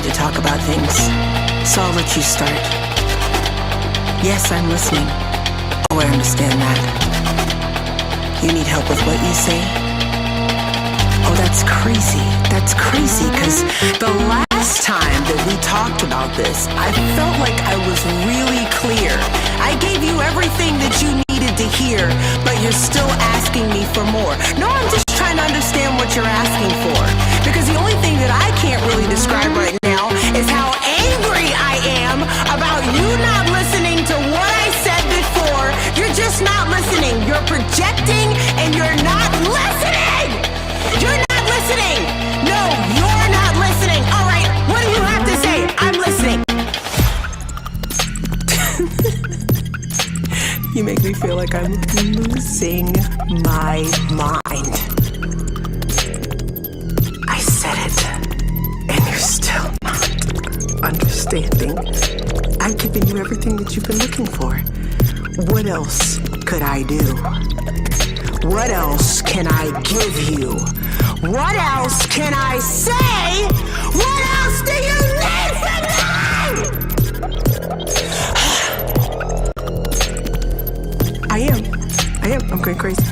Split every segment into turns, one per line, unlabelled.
to talk about things, so I'll let you start. Yes, I'm listening. Oh, I understand that. You need help with what you say? Oh, that's crazy. That's crazy, because the last time that we talked about this, I felt like I was really clear. I gave you everything that you needed to hear, but you're still asking me for more. No, I'm just trying to understand what you're asking for, because the only thing that I can't really describe right now is how angry I am about you not listening to what I said before. You're just not listening. You're projecting and you're not listening. You're not listening. No, you're not listening. All right, what do you have to say? I'm listening. You make me feel like I'm losing my mind. I said it, and you're still not understanding. I've given you everything that you've been looking for. What else could I do? What else can I give you? What else can I say? What else do you need from me? I am. I'm going crazy.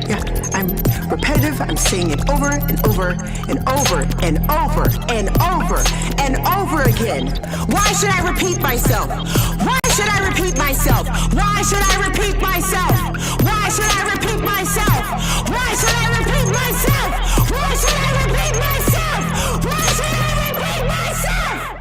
Yeah, I'm repetitive. I'm saying it over and over and over and over and over and over again. Why should I repeat myself? Why should I repeat myself? Why should I repeat myself? Why should I repeat myself? Why should I repeat myself? Why should I repeat myself? Why should I repeat myself?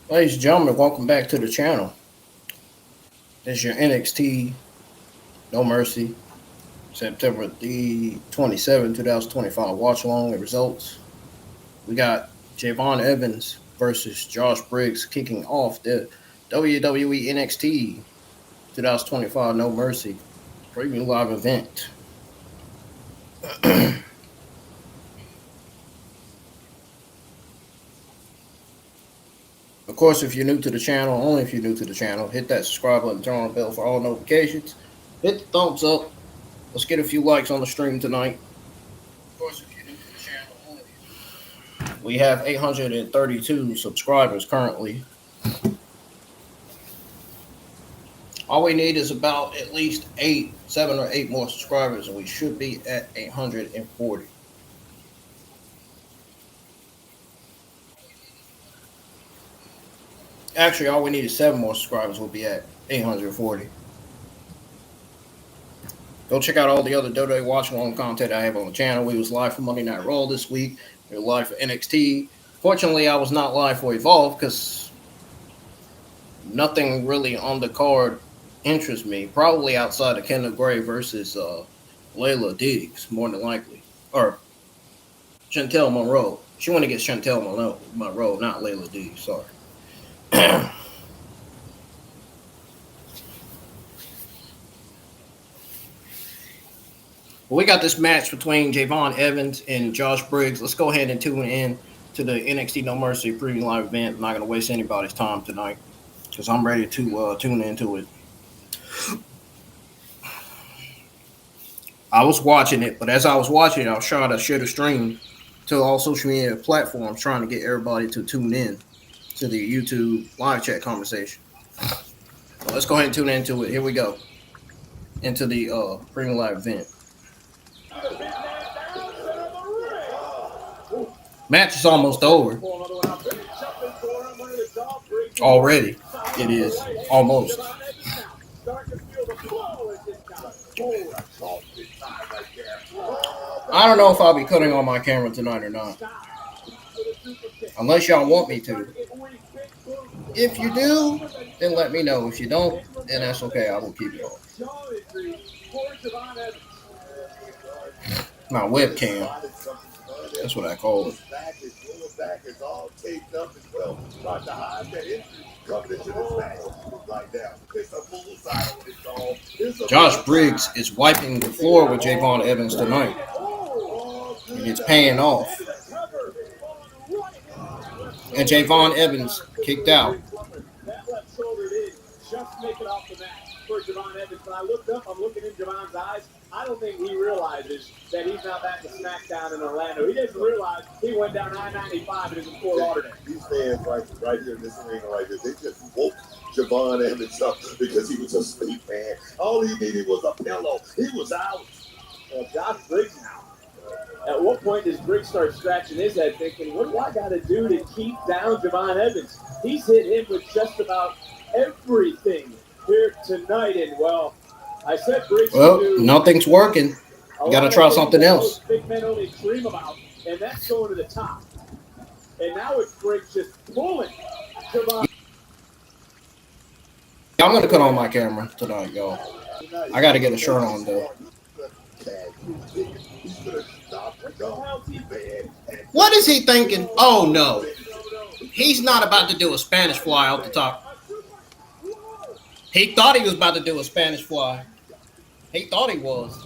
Ladies and gentlemen, welcome back to the channel. This is your NXT No Mercy, September the 27th, 2025 watch along and results. We got Javon Evans versus Josh Briggs kicking off the WWE NXT 2025 No Mercy preview live event. Of course, if you're new to the channel, only if you're new to the channel, hit that subscribe button, turn on the bell for all notifications. Hit the thumbs up. Let's get a few likes on the stream tonight. Of course, if you're new to the channel, only We have 832 subscribers currently. All we need is about at least 7 or 8 more subscribers, and we should be at 840. Actually, all we need is 7 more subscribers. We'll be at 840. Go check out all the other WWE Watch Along content I have on the channel. We was live for Monday Night Raw this week. We were live for NXT. Fortunately, I was not live for Evolve because nothing really on the card interests me. Probably outside of Kendall Gray versus Layla Diggs, more than likely. Or Chantel Monroe. She went against Chantel Monroe, not Layla Diggs. Sorry. Well, we got this match between Javon Evans and Josh Briggs. Let's go ahead and tune in to the NXT No Mercy preview live event. I'm not going to waste anybody's time tonight because I'm ready to tune into it. I was watching it, but as I was watching it, I was trying to share the stream to all social media platforms, trying to get everybody to tune in to the YouTube live chat conversation. So let's go ahead and tune into it. Here we go. Into the premium live event. Match is almost over. Already. It is. Almost. I don't know if I'll be cutting on my camera tonight or not. Unless y'all want me to. If you do, then let me know. If you don't, then that's okay. I will keep it on. My webcam. That's what I call it. Josh Briggs is wiping the floor with Javon Evans tonight. And it's paying off. And Javon Evans kicked out.
Just make it off the mat for Javon Evans. When I looked up, I'm looking in Javon's eyes. I don't think he realizes that he's not back to SmackDown in Orlando. He doesn't realize he went down I-95 and is in Fort Lauderdale.
These fans right here in this arena right here, they just woke Javon Evans up because he was asleep, man. All he needed was a pillow. He was out.
Josh Briggs now. At what point does Briggs start scratching his head thinking, what do I got to do to keep down Javon Evans? He's hit him with just about everything here tonight, and well, I said Briggs.
Well, nothing's working. You got to try something else.
Big men only dream about, and that's going to the top. And now it's Briggs just pulling.
I'm gonna cut on my camera tonight, y'all. I got to get a shirt on though. What is he thinking? Oh no, he's not about to do a Spanish fly out the top. He thought he was about to do a Spanish fly. He thought he was.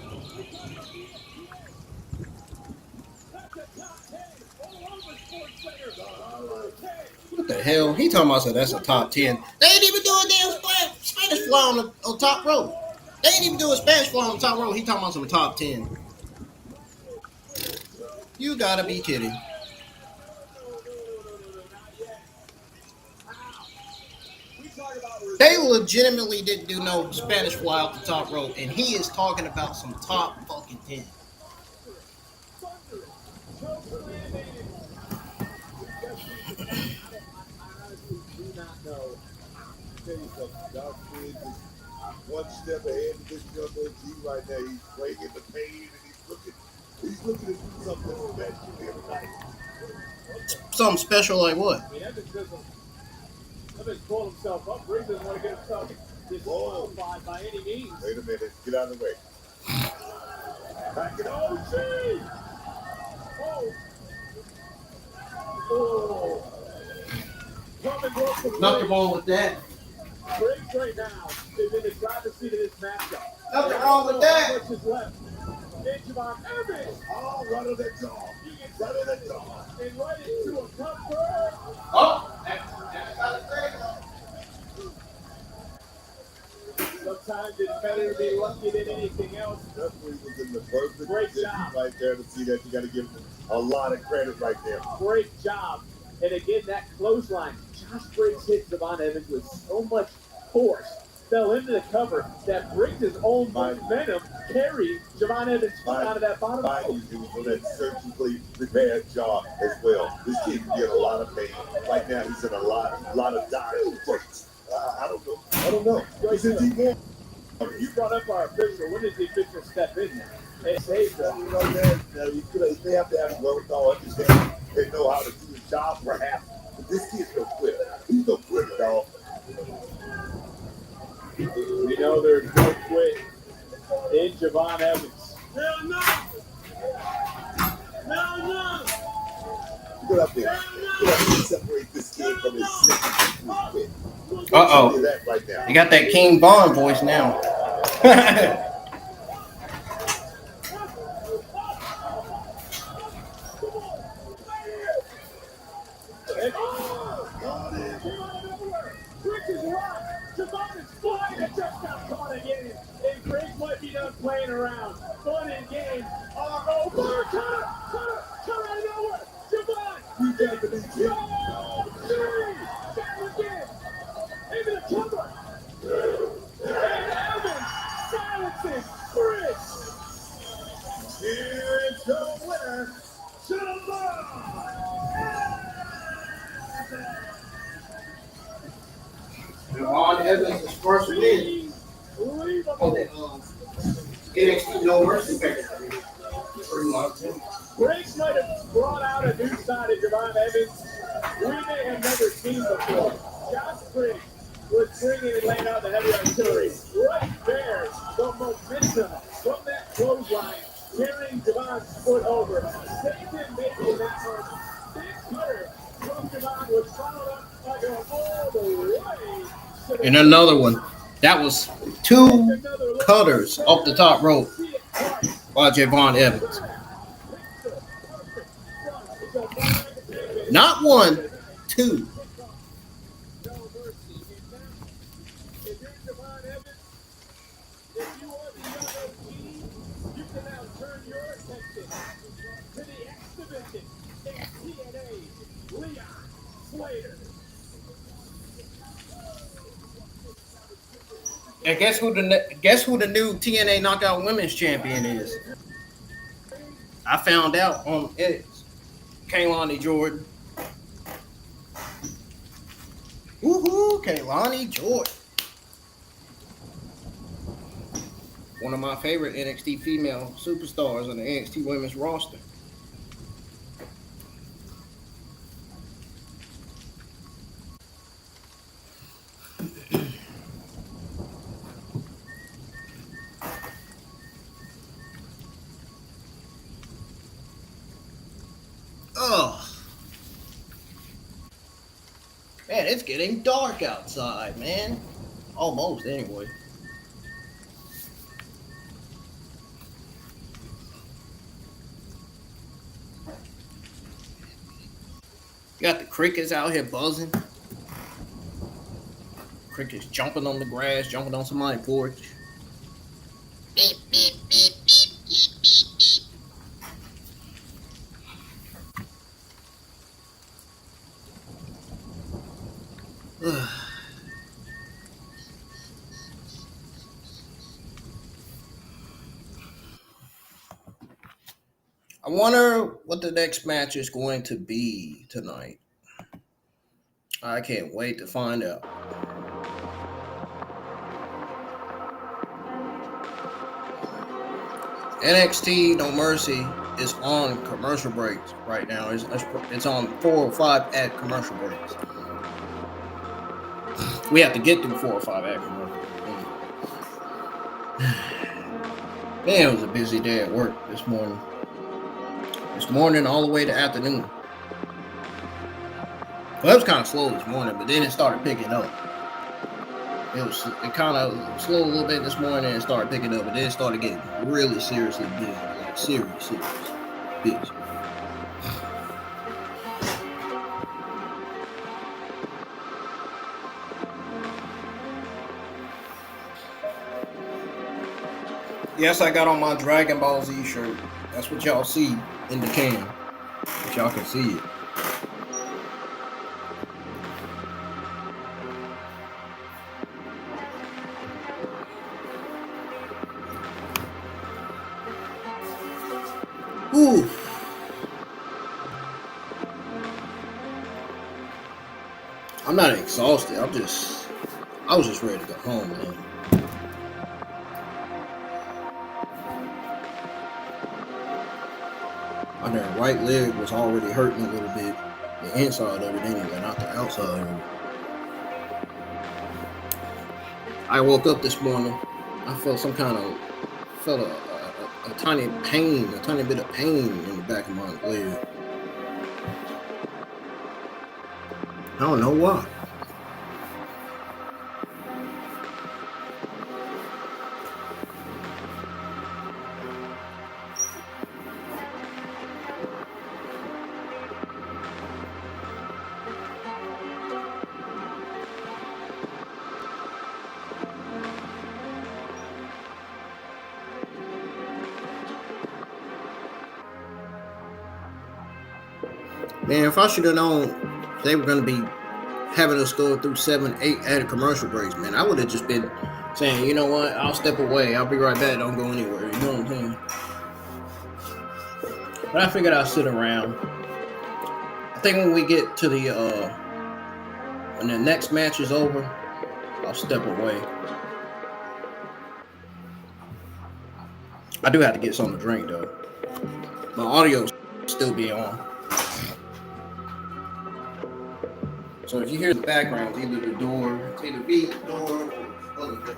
What the hell? He talking about that's a top 10. They ain't even doing a damn Spanish fly on top rope. They ain't even doing a Spanish fly on top rope. He talking about some top 10. You gotta be kidding. They legitimately didn't do no Spanish fly off the top rope, and he is talking about some top fucking 10.
One step ahead of this young OG right now. He's playing the pain, and he's looking to do something special here tonight.
Something special like what?
Evans pulled himself up. Briggs doesn't want to get himself disqualified by any means.
Wait a minute. Get out of the way. Back it OG!
Oh.
Nothing wrong with that.
Briggs right now is in the driver's seat of this matchup.
Nothing wrong with that.
Left. Javon Evans.
Oh, right on that jaw. Right on that jaw.
And right into a cover.
Oh,
The Sometimes it's better to be lucky than anything else.
Definitely was in the perfect
Great
position
job.
right there to see that. You got to give him a lot of credit right there.
Great job. And again, that clothesline. Josh Briggs hit Javon Evans with so much force. Fell into the cover that Briggs' own venom carried Javon Evans out of that bottom.
It was on that surgically repaired jaw as well. This kid can get a lot of pain. Right now, he's in a lot of dire straits. I don't know. He's in deep water.
You brought up our official. When does the official step in now? Hey, save them.
You know, man, they have to have wherewithal, understand. They know how to do the job, perhaps. But this kid's no quitter. He's no quitter, dog.
We know there's no quit in Javon Evans.
Hell no! Hell no! Get up there. Get up there and separate this kid from his second quit.
Uh-oh.
That right now.
You got that King Vaughn voice now.
Grace might be done playing around. Fun and games are over. Cut out of nowhere. Javon.
You got to be kidding.
Back again. Into the cover. And Evans silences Briggs.
Here's the winner.
Javon Evans is first win on the NXT No Mercy package.
Briggs might have brought out a new side of Javon Evans we may have never seen before. Josh Briggs was bringing and laying out the heavy artillery. Right there, the momentum from that clothesline, carrying Javon's foot over. Satan making that one. Big cutter from Javon was followed up by going all the way.
And another one. That was 2 cutters off the top rope by Javon Evans. Not 1, 2. And guess who the new TNA Knockout Women's Champion is? I found out on X. Kaylani Jordynne. Woohoo, Kaylani Jordynne. One of my favorite NXT female superstars on the NXT Women's roster. Oh, man, it's getting dark outside, man. Almost, anyway. Got the crickets out here buzzing. Crickets jumping on the grass, jumping on somebody's porch. Beep, beep, beep, beep, beep, beep, beep. I wonder what the next match is going to be tonight. I can't wait to find out. NXT No Mercy is on commercial breaks right now. It's on 4 or 5 at commercial breaks. We have to get through 4 or 5 at commercial breaks. Man, it was a busy day at work this morning. This morning all the way to afternoon. Well, it was kind of slow this morning, but then it started picking up. It kind of slowed a little bit this morning and it started picking up, but then it started getting really seriously busy. Like serious busy. Yes, I got on my Dragon Ball Z shirt. That's what y'all see in the cam. If y'all can see it. Ooh. I'm not exhausted. I was just ready to go home, man. My right leg was already hurting a little bit. The inside of it anyway, not the outside of it. I woke up this morning. I felt a tiny pain, a tiny bit of pain in the back of my leg. I don't know why. Man, if I should have known they were going to be having us go through 7, 8 added commercial breaks, man, I would have just been saying, you know what, I'll step away. I'll be right back. Don't go anywhere. You know what I'm saying? But I figured I'll sit around. I think when we get to when the next match is over, I'll step away. I do have to get something to drink, though. My audio still be on. So if you hear the background, it's either the door, it's either me, the door, or other thing.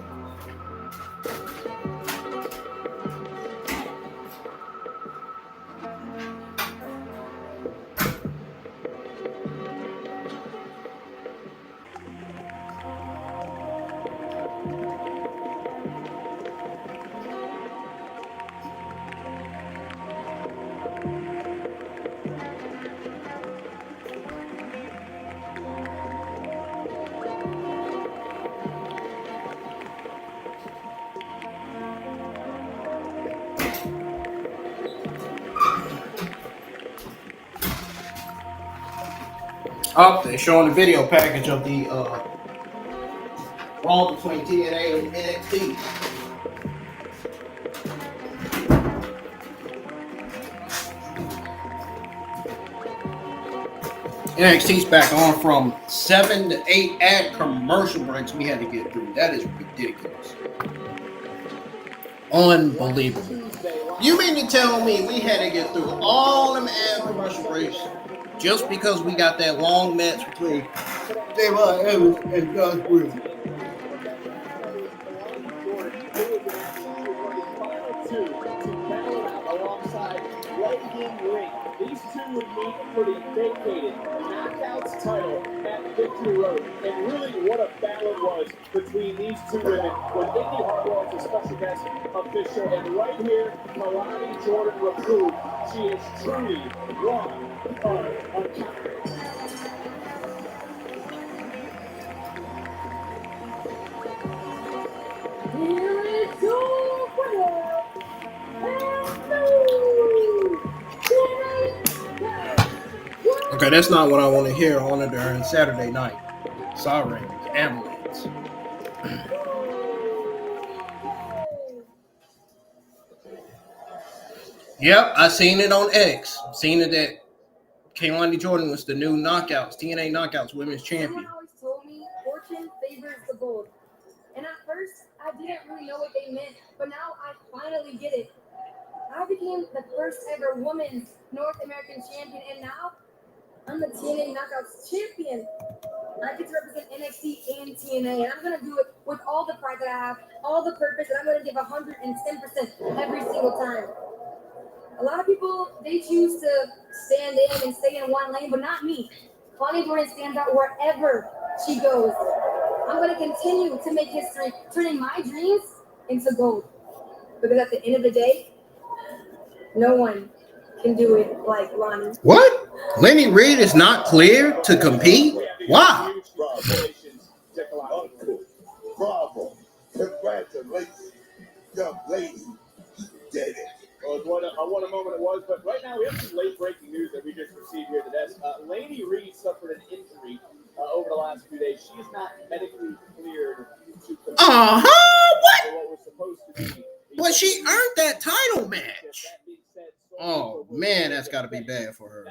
Oh, they're showing the video package of the brawl between TNA and NXT. NXT's back on from 7 to 8 ad commercial breaks we had to get through. That is ridiculous. Unbelievable. You mean to tell me we had to get through all them ad commercial breaks just because we got that long match between Tavion Heights and Josh Briggs?
These two would meet for the vacated Knockouts title at Victory Road. And really what a battle it was between these two women with Indy Hartwell as a special guest official. And right here, Jordynne Grace, she is truly one of uncounted. Here is your winner,
Okay, that's not what I want to hear on it during Saturday night. Sirens, ambulance. Yep, I seen it on X. Seen it that Kaylani Jordynne was the new Knockouts, TNA Knockouts Women's Champion.
Someone always told me fortune favors the bold. And at first, I didn't really know what they meant, but now I finally get it. I became the first ever women's North American champion, and now I'm the TNA Knockouts champion. I get to represent NXT and TNA, and I'm going to do it with all the pride that I have, all the purpose, and I'm going to give 110% every single time. A lot of people, they choose to stand in and stay in one lane, but not me. Kaylani Jordynne stands out wherever she goes. I'm going to continue to make history, turning my dreams into gold. Because at the end of the day, no one can do it like Lonnie.
What? Lainey Reid is not clear to compete? Why?
Bravo. Congratulations, young lady. did it.
Well, what a moment it was. But right now, we have some late breaking news that we just received here today. Lainey Reid suffered an injury over the last few days. She's not medically cleared to compete what was supposed to be.
But she earned that title match. Oh, man, that's got to be bad for her.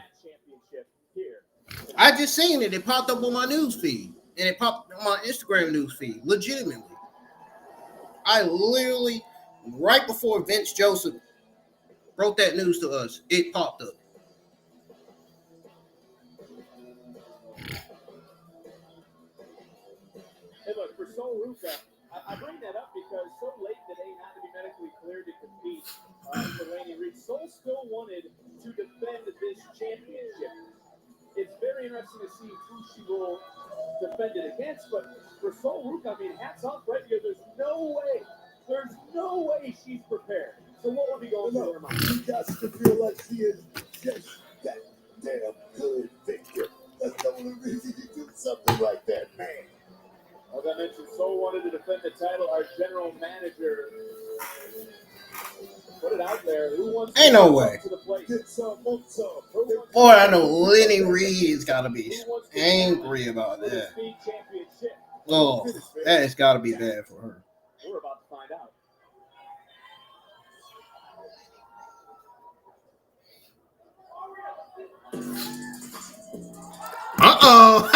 I just seen it. It popped up on my news feed. And it popped on my Instagram news feed. Legitimately. I literally, right before Vince Joseph broke that news to us, it popped up.
Hey, look, for Sol Ruca, I bring that up because so late today not to be medically cleared to compete for Lainey Reid. Sol still wanted to defend this championship. It's very interesting to see who she will defend it against, but for Sol Ruca, I mean, hats off, right? Because there's no way she's prepared. So what would be going through her mind?
She got to feel like she is just that damn good figure. That's the only reason you do something like that, man.
As I mentioned, Sol wanted to defend the title. Our general manager put it out there. Who wants
Ain't
to
no way.
To the plate?
Boy, I know Lainey Reid's got to be angry about that. Oh, that has got to be bad for her.
We're about to find out.
Uh-oh.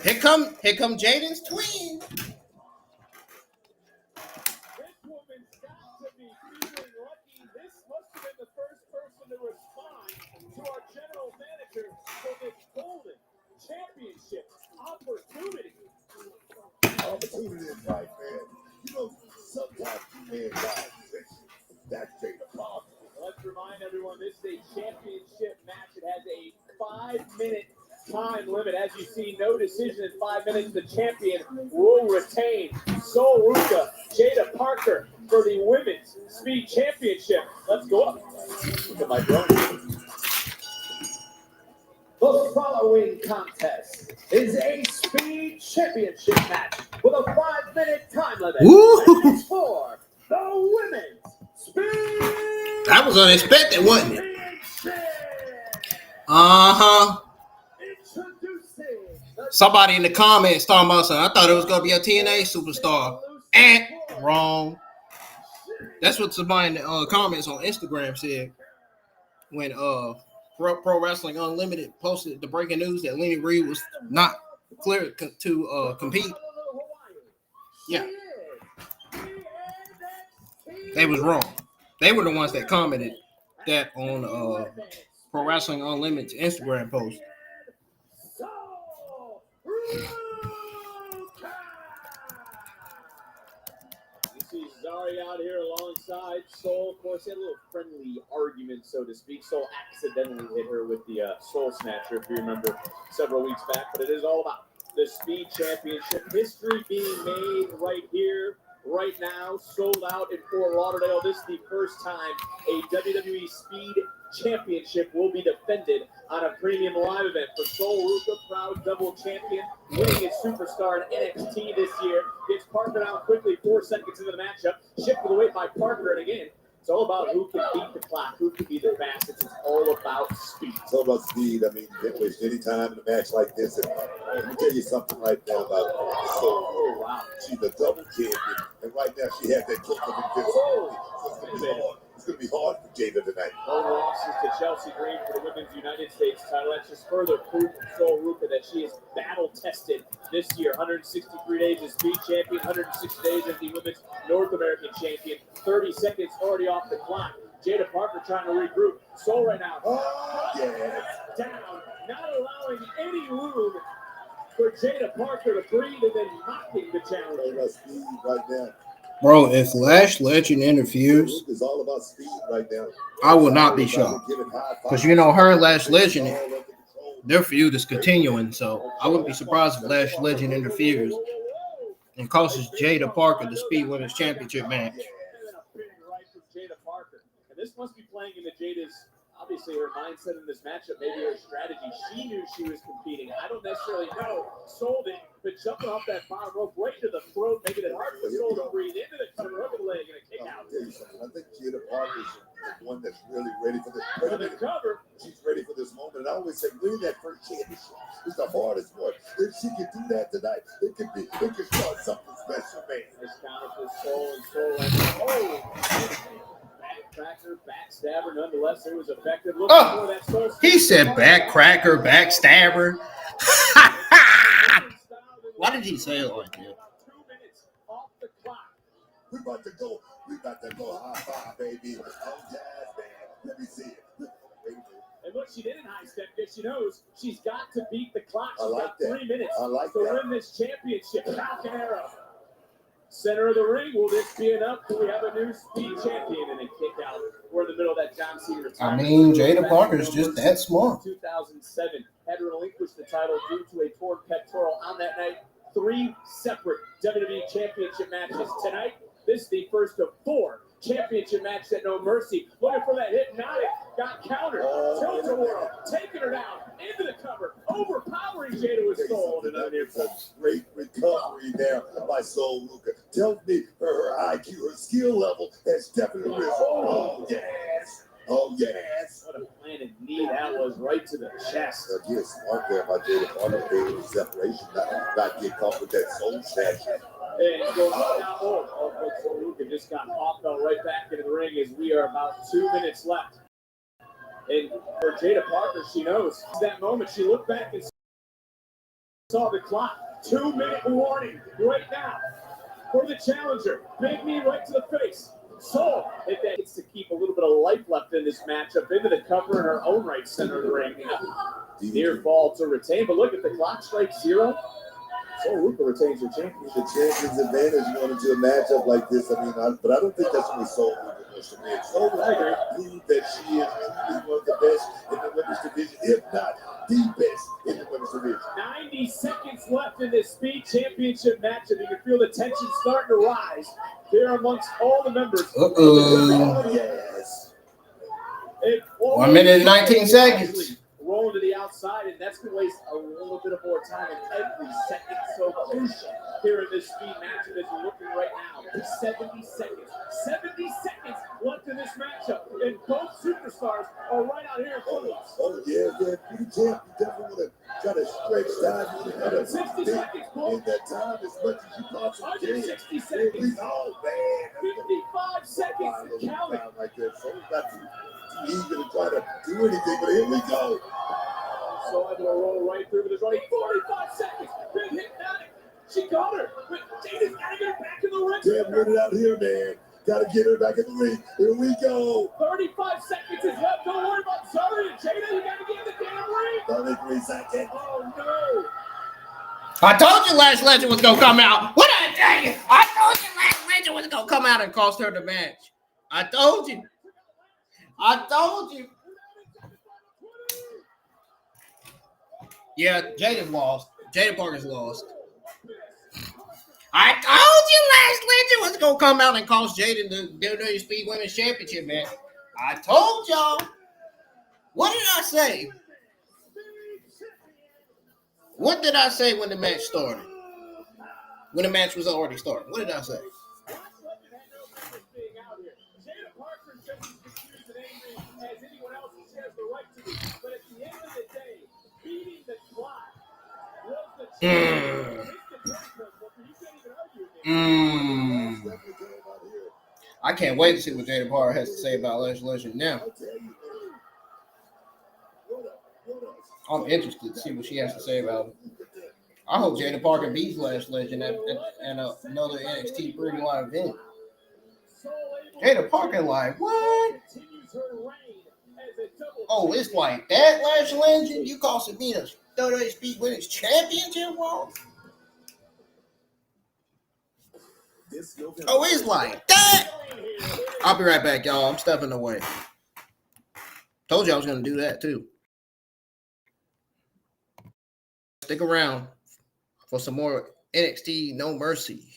Here come Jaden's twin.
This woman's got to be feeling lucky. This must have been the first person to respond to our general manager for this golden championship opportunity.
Opportunity is right, man. You know, sometimes you man die position. That's Jada Parker.
Let's remind everyone this is a championship match. It has a 5-minute time limit. As you see, no decision in 5 minutes. The champion will retain. Sol Ruca, Jada Parker for the Women's Speed Championship. Let's go up. Look at my drone. The following contest is a Speed Championship match with a 5-minute time limit.
Woo!
And it's for the Women's Speed.
That was unexpected, wasn't it? Uh-huh. Somebody in the comments talking about something. I thought it was going to be a TNA superstar. Wrong. That's what somebody in the comments on Instagram said when Pro Wrestling Unlimited posted the breaking news that Lainey Reid was not cleared to compete. Yeah. They was wrong. They were the ones that commented that on Pro Wrestling Unlimited's Instagram post.
You see Zari out here alongside Sol. Of course, they had a little friendly argument, so to speak. Sol accidentally hit her with the Soul Snatcher, if you remember, several weeks back. But it is all about the Speed Championship. History being made right here, right now, sold out in Fort Lauderdale. This is the first time a WWE Speed Championship will be defended on a premium live event. For Sol Ruca, proud double champion, winning his superstar in NXT this year. Gets Parker down quickly, 4 seconds into the matchup. Shifted away by Parker, and again, it's all about who can beat the clock, who can be the fastest. It's all about speed.
It's all about speed. I mean, you can't waste any time in a match like this. And let me tell you something right now about Sol.
Oh, wow.
She's a double champion, and right now she has that kick of invincibility. It's going to be hard for Jada tonight.
No losses to Chelsea Green for the Women's United States title. That's just further proof of Sol Ruca that she is battle-tested this year. 163 days as Speed Champion, 160 days as the Women's North American Champion. 30 seconds already off the clock. Jada Parker trying to regroup. Sol right now.
Yes.
Down, not allowing any room for Jada Parker to breathe and then mocking the challenge.
All about speed right now.
Bro, if Lash Legend interferes,
It's all about speed right now.
I will not be shocked. Because you know her and Lash Legend, their feud is continuing, so I wouldn't be surprised if Lash Legend interferes and costs Jada Parker the Speed Women's Championship match.
And then a big right from Jada Parker. And this must be playing into Jada's obviously her mindset in this matchup, maybe her strategy. She knew she was competing. I don't necessarily know. Sold it, but jumping off that bottom rope right to the throat, making it hard for Soul to breathe into the cover, hook of the leg, and a kick out.
I think Jada Parker's the one that's really ready for this.
For the cover.
She's ready for this moment. And I always say, winning that first championship is the hardest one. If she can do that tonight, it could start something special, man.
Nice counter for Soul and Soul. Backcracker, backstabber. Nonetheless, it was effective.
Oh, he said backcracker, backstabber. Why did he say it like that?
2 minutes off the clock.
We about to go high five, baby. Oh, yes, man. Let me see it.
And look, she didn't high step because she knows she's got to beat the clock. She's
like
got
that.
3 minutes
I like
to
that.
win this championship. Falcon Arrow. Center of the ring. Will this be enough? Do we have a new speed champion and a kick out? We're in the middle of that John Cena retirement.
I mean, Jada Parker's just that smart.
2007 had relinquished the title due to a torn pectoral on that night. 3 separate WWE Championship matches. Tonight, this is the first of 4 championship matches at No Mercy. Looking for that hypnotic. Got countered. Tilt-a-whirl. Taking her down. Into the cover. Overpowering Jada with Soul. And another near
That's a great recovery there by Sol Ruca. Tells me her IQ, her skill level has definitely risen. Oh, yes. Oh, yes.
What a planted knee that was, right to the chest.
Again, smart there by Jada Parker, being separation, not get caught with that soul snatch.
And goes down. Oh, Sol Ruca just got off, fell right back into the ring as we are about 2 minutes left. And for Jada Parker, she knows that moment. She looked back and saw the clock. 2 minute warning right now for the challenger. Big knee right to the face. Soul, if that gets to keep a little bit of life left in this matchup, into the cover in her own right, center of the ring. Near fall to retain, but look at the clock strike 0. Sol Ruca retains her championship.
The champion's advantage going into a matchup like this. I mean, but I don't think that's what Sol Ruca wants to win. Sol Ruca proved that she is truly one of the best in the women's division, if not the best in the women's division.
90 seconds left in this speed championship matchup. You can feel the tension starting to rise here amongst all the members.
Oh, yes.
1 minute and 19 seconds.
Rolling to the outside, and that's going to waste a little bit of more time in every second. So crucial here in this speed matchup as you're looking right now. 70 seconds. 70 seconds left in this matchup, and both superstars are right out here in front of us.
Oh, yeah. You definitely want to try to stretch time. You got to
60 seconds, Paul.
in that time as much as you possibly can.
160 seconds.
Oh, man.
55 seconds to count it.
Like that. So not too eager to try to do anything, but here we go.
So I'm going to roll right through, but there's only 45 seconds. Big hypnotic. She got her, but Jada's got to get her back in the ring.
Damn, get it out here, man. Got to get her back in the ring. Here we go.
35 seconds is left. Don't worry about Zoe and Jada. You got to get in the damn ring.
33 seconds.
Oh, no.
I told you Lash Legend was going to come out. What did I tell you? I told you Lash Legend was going to come out and cost her the match. I told you. Yeah, Jada lost. Jada Parker's lost. I told you Lash Legend was going to come out and cost Jada the WWE Speed Women's Championship match. I told y'all. What did I say? What did I say when the match started? When the match was already started. What did I say? I can't wait to see what Jada Parker has to say about Lash Legend now. I'm interested to see what she has to say about it. I hope Jada Parker beats Lash Legend at another NXT Premium Live event. Jada Parker like, what? Oh, it's like that, Lash Legend? You costing me the WWE Speed Women's Championship, Walt? Oh, it's like that? I'll be right back, y'all. I'm stepping away. Told you I was going to do that, too. Stick around for some more NXT No Mercy.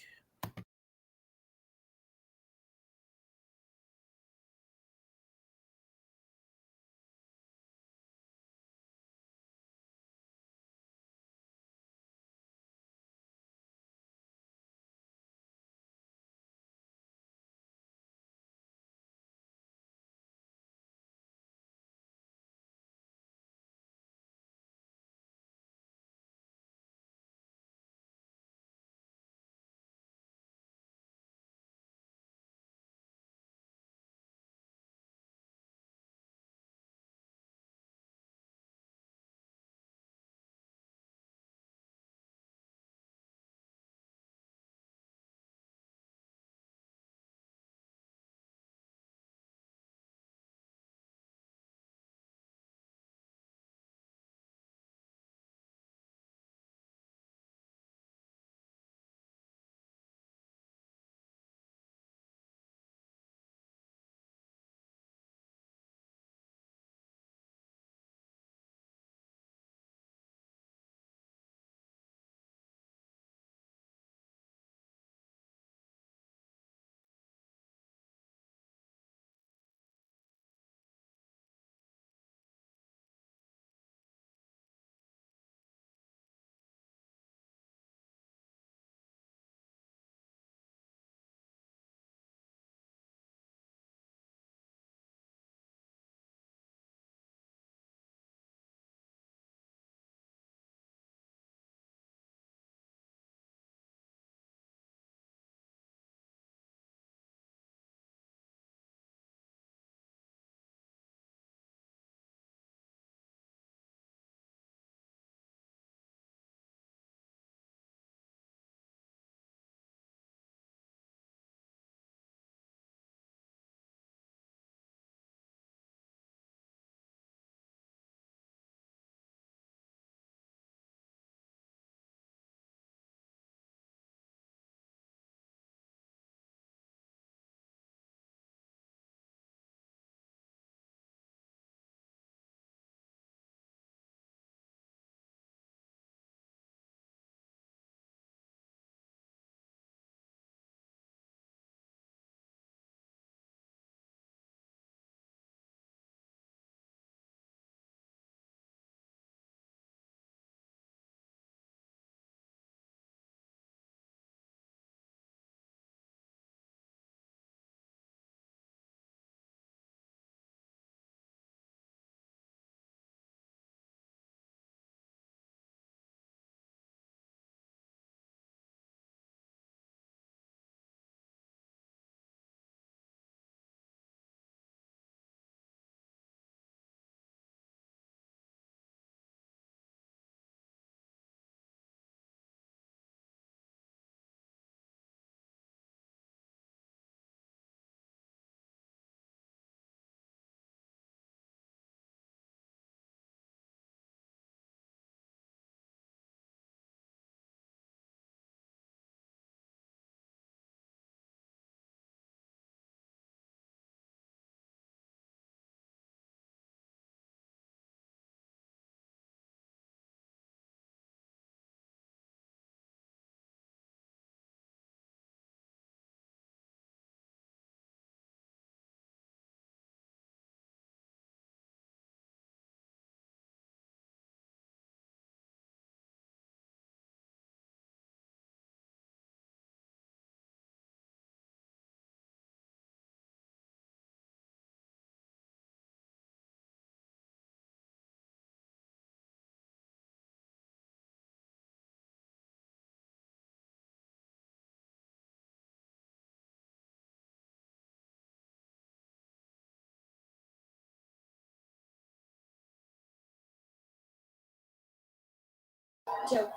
Joe,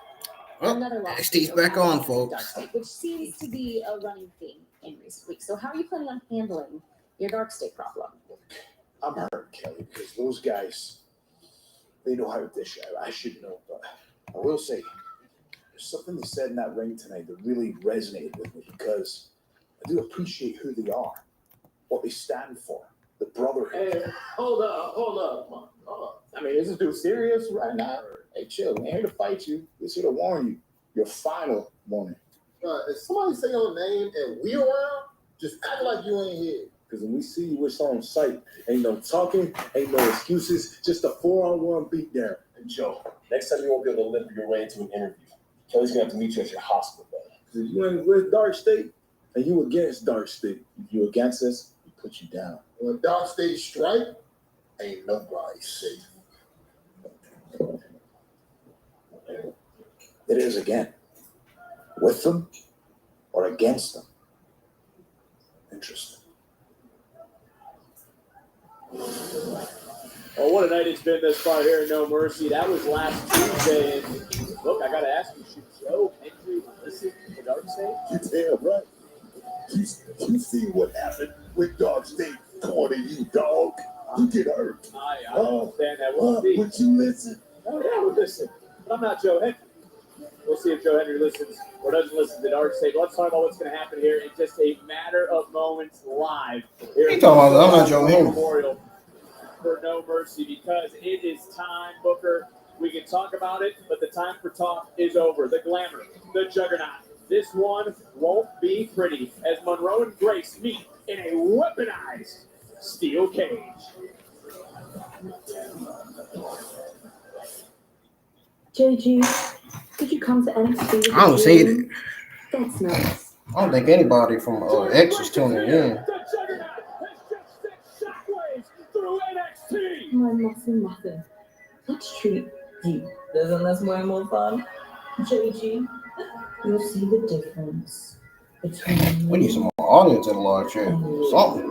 Oh,
another loss.
NXT's back on, folks.
Dark State, which seems to be a running theme in recent weeks. So how are you planning on handling your Dark State problem?
I'm hurt, Kelly, because those guys, they know how to dish. I should know, but I will say, there's something they said in that ring tonight that really resonated with me because I do appreciate who they are, what they stand for, the brotherhood.
Hey, hold up, man. I mean, is this dude serious right now?
Hey, chill, we ain't here to fight you. We're here to warn you. Your final warning.
If somebody say your name and we around, just act like you ain't here.
Because when we see you, we're on sight. Ain't no talking, ain't no excuses, just a 4-on-1 beatdown.
And Joe, next time you won't be able to limp your way into an interview. Kelly's gonna have to meet you at your hospital bed.
Because if you ain't with Dark State, and you against Dark State, if you against us, we put you down.
When Dark State strike, ain't nobody safe.
It is again. With them or against them. Interesting.
Oh, what a night it's been thus far here in No Mercy. That was last Tuesday. And look, I got to ask you, should Joe Hendry listen to Dark State?
You damn right. You see what happened with Dark State cornering you, dog? You get hurt.
I understand that won't be.
Would you listen?
Oh, yeah, well, listen. But I'm not Joe Hendry. We'll see if Joe Hendry listens or doesn't listen to Dark State. Let's talk about what's going to happen here in just a matter of moments live. Here
You talking about? I'm not Joe
War
Hendry.
Memorial for No Mercy because it is time, Booker. We can talk about it, but the time for talk is over. The glamour, the juggernaut. This one won't be pretty as Monroe and Grace meet in a weaponized steel cage.
JG, did you come to NXT?
I don't see it.
That's nice.
I don't think anybody from X is tuning in.
The juggernaut has just sent shockwaves through NXT.
My muffin. Let's treat you. Isn't this way more fun? JG, you'll see the difference between
We need some more audience in the live chat. Something.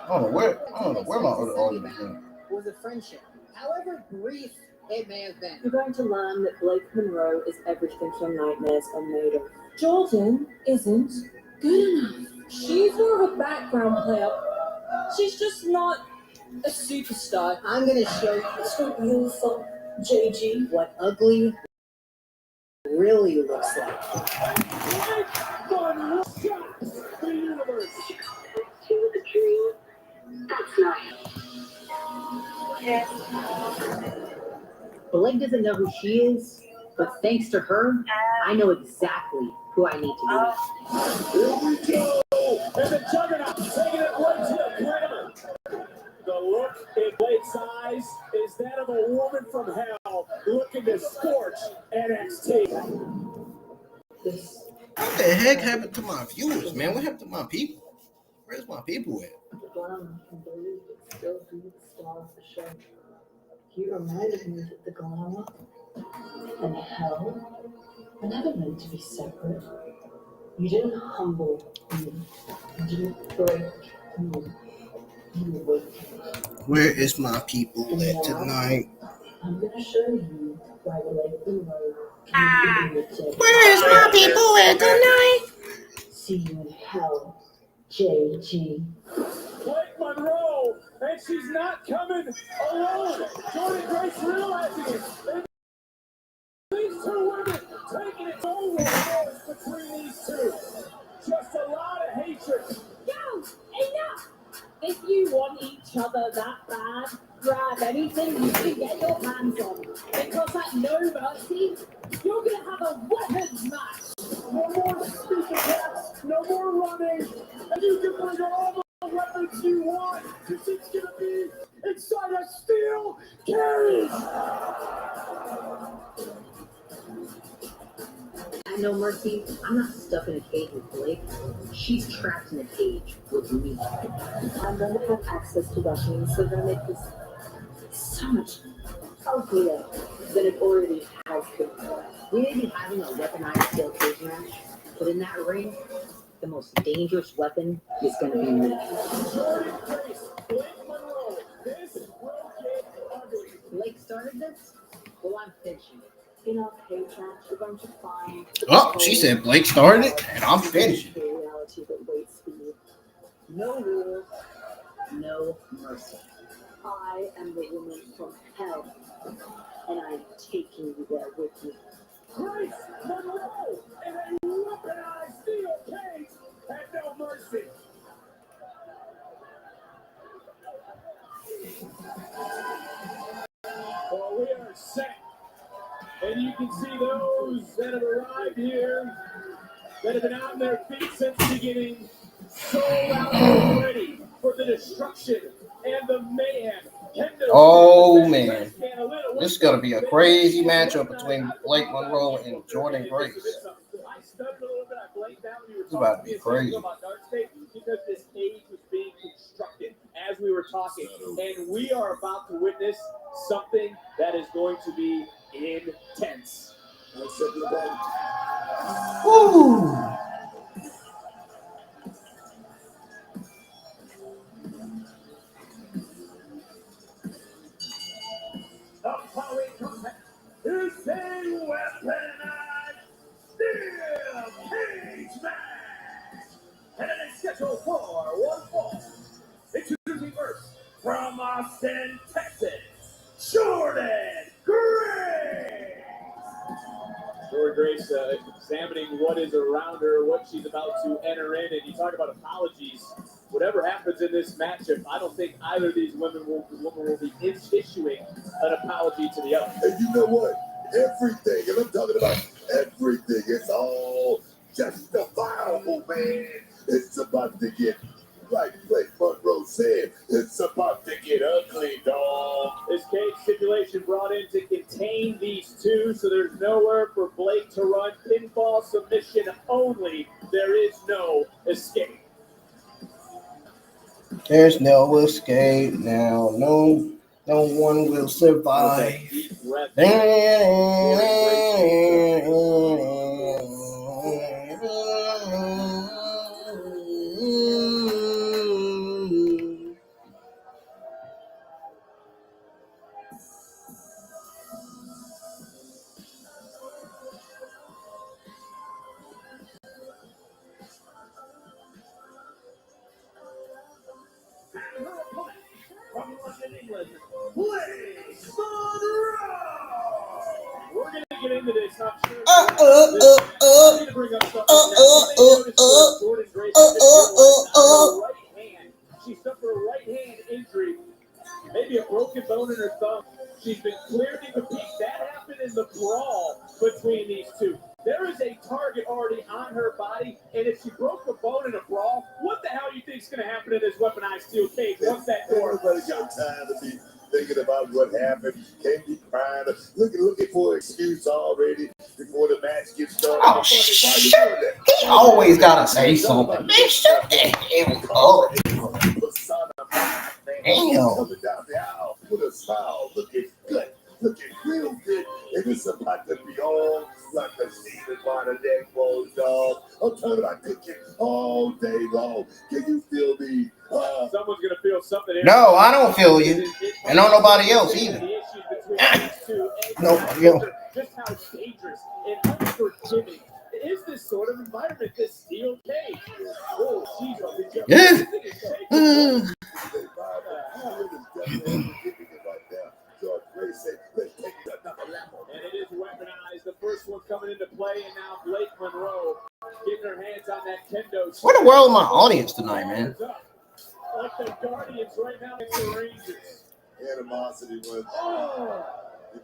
I don't know where my other audience is.
Was a friendship, however brief it may have been.
You're going to learn that Blake Monroe is everything some nightmares are made of. Jordynne isn't good enough. She's more of a background player. She's just not a superstar.
I'm gonna show you
So you for JG.
what ugly really looks like.
Blake Monroe shocks the universe.
To the tree. That's nice.
Blake doesn't know who she is, but thanks to her, I know exactly who I need to be.
Here we go. And the juggernaut taking it right to the glamour. The look in Blake's eyes is that of a woman from hell looking to scorch NXT.
What the heck happened to my viewers, man? What happened to my people? Where's my people at?
The glamour can believe it still be the star of the show. You reminded me that the glamour and hell are never meant to be separate. You didn't humble me. You didn't break me. You awakened.
Where is my people at tonight?
I'm gonna show you why Blake Monroe can be the
Where is my people at tonight?
See you in hell, JG.
Blake Monroe, and she's not coming alone. Jordynne Grace realizing it. And these two women taking it over between these two. Just a lot of hatred.
Yo, enough! If you want each other that bad, grab anything you can get your hands on. Because at No Mercy, you're gonna have a weapons match.
No more stupid hacks, no more running, and you can bring all the weapons you want, because it's gonna be inside a steel cage.
At No Mercy, I'm not stuck in a cage with Blake. She's trapped in a cage with me.
I'm gonna have access to weapons, so they'll make this so much uglier than it already has been.
We may be having a weaponized steel cage match, but in that ring, the most dangerous weapon is going to be me.
Jordynne Grace, Blake Monroe, this will get ugly.
Blake started this, Well, I'm finishing it. In our cage match, we're going to find.
Oh, she said Blake started it, and I'm finishing.
The reality that waits for you. No rules, no mercy. I am the woman from hell, and I'm taking you there with me.
Grace Monroe in a weaponized steel cage and no mercy. Well, we are set. And you can see those that have arrived here, that have been on their feet since the beginning, sold out and ready for the destruction and the mayhem.
Oh, man. This is going to be a crazy matchup between Blake Monroe and Jordynne Grace.
I stuttered a little bit. I blanked out when you were
It's about to be crazy.
about Dark State because this cage was being constructed as we were talking. And we are about to witness something that is going to be intense.
Woo!
Following contest is a weaponized steel cage match. And it is scheduled for 1 fall. Introducing first from Austin, Texas, Jordynne Grace. Jordynne Grace examining what is around her, what she's about to enter in, and you talk about apologies. Whatever happens in this matchup, I don't think either of these women will be issuing an apology to the other.
And you know what? Everything, and I'm talking about everything, it's all justifiable, man. It's about to get, like Blake Monroe said, it's about to get ugly, dog.
This cage stipulation brought in to contain these two, so there's nowhere for Blake to run. Pinfall submission only. There is no escape.
There's no escape now. No one will survive.
Deep breath. From London, England, Blake Monroe. We're going to get into this, I'm sure. I need to bring up something that Jordynne Grace her right hand. She suffered a right hand injury, maybe a broken bone in her thumb. She's been cleared to compete. That happened in the brawl between these two. There is a target already on her body, and if she broke a bone in a brawl, what the hell do you think is going to happen in this weaponized steel cage once that door?
Everybody got time to be thinking about what happened. Can't be crying. Looking for an excuse already before the match gets started.
Oh, shit. He always got to say something. Man, shut the hell up. Damn.
Coming down the aisle with a smile, looking good, looking real good, and it's about to be all like the Stephen Bonner neck rolls, dog. I'm talking about cooking all day long. Can you feel me?
Someone's going to feel something here.
No, I don't feel you. And don't nobody else either. Nobody else.
Just how dangerous and unforgiving is this sort of environment, this steel cage? Oh, she's on the jump.
Yeah.
And it is weaponized. The first one coming into play, and now Blake Monroe getting her hands on that kendo.
Where the world is my audience tonight, man?
Like the Guardians right now in the Rangers.
Animosity was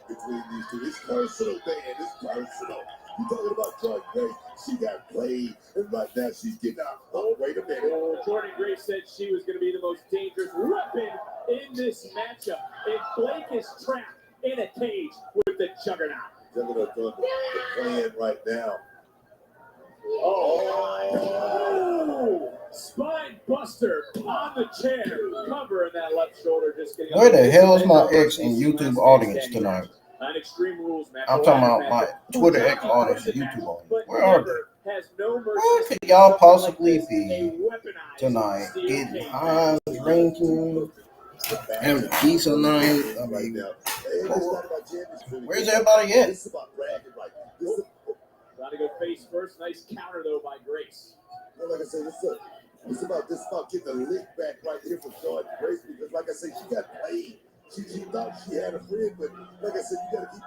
between these two. It's personal, man. It's personal. You talking about Jordynne Grace? She got played, and right now she's getting out. Oh, wait a minute.
Oh, Jordynne Grace said she was going to be the most dangerous weapon in this matchup. And Blake is trapped in a cage with the Juggernaut.
Juggernaut doing the plan right now.
Oh, spine buster on the chair, covering that left shoulder. Just getting.
Where the hell is my ex and YouTube audience tonight?
An Extreme Rules match.
I'm talking about my Twitter ex audience and YouTube audience. Where are they?
Has no mercy.
Where could y'all possibly be tonight? Getting Hines ranking, Having a piece on night. I mean, where's everybody at?
Got to go face first. Nice counter though by Grace.
Like I said, it's about getting a lick back right here for Jordynne Grace because, like I said, she got played. She thought she had a friend, but like I said, you got to keep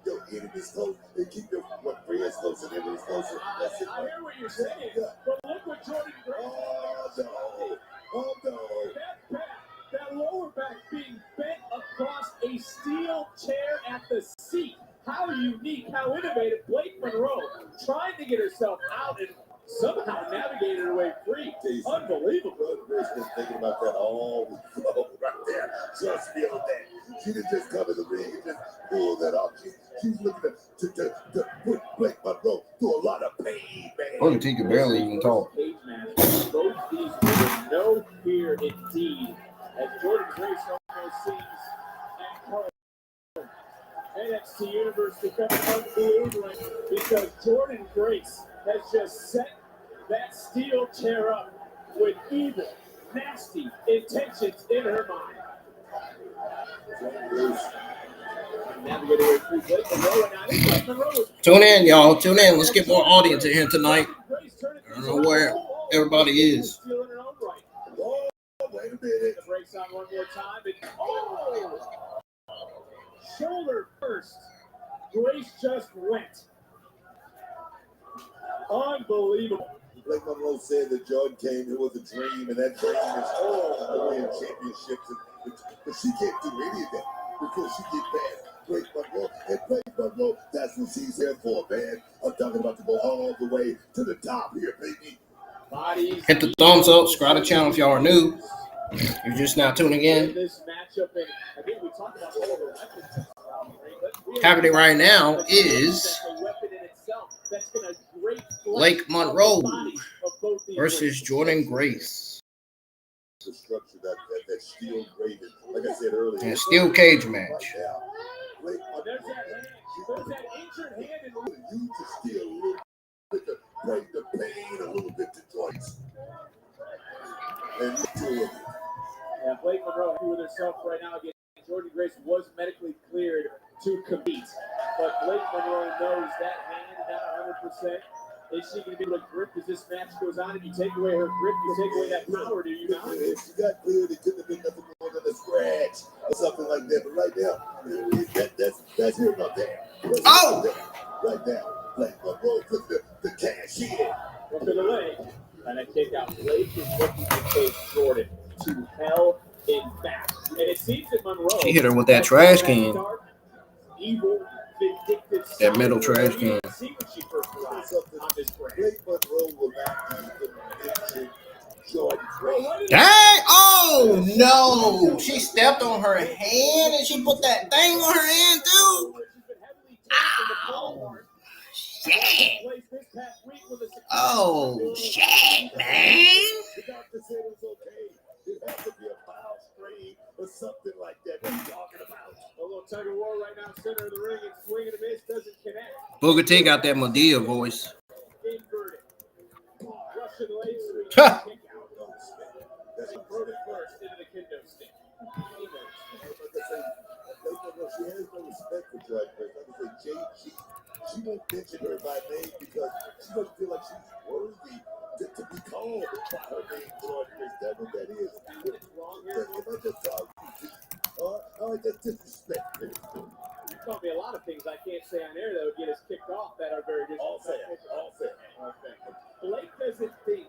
your enemies close and keep your friends close and enemies close. That's it.
I hear what you're saying, but look what Jordynne Grace.
Oh no!
That lower back being bent across a steel chair at the seat. How unique, how innovative. Blake Monroe trying to get herself out and somehow navigated her way free. Unbelievable.
Grace been thinking about that all week long right there. Just feel that. She didn't just come in the ring and just pull that off. She's looking to put Blake Monroe through a lot of pain, man.
Look at can barely even talk.
Cage match. Both these women, no fear indeed. As Jordynne Grace almost seems at home. NXT Universe becoming unbelievable because Jordynne Grace has just set that steel chair up with evil, nasty intentions in her mind.
Tune in, y'all. Tune in. Let's get more audience in here tonight. I don't know where everybody is.
Oh, wait a minute.
Breaks on one more time. And, shoulder first. Grace just went. Unbelievable.
Blake Monroe said that Jordynne came here with a dream, and that dream is to win championships. But she can't do any of that because she get past Blake Monroe. And Blake Monroe, that's what she's here for, man. I'm talking about to go all the way to the top here, baby.
Hit the thumbs up, subscribe to the channel if y'all are new. You're just now tuning in.
This matchup, and again, we talked about all the weapons.
Happening right now is Blake Monroe versus Jordynne Grace.
The structure that steel grated, like I said earlier.
And a steel cage match.
There's that injured hand and
use the steel a little bit to break the pain a little bit to joints. And
yeah, Blake Monroe with herself right now again. Jordynne Grace was medically cleared to compete, but Blake Monroe knows that hand not 100%. Is she going to be able to grip as this match goes on? If you take away her grip, you take away that power, do you not?
If she got cleared, it couldn't have been nothing more than a scratch or something like that. But right now, that's here about that. Right now, Blake Monroe took the cash in.
Look at the leg. And a kick out. Blake is looking to take Jordynne to hell in back. And it seems that Monroe.
She hit her with that trash can.
Dark, evil, vindictive.
That metal trash can.
See when she first arrived on this brand.
Blake Monroe will not even mention Jordynne Grace.
Dang! Oh no! She stepped on her hand and she put that thing on her hand too. Ow! Shit! Oh shit, man!
The doctor said it was okay. It had to be a foul strain or something like that. What are you talking about?
A little tug of war right now, center of the ring, and swing and a miss doesn't connect.
Booker T got that Madea voice.
Inverted. Russian leg sweep.
Ha!
Kick out. That's inverted first into the kendo stick.
She has no respect for Jordynne Grace. Like I said, she won't mention her by name because she doesn't feel like she's worthy to be called by her name, Jordynne Grace. That's what that is. If I just call you, that's disrespectful.
You call me a lot of things I can't say on air that would get us kicked off that are very disrespectful.
All fair.
Okay. Blake doesn't think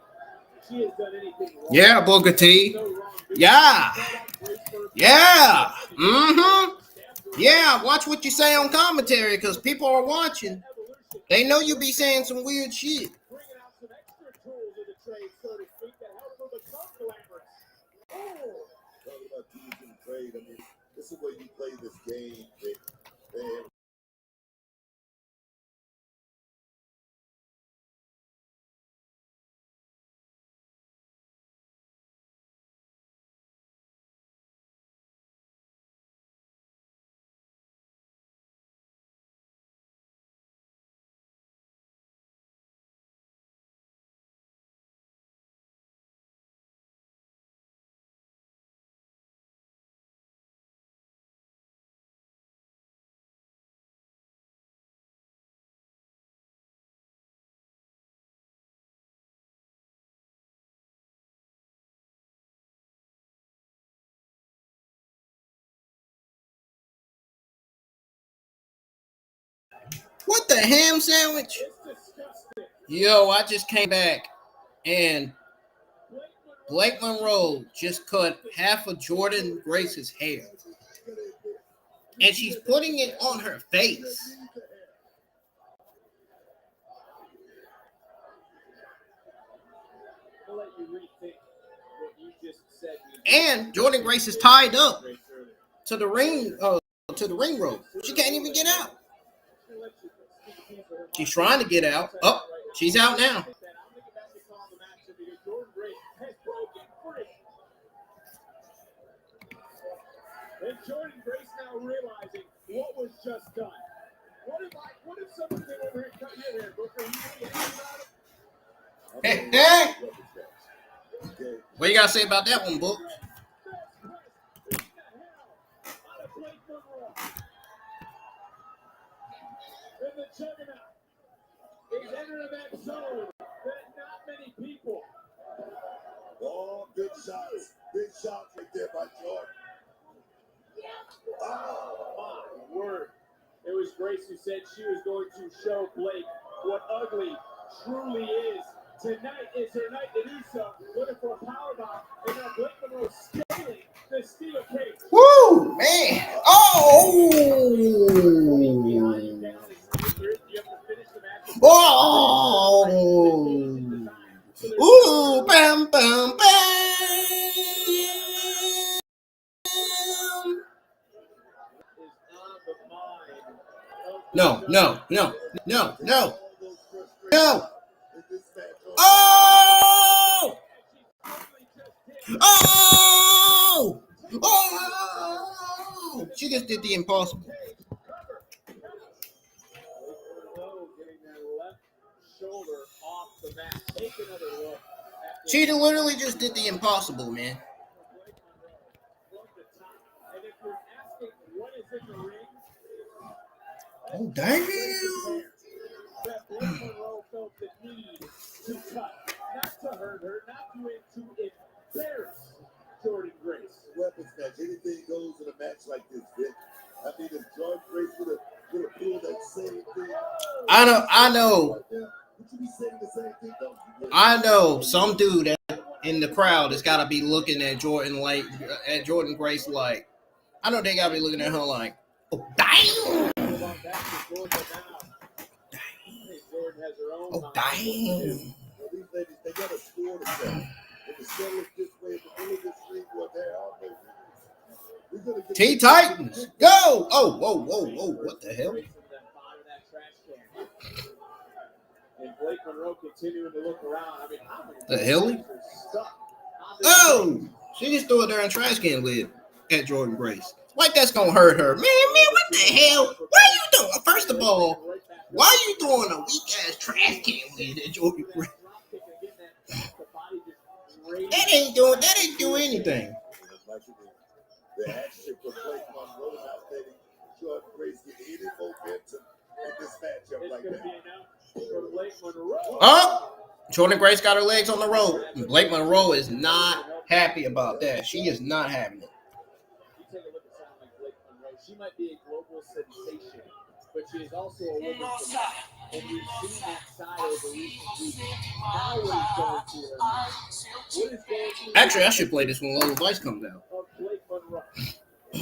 she has done anything wrong.
Yeah, Booker T. Yeah. Yeah. Mm-hmm. Yeah, watch what you say on commentary because people are watching. They know you be saying some weird shit.
Bringing out some extra tools of the trade, so to speak, that help her become glamorous.
Talking about tools in the trade, I mean, this is the way you play this game, man.
What the ham sandwich? Yo, I just came back and Blake Monroe just cut half of Jordynne Grace's hair. And she's putting it on her face. And Jordynne Grace is tied up to the ring rope. She can't even get out. She's trying to get out. Oh, she's out now.
And Jordynne Grace now realizing what was just done. What if someone came over and cut your hair, Booker?
Hey, hey! What you gotta say about that one, Book?
And the juggernaut is entering that zone that not many people.
Oh, good shots. Big shots right there by Jordan.
Oh, my word. It was Grace who said she was going to show Blake what ugly truly is. Tonight is her night to do so. Looking for a powerbomb. And now Blake Monroe scaling the steel cage.
Woo, man. Oh! Oh! Ooh, bam, bam, bam! No, no, no, no, no, no! Oh! Oh! Oh! She just did the impossible. She literally just did the impossible, man. Oh, damn.
That Blake Monroe felt the need to cut, not to hurt her, not to embarrass Jordynne Grace.
Weapons match, anything goes in a match like this, Vic. I mean, if Jordynne Grace would have pulled that same thing.
I know. I know some dude in the crowd has got to be looking at Jordynne Grace like, I know they got to be looking at her like, oh, damn. Oh, damn.
These ladies, they got a score to set. If the settle is this way, if the middle of this ring was there,
T-Titans, go! Oh, whoa, whoa, whoa, what the hell?
And Blake Monroe continuing to look around. I mean, how many
the hell? Oh! She just threw it there in trash can lid at Jordynne Grace. Like that's gonna hurt her. Man, what the hell? What are you doing? First of all, why are you throwing a weak-ass trash can lid at Jordynne Grace? That ain't doing anything.
The action for Blake Monroe not letting Jordynne Grace get any momentum in this matchup like that.
Oh! Jordynne Grace got her legs on the rope. And Blake Monroe is not happy about that. She is not having it.
You take a look at someone like Blake Monroe. She might be a global sensation, but she is also a woman from that. And we've seen that side over recent weeks. Now what is going to her? What is going to
Actually, I should play this when Lola Vice comes out.
of Blake Monroe?
She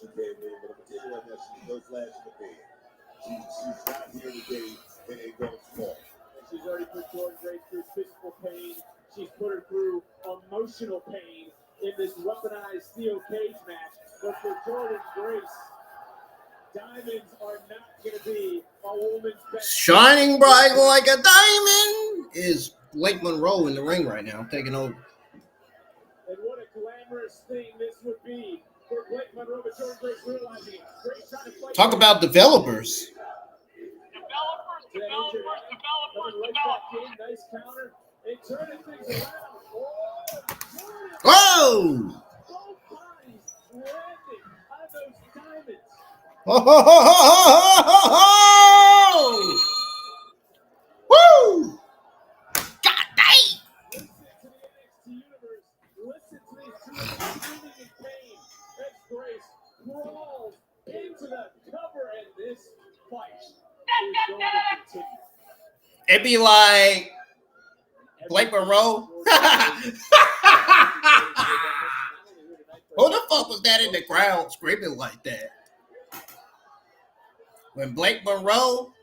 came in, but I'm telling you right now, she's no flash in the bed. She's not here today and ain't going tomorrow.
And she's already put Jordynne Grace through physical pain. She's put her through emotional pain in this weaponized steel cage match. But for Jordynne Grace, diamonds are not going to be a woman's best.
Shining bright like a diamond is Blake Monroe in the ring right now, taking over.
And what a glamorous thing this would be for Blake Monroe, but Jordynne Grace realizing it. Grace trying to fight.
Talk about developers.
Coming right back in, nice counter, and turning things around.
Whoa!
Both bodies landing on those diamonds.
Ho, ho, ho, ho, ho, ho, ho! Woo! God dang!
Listen to the NXT universe. Listen to these two screaming in pain as Grace crawls into the cover, and this
It'd be like Blake Monroe. Who the fuck was that in the crowd screaming like that? When Blake Monroe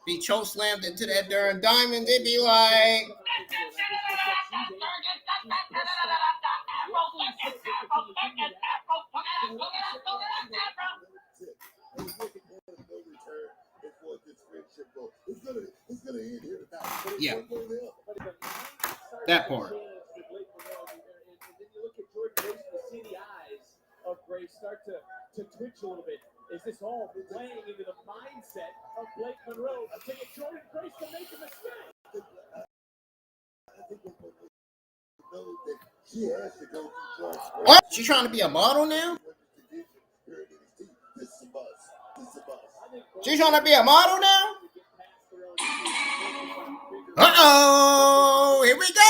be choke slammed into that darn diamond, it'd be like. Yeah. That part.
And then you look at Jordynne Grace, you see the eyes of Grace start to twitch a little bit. Is this all playing into the mindset of Blake Monroe to get Jordynne Grace to make a mistake?
What? She trying to be a model now? She trying to be a model now? Uh-oh! Here we go!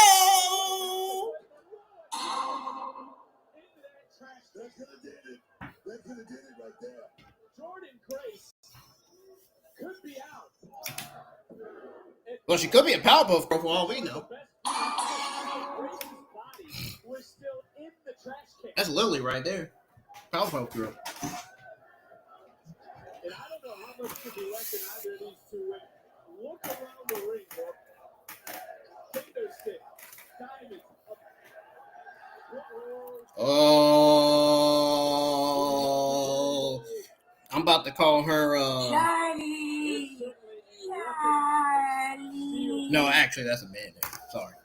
That could have did it right there.
Jordynne Grace could be out.
Well, she could be a Powerpuff Girl for all we know.
Grace's body was still in the trash can.
That's Lily right there. Powerpuff Girl.
And I don't know how much could be left in either of these two women. Look around the ring, bro. Fingerstick, diamond.
Oh, I'm about to call her.
Charlie.
No, actually, that's a man name. Sorry.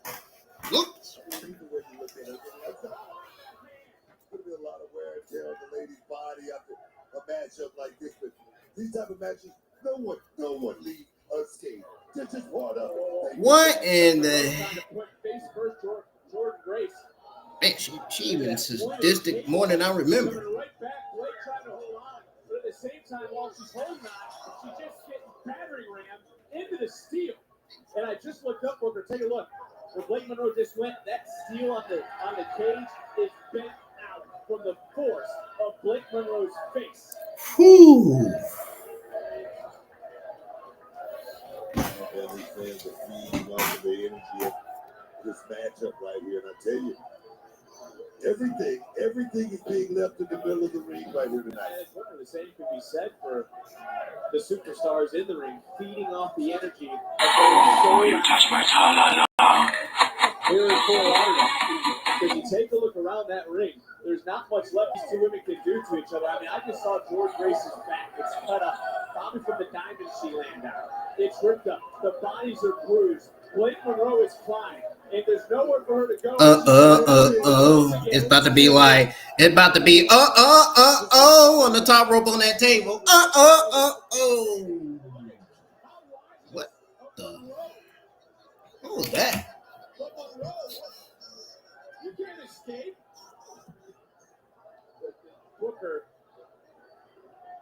Look.
There's going to be a lot of wear and tear on the lady's body after a matchup like this. But these type of matches, no one leaves unscathed. Just part of it.
What in the?
Face first, Jordynne Grace.
Man, she even sadistic more than I remember.
Right back, Blake trying to hold on, but at the same time, while she's holding on, she just getting battering rammed into the steel. And I just looked up over. Take a look. Where Blake Monroe just went, that steel on the cage is bent out from the force of Blake Monroe's face.
Whew.
These fans are feeding off of the energy of this matchup right here, and I tell you, everything is being left in the middle of the ring right here tonight.
The same could be said for the superstars in the ring, feeding off the energy. You touch my tongue. Here in Fort Lauderdale, if you take a look around that ring, there's not much left these two women can do to each other. I mean, I just saw Jordynne Grace's back. It's cut up, probably from the diamond she landed on. It's ripped up. The bodies are bruised. Blake Monroe is flying, and there's nowhere for her to go.
It's about to be like, it's about to be, on the top rope on that table. What the? What was that?
You can't escape. Booker.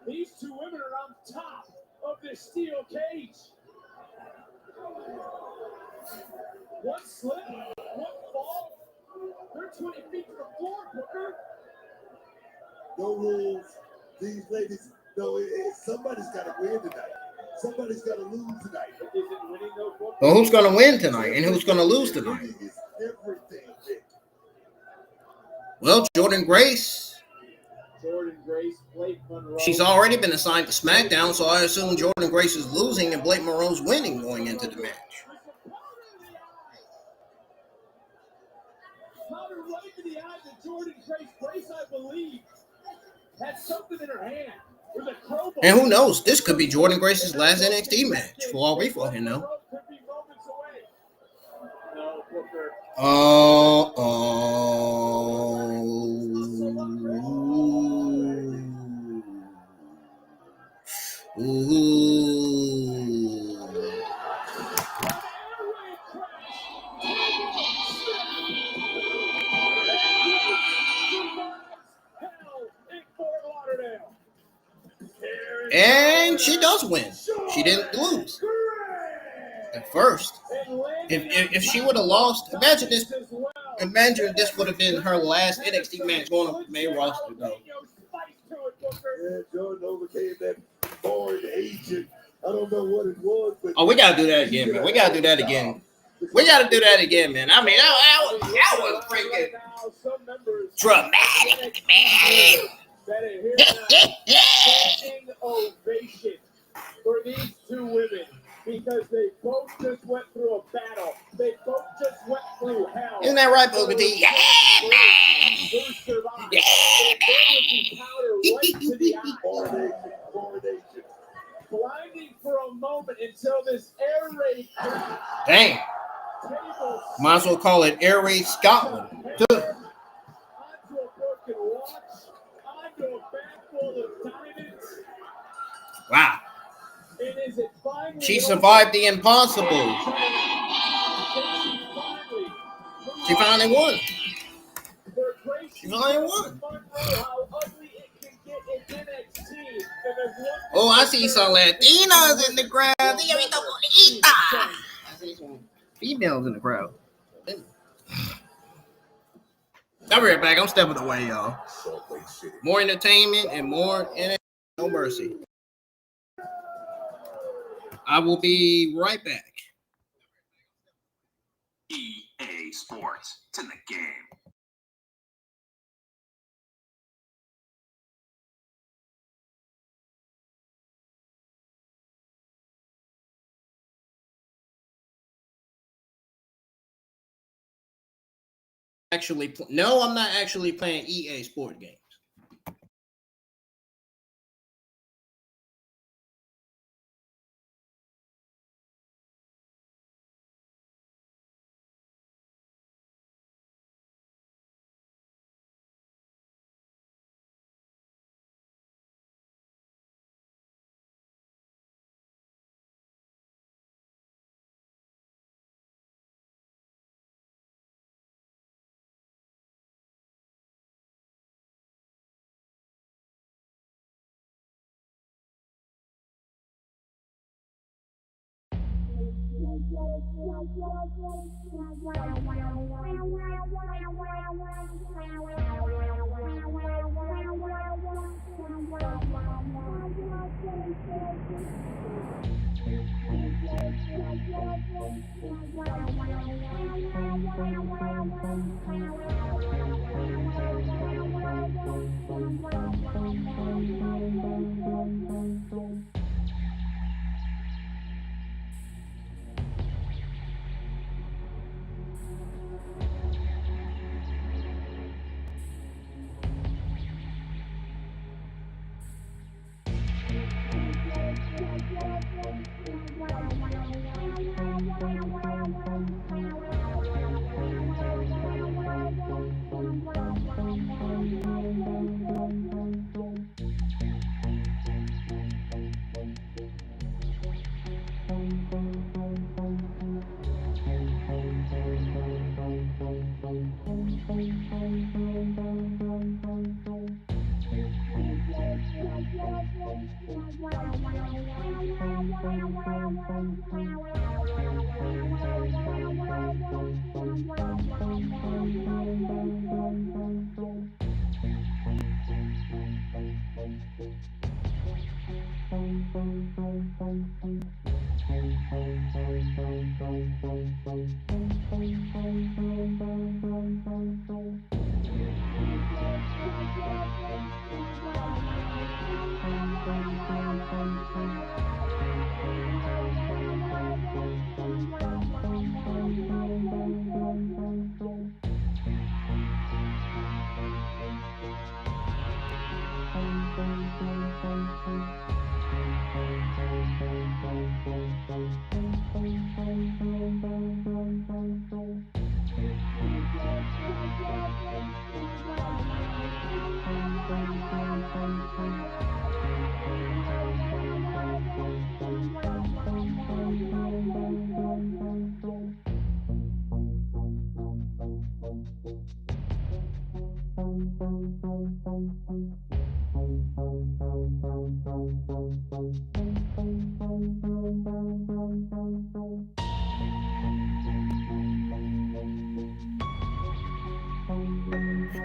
These two women are on top of this steel cage. One slip, one fall. They're 20 feet from the floor, Booker.
No rules. These ladies, somebody's got to win tonight. Somebody's got to lose tonight.
Is it winning though, Booker?
Well, who's going to win tonight and who's going to lose tonight? Well, Jordynne Grace.
Jordynne Grace, Blake Monroe.
She's already been assigned to SmackDown, so I assume Jordynne Grace is losing and Blake Monroe's winning going into the match.
Powder right in the eyes of Jordynne Grace. Grace, I believe, had something in her hand. There's a crowbar.
And who knows? This could be Jordynne Grace's last NXT match, for all we fucking know.
Could be moments away. No, Booker.
And she does win. She didn't lose at first. If she would have lost, imagine this would have been her last NXT match going on the main roster, though.
Yeah, Jordynne overcame that foreign agent. I don't know what it was, but
Oh, we gotta do that again, man. We gotta do that again. Man. I mean, that was freaking dramatic, man.
Standing ovation for these two women because they both just went through a battle. They both just went through hell.
Isn't that right, Booker T? Yeah, man.
Who survived?
Yeah,
Powder right to the eye. Coronation. Blinding for a moment until this air raid.
dang. Might as well call it Air Raid Scotland.
Onto a broken watch. Onto a bag full of diamonds.
Wow.
And is it finally
She survived the impossible. She finally won. She finally won. Oh, I see some Latinas in the crowd. I see some females in the crowd. I'll be right back. I'm stepping away, y'all. More entertainment and more NXT No Mercy. I will be right back.
EA Sports. It's in the game.
No, I'm not actually playing EA Sport games.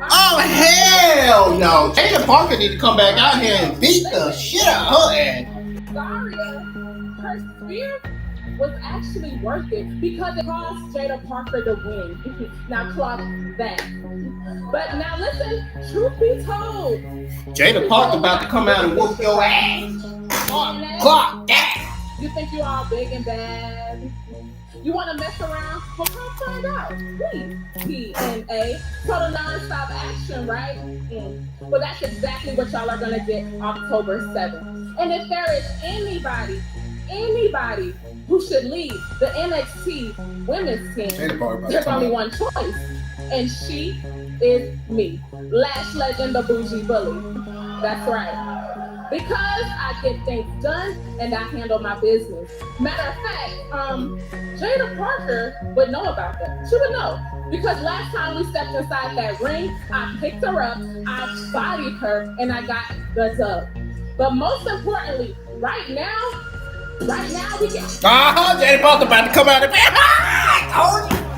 Oh, hell no. Jada Parker need to come back out here and beat the shit out of her ass.
Daria, her spear was actually worth it because it cost Jada Parker to win. Now clock that. But now listen, truth be told,
Jada Parker about to come out and whoop your ass. Clock that.
You think you all big and bad? You want to mess around? Well, come find out. PNA, total non-stop action, right? Well, that's exactly what y'all are going to get October 7th. And if there is anybody who should lead the NXT women's team, there's only one choice. And she is me, Lash Legend, the Bougie Bully. That's right. Because I get things done and I handle my business. Matter of fact, Jada Parker would know about that. She would know. Because last time we stepped inside that ring, I picked her up, I bodied her, and I got the dub. But most importantly, right now, we get...
Jada Parker about to come out and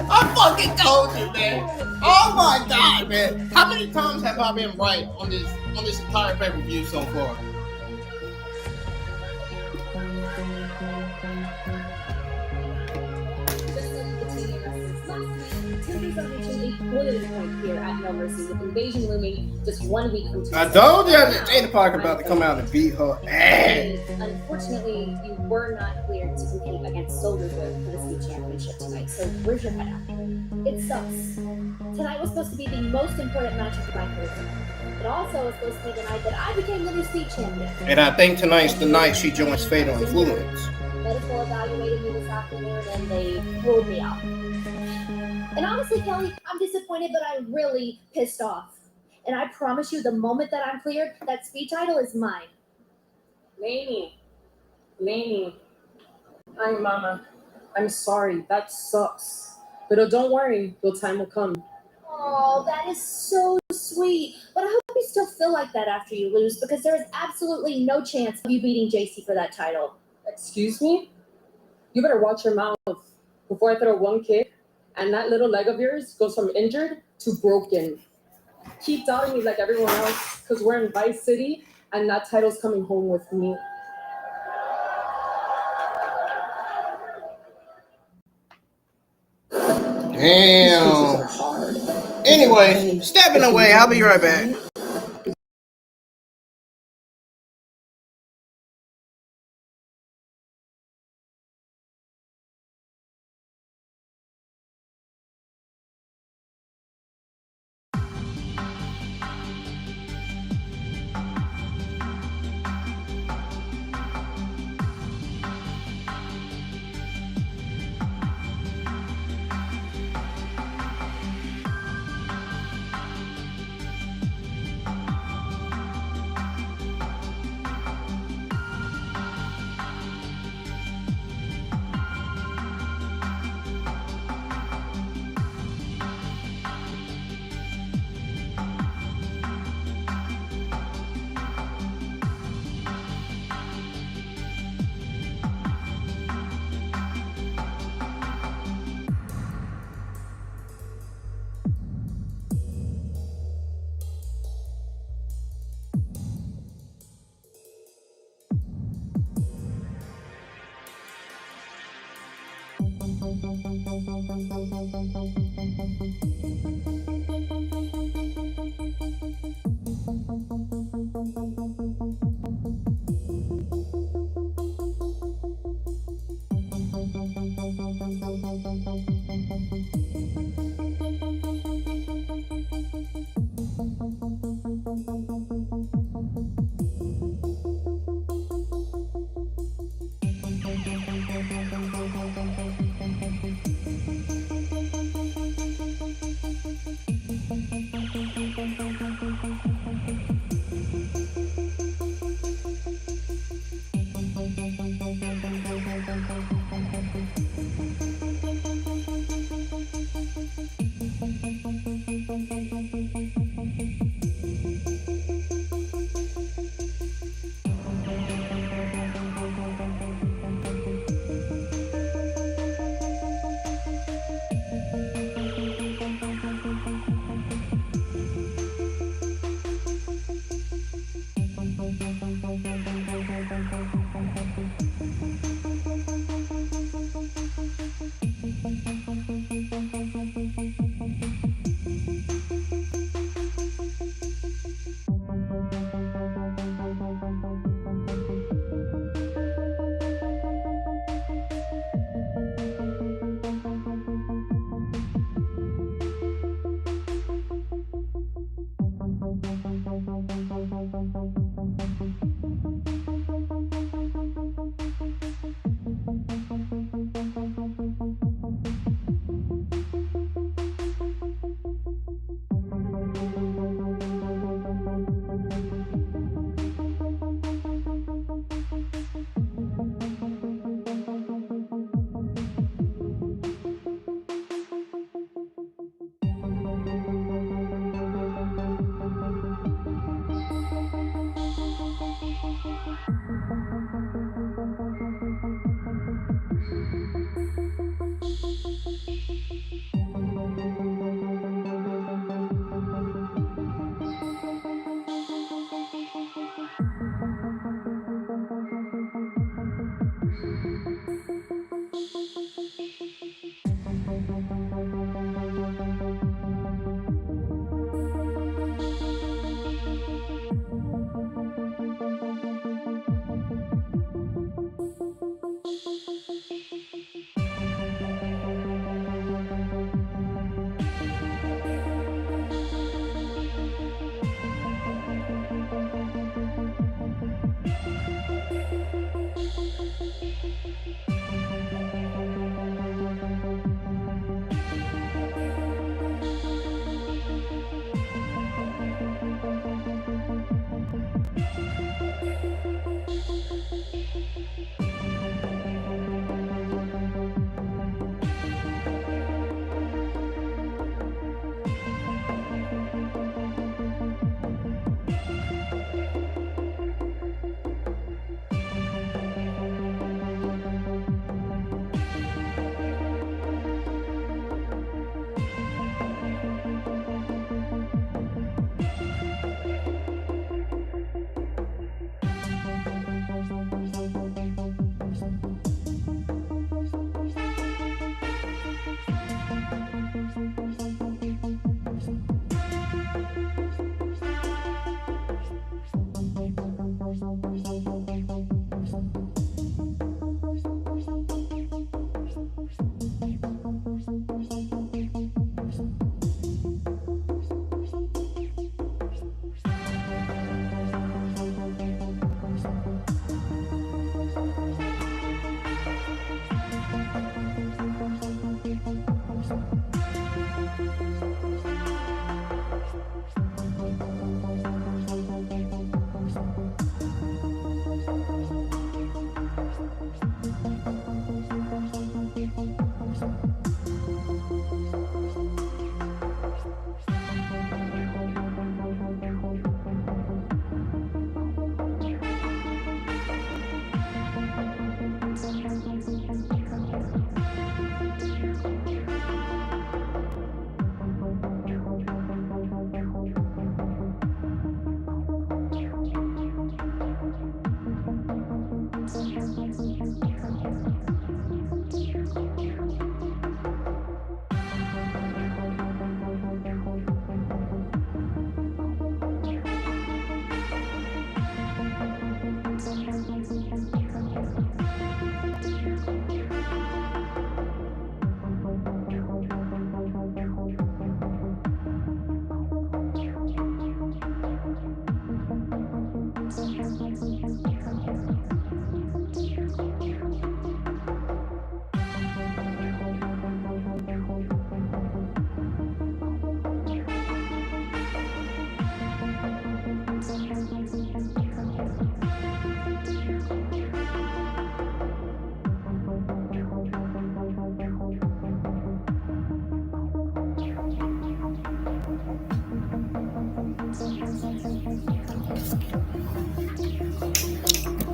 I fucking told you, man. Oh my God, man. How many times have I been right on this entire pay-per-view so far?
Here at No Mercy, with Invasion looming just 1 week from today.
I told you that Jada Parker about to come out and beat her ass.
Unfortunately, you were not cleared to compete against Sol Ruca for the NXT Championship tonight. So where's your head at? It sucks. Tonight was supposed to be the most important match of my career. It also was supposed to be the night that I became the NXT champion.
And I think tonight's the night she joins Fatal Influence.
Medical evaluated me this afternoon and they ruled me out. And honestly, Kelly, I'm disappointed, but I'm really pissed off. And I promise you, the moment that I'm cleared, that speed title is mine.
Lainey, hi mama. I'm sorry, that sucks. But don't worry, your time will come.
Oh, that is so sweet. But I hope you still feel like that after you lose, because there is absolutely no chance of you beating Jacy for that title.
Excuse me? You better watch your mouth before I throw one kick and that little leg of yours goes from injured to broken. Keep doubting me like everyone else, because we're in Vice City and that title's coming home with me.
Damn. Anyway, stepping away. I'll be right back.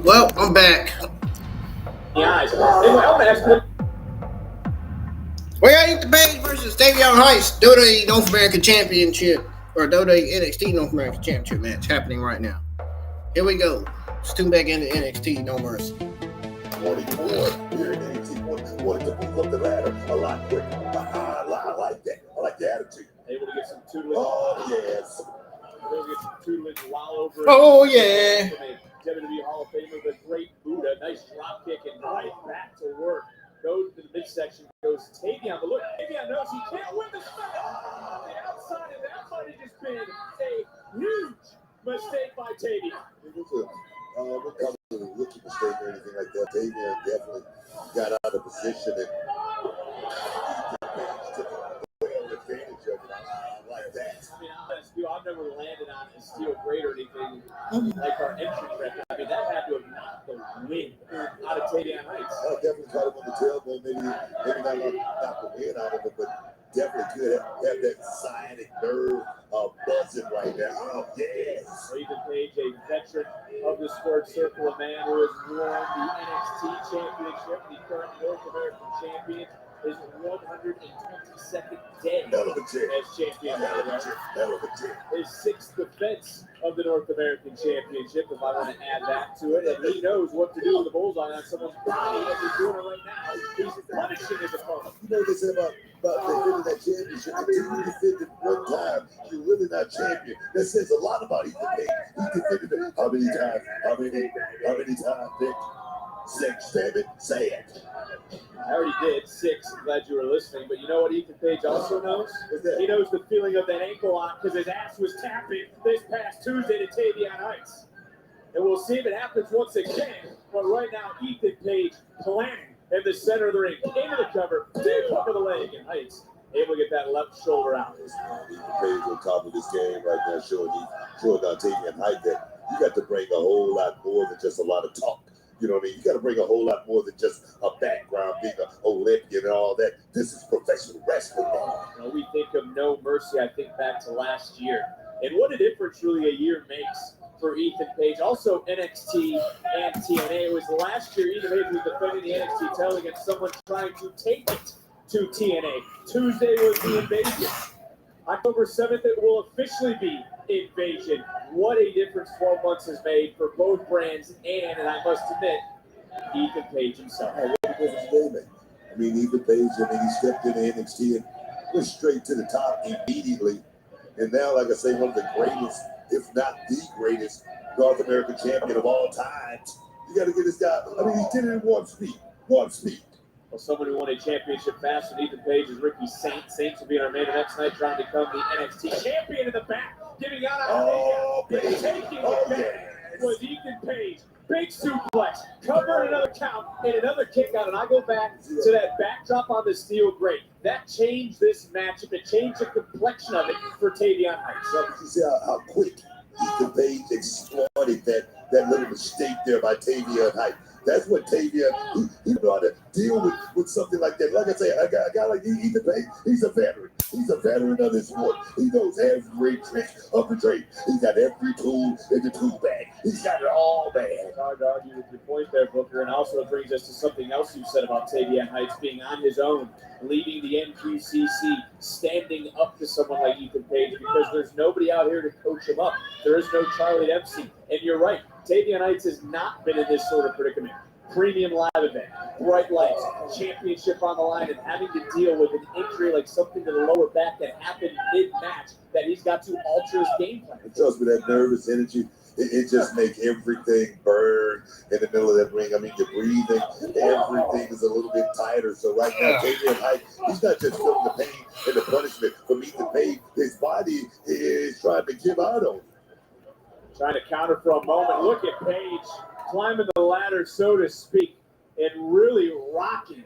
Well, I'm back.
Guys, anyway, I want to ask you.
We got Ethan Page versus Tavion Heights, WWE North American Championship, or WWE NXT North American Championship match happening right now. Here we go. Let's tune back into NXT No Mercy.
24. Here in NXT 22 wanted to move up the ladder a lot quicker. I like that. I like the attitude.
Able to get some tutelage.
Oh, yes.
Able to get some tutelage while over.
Oh, yeah.
From a WWE Hall of Famer, the Great Buddha. Nice drop kick and right back to work. Goes to the midsection, goes Tavion. But look, Tavion knows he can't win the spot on the outside, and that might have just been a huge mistake by Tavion.
It was when it comes to the rookie mistake or anything like that, Tavion definitely got out of position and took advantage of it. I like that.
I mean, honestly, I've never landed on a steel grate or anything like our entry record. I mean, that had to have knocked the wind out of Tavion Heights.
I definitely caught him on the tailbone. Maybe not the wind out of it, but definitely could have that sciatic nerve buzzing right now. Oh, yes.
Ethan Page, a veteran of the sports circle, a man who has won the NXT Championship, the current North American champion, his 122nd day as champion. His 6th defense of the North American Championship, if I want to add that to it. And he knows what to do with the bullseye on someone's body, and he's doing it right now. He's punishing his opponent.
You know what they say about defending that championship? Until you defend it one time, you're really not champion. That says a lot about Ethan Page. He defended it how many times? How many times, Nick? 6, 7, say it.
I already did 6. I'm glad you were listening. But you know what Ethan Page also knows? He knows the feeling of that ankle lock because his ass was tapping this past Tuesday to Tavion Heights. And we'll see if it happens once again. But right now, Ethan Page planning in the center of the ring. Into the cover, deep hook of the leg, and Heights able to get that left shoulder out.
Ethan Page on top of this game right now, showing Tavion Heights that you got to bring a whole lot more than just a lot of talk. You know what I mean? You got to bring a whole lot more than just a background, being an Olympian and all that. This is professional wrestling.
You know, we think of No Mercy, I think back to last year. And what a difference really a year makes for Ethan Page. Also NXT and TNA. It was last year Ethan Page was defending the NXT title against someone trying to take it to TNA. Tuesday was the Invasion. October 7th, it will officially be Invasion. What a difference 12 months has made for both brands and I must admit, Ethan Page himself.
I mean, Ethan Page, he stepped into NXT and went straight to the top immediately. And now, like I say, one of the greatest, if not the greatest, North American champion of all times. You got to get this guy. I mean, he did it in one speed.
Well, someone who won a championship faster than Ethan Page is Ricky Saint. Saints will be in our main event tonight, trying to become the NXT champion in the back. Giving out taking the back was Ethan Page. Big suplex, covering another count, and another kick out. And I go back to that backdrop on the steel grate. That changed this matchup. It changed the complexion of it for Tavion Heights.
So you see how quick Ethan Page exploited that little mistake there by Tavion Heights. That's what Tavion, he know how to deal with something like that. Like I say, a guy like Ethan Page, he's a veteran. He's a veteran of this sport. He knows every trick of the trade. He's got every tool in the tool bag. He's got it all bad.
Hard to argue with your point there, Booker. And also it brings us to something else you said about Tavion Heights being on his own, leading the NQCC, standing up to someone like Ethan Page because there's nobody out here to coach him up. There is no Charlie Dempsey. And you're right. Tavion Heights has not been in this sort of predicament. Premium live event, bright lights, championship on the line, and having to deal with an injury like something to the lower back that happened mid-match that he's got to alter his game plan.
And trust me, that nervous energy, it just makes everything burn in the middle of that ring. I mean, your breathing, everything is a little bit tighter. So right now, Tavion Heights, he's not just feeling the pain and the punishment from Ethan Page. His body is trying to give out on him.
Trying to counter for a moment. Look at Page climbing the ladder, so to speak, and really rocking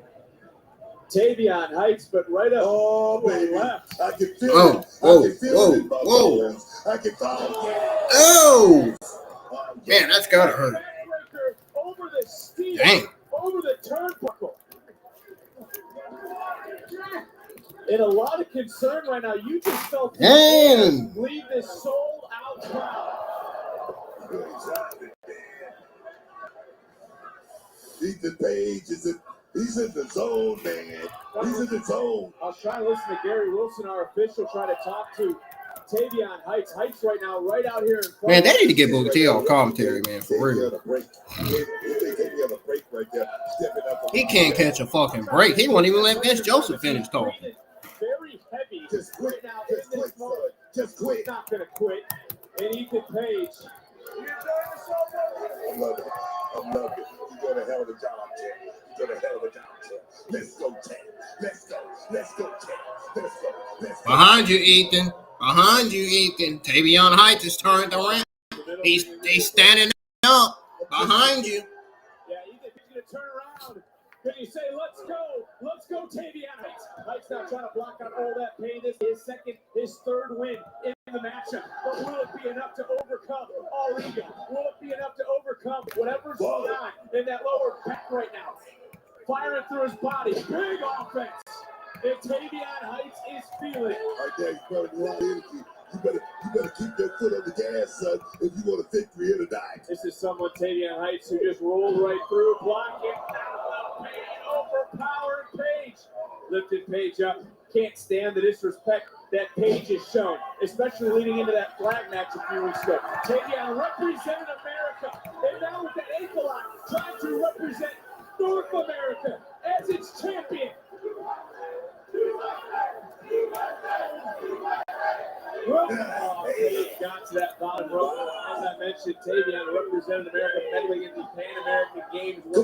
Tavion Heights, but right up left.
I can feel it. I can feel it in my bones. I can feel it.
Oh! Man, that's gotta hurt.
Over the steel, over the turnbuckle. And a lot of concern right now. You just felt leave this sold out crowd.
Ethan Page he's in the zone, man. He's in the zone.
I was trying to listen to Gary Wilson, our official, try to talk to Tavion Heights. Heights right now, right out here in front.
Man, they need to get Booker T on commentary, man, for real. He can't catch a fucking break. He won't even let Vince Joseph finish talking.
Very heavy.
Just quit.
Right now
Just
in this
quit,
moment.
Just quit.
He's not going to quit. And Ethan Page.
I love it. You're doing a hell of a job, Ted. You're doing a hell of a job, Ted. Let's go, Ted. Let's go, Ted. Let's go.
Behind you, Ethan. Behind you, Ethan. Tavion Heights is turned around. He's standing up behind you.
Yeah, he's going to turn around. Can you say, let's go, Tavion Heights? Heights now trying to block out all that pain. This is his third win in the matchup. But will it be enough to overcome all ego? Will it be enough to overcome whatever's going on in that lower back right now? Firing through his body, big offense. And Tavion Heights is feeling it.
Right there, he's burning a lot of energy. You better keep your foot on the gas, son, if you want a victory here tonight.
This is someone, Tavion Heights, who just rolled right through, blocking, overpowered Paige. Lifted Paige up. Can't stand the disrespect that Paige has shown, especially leading into that flag match a few weeks ago. Tavion represented America, and now with the ankle lock, trying to represent North America as its champion. Paige got to that bottom rope. As I mentioned, Tavion represented America, medaling in the Pan American Games and the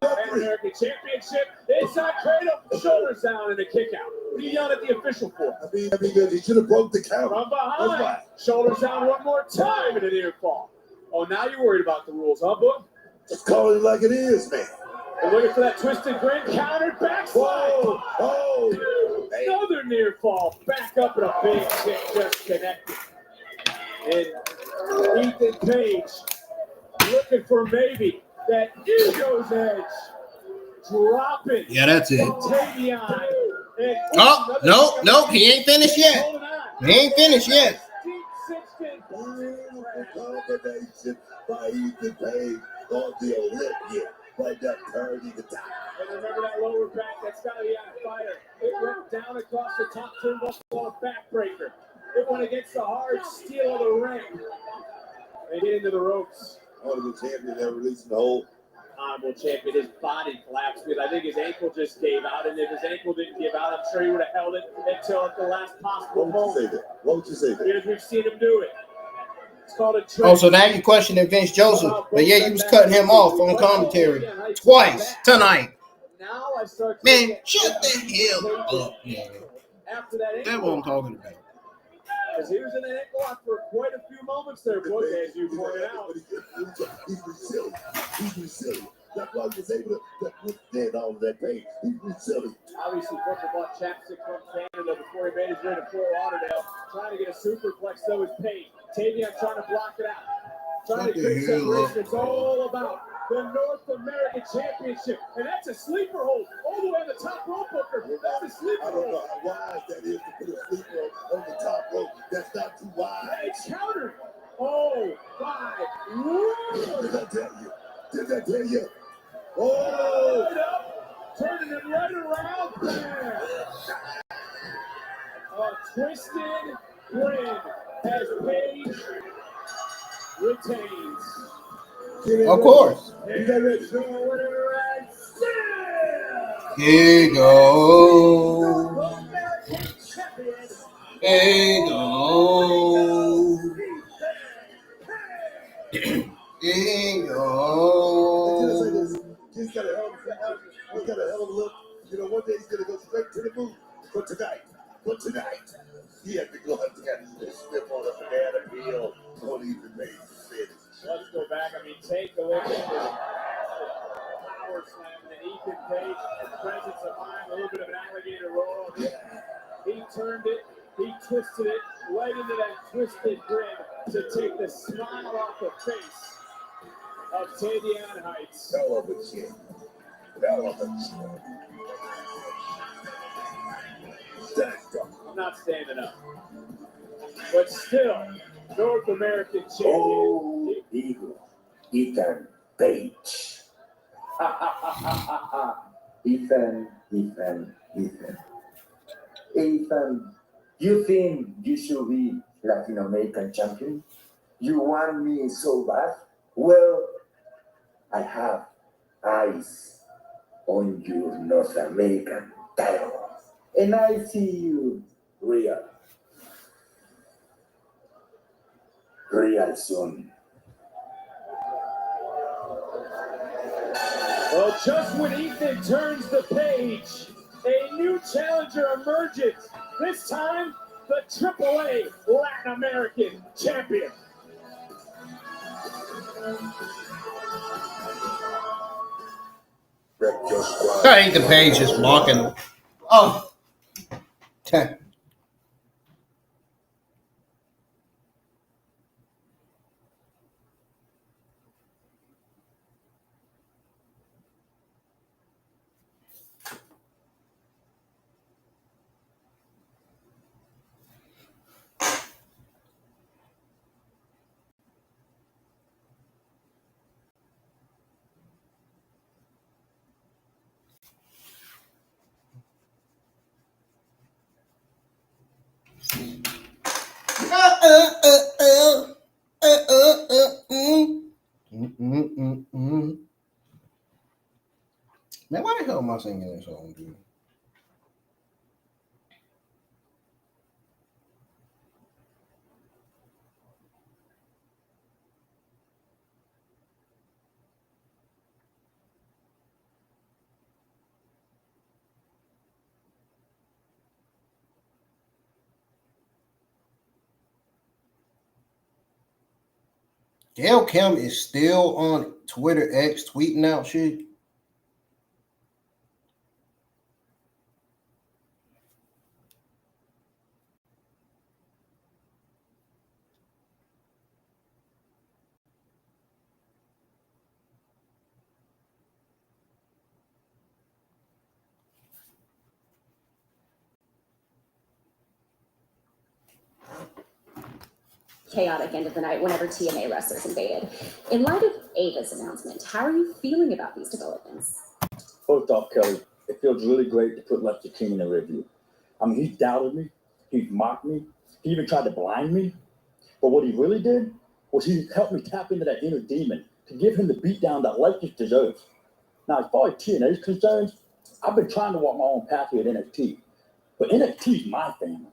Pan American Championship. Inside cradle, shoulders down, and a kick out. What are you yelling at the official for?
I mean, he should have broke the count.
From behind, shoulders down one more time, and a near fall. Oh, now you're worried about the rules, huh, Book?
Just call it like it is, man.
We're looking for that twisted grin, countered backslide. Another near fall. Back up and a big kick just connected. And Ethan Page looking for maybe that ego's edge. Dropping.
Yeah, that's it.
Tavion.
Oh, no, he ain't finished yet. He ain't finished yet.
Combination by Ethan Page on the Olympian. Right that turn, the top.
And remember that lower back, that's got to be on fire. It went down across the top turnbuckle, a backbreaker. It went against the hard steel of the ring. They get into the ropes.
Honorable champion, they're releasing the whole.
Honorable champion, his body collapsed because I think his ankle just gave out. And if his ankle didn't give out, I'm sure he would have held it until at the last possible moment.
What would you say that?
Because we've seen him do it. It's called a trick.
Oh, so now you questioning Vince Joseph, but yeah, you was cutting him off on commentary twice tonight.
Now I start to
Man, shut the hell up, man.
After that
That's what I'm talking about.
Because he was in an ankle lock for quite a few moments there, Book, as you pointed out.
He's resilient. He's resilient. That's why he was able to withstand all of that pain. He's resilient.
Obviously, Booker bought chapstick from Canada before he made his way to Fort Lauderdale. Trying to get a superplex, though, is Paige. Tavion trying to block it out. Trying to create separation. It's all about the North American Championship. And that's a sleeper hold. All the way on the top rope, Booker. That's a sleeper hold.
I don't know how wide that is to put a sleeper on the top rope. That's not too wide.
It's countered. Oh, my.
Did I tell you? Did I tell you? Oh!
Right up. Turning it right around there. A twisted grin as Paige retains.
Of course. Here you go. Here you go. Here you go.
He's got a hell of a look. You know, one day he's going to go straight to the moon. But tonight, he had to go out there and slip on a banana peel. Don't even make the finish.
Let's go back. I mean, take a look at this power slam that Ethan Page, presence of mind, a little bit of an alligator roll. He turned it, he twisted it right into that twisted grin to take the smile off the face of Tavion Heights.
Hell of a chin. Hell of a chin.
I'm not standing up. But still, North American champion.
Oh, Eagle. Ethan Page. Ethan. Ethan, you think you should be Latin American champion? You want me so bad? Well, I have eyes on your North American title. And I see you real soon.
Well, just when Ethan turns the page, a new challenger emerges. This time, the AAA Latin American champion.
Wreck your squad.
I hate the page just blocking. Oh. Okay. Man, why the hell am I singing this song, dude? Gail Kim is still on Twitter X tweeting out shit.
Chaotic end of the night whenever TNA wrestlers invaded. In light of Ava's announcement, how are you feeling about these developments?
First off, Kelly, it feels really great to put Lester King in the review. I mean, he doubted me, he mocked me, he even tried to blind me. But what he really did was he helped me tap into that inner demon to give him the beatdown that Lakers deserves. Now, as far as TNA is concerned, I've been trying to walk my own path here at NXT. But NXT is my family.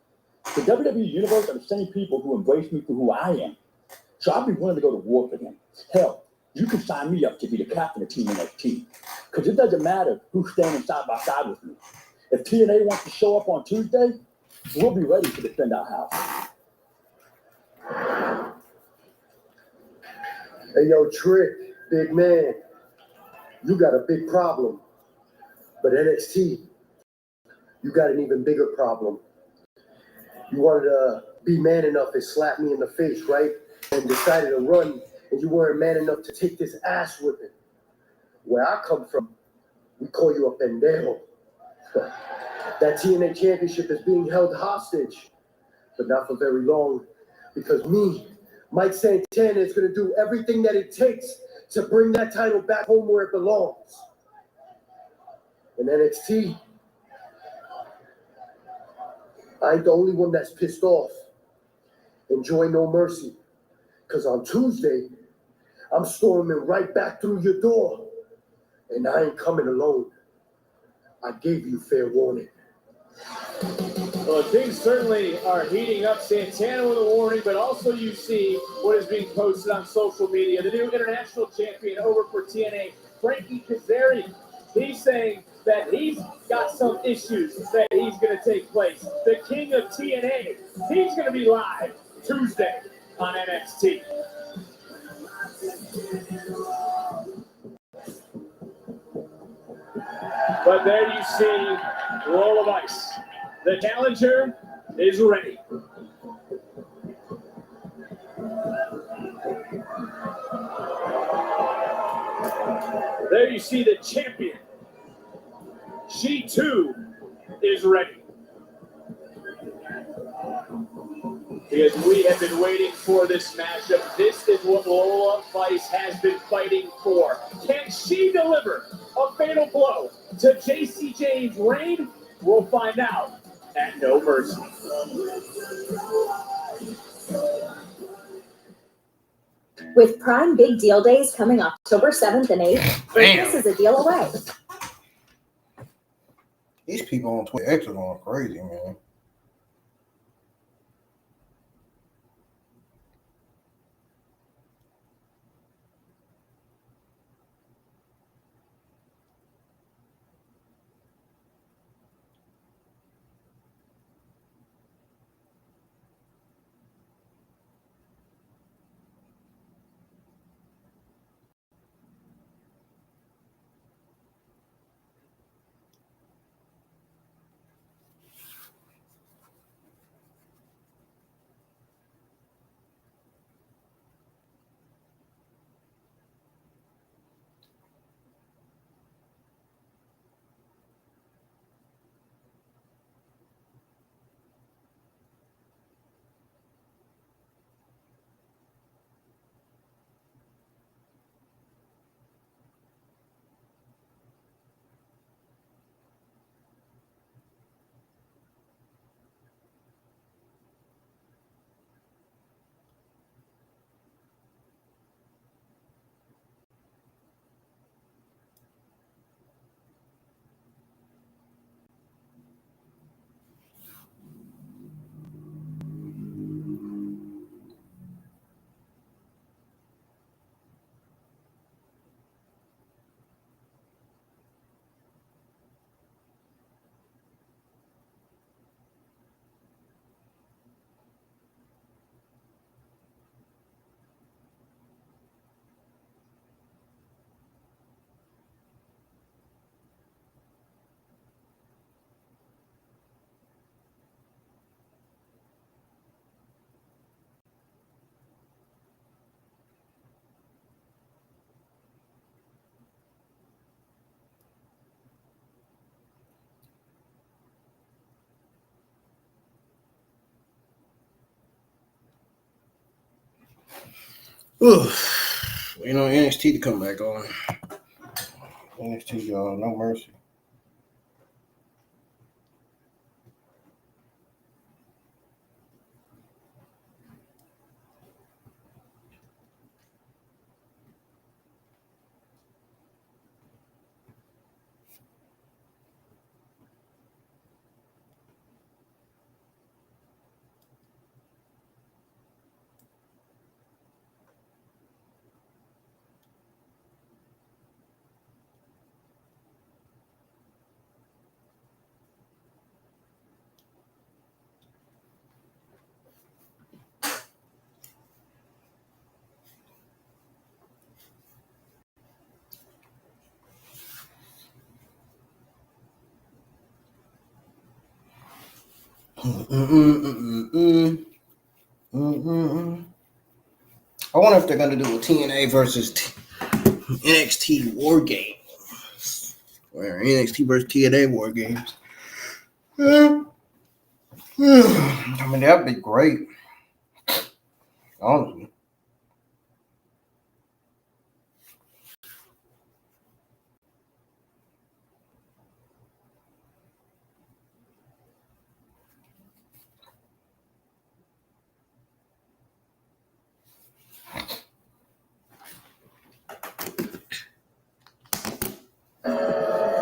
The WWE Universe are the same people who embrace me for who I am. So I'd be willing to go to war for them. Hell, you can sign me up to be the captain of Team NXT. Because it doesn't matter who's standing side by side with me. If TNA wants to show up on Tuesday, we'll be ready to defend our house.
Hey, yo, Trick, big man, you got a big problem. But NXT, you got an even bigger problem. You wanted to be man enough and slap me in the face, right? And decided to run, and you weren't man enough to take this ass whipping. Where I come from, we call you a pendejo. That TNA championship is being held hostage, but not for very long, because me, Mike Santana, is going to do everything that it takes to bring that title back home where it belongs. In NXT, I ain't the only one that's pissed off. Enjoy No Mercy, because on Tuesday, I'm storming right back through your door, and I ain't coming alone. I gave you fair warning.
Well, things certainly are heating up. Santana with a warning, but also you see what is being posted on social media. The new international champion over for TNA, Frankie Kazarian. He's saying that he's got some issues that he's going to take place. The king of TNA, he's going to be live Tuesday on NXT. But there you see Lola Vice. The challenger is ready. There you see the champion. She too is ready. Because we have been waiting for this matchup. This is what Lola Vice has been fighting for. Can she deliver a fatal blow to Jacy Jayne's reign? We'll find out at No Mercy.
With Prime Big Deal Days coming October 7th and 8th, this is a deal away.
These people on Twitter X are going crazy, man. You know, NXT to come back on. NXT, No Mercy. I wonder if they're going to do a TNA versus NXT War Game. Or NXT versus TNA War Games. I mean, that'd be great. Honestly.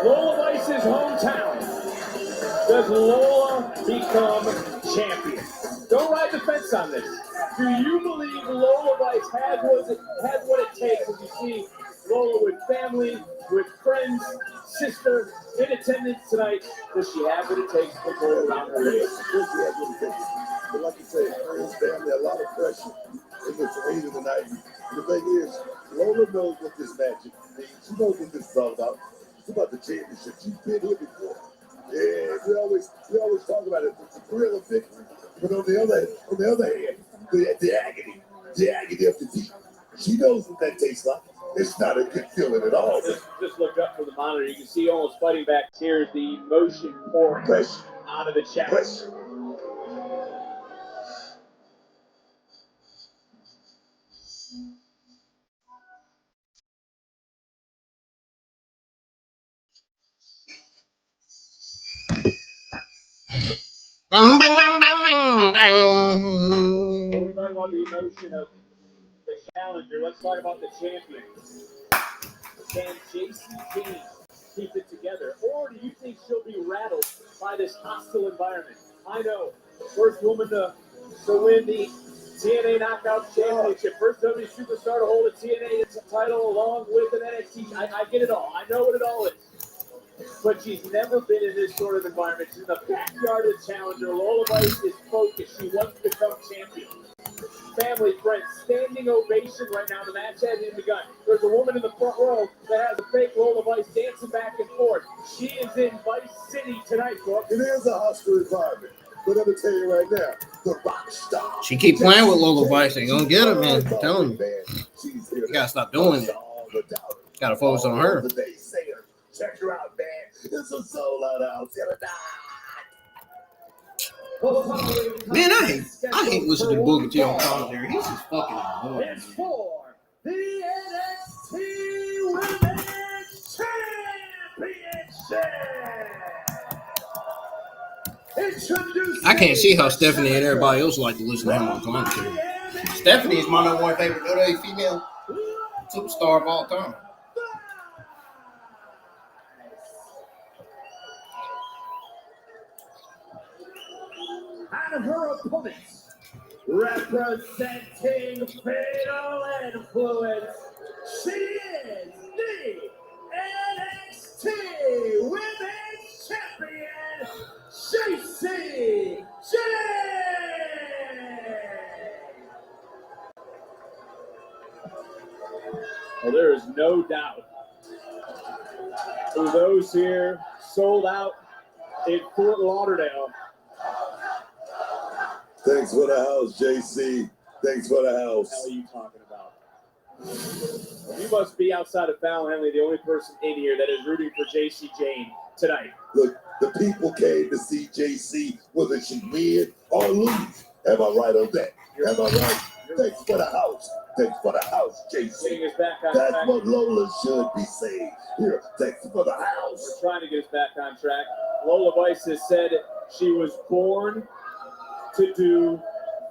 Lola Vice's hometown. Does Lola become champion? Don't ride the fence on this. Do you believe Lola Vice has what it takes? As you see Lola with family, with friends, sister in attendance tonight. Does she have what it takes to go around her race?
But like you say, friends, family, a lot of pressure in this arena tonight. The thing is, Lola knows what this match means. She knows what this is all about. It's about the championship. She's been here before. Yeah, we always talk about it. It's a thrill of victory. But on the other hand, the agony of defeat. She knows what that tastes like. It's not a good feeling at all.
Just look up from the monitor. You can see almost fighting back. Here's the motion for
press
out of the chat.
Press.
We're talking about the emotion of the challenger. Let's talk about the champion. Can Jacy Jayne keep it together? Or do you think she'll be rattled by this hostile environment? I know. First woman to win the TNA Knockouts Championship. First WWE superstar to hold a TNA title along with an NXT. I get it all. I know what it all is. But she's never been in this sort of environment. She's in the backyard of the challenger. Lola Vice is focused. She wants to become champion. Family, friends, standing ovation right now. The match hasn't even begun. There's a woman in the front row that has a fake Lola Vice dancing back and forth. She is in Vice City tonight, folks.
It is a hostile environment. But I'm going to tell you right now, the rock star.
She keep playing with Lola Vice. Ain't gonna get it, man. I'm telling you. You gotta stop doing it. Gotta focus on her.
Check her out, man. It's a soul out house.
Man, I hate listening to Booker T on commentary. He's just fucking annoying.
It's for the NXT Women's Championship.
I can't see how Stephanie and everybody else like to listen to him on commentary. Stephanie is my number one favorite WWE female superstar of all time.
And her opponents, representing Fatal Influence, she is the NXT Women's Champion, Jacy Jayne. Well, there is no doubt for those here sold out in Fort Lauderdale.
Thanks for the house, JC. Thanks for the house.
What the hell are you talking about? You must be outside of Fallon Henley, the only person in here that is rooting for Jacy Jayne tonight.
Look, the people came to see JC whether she win or lose. Am I right on that? Am I right? Thanks for the house. thanks for the house,
Getting
Jacy.
us back on
That's
track.
what Lola should be saying. Here, thanks for the house.
We're trying to get us back on track. Lola Vice has said she was born to do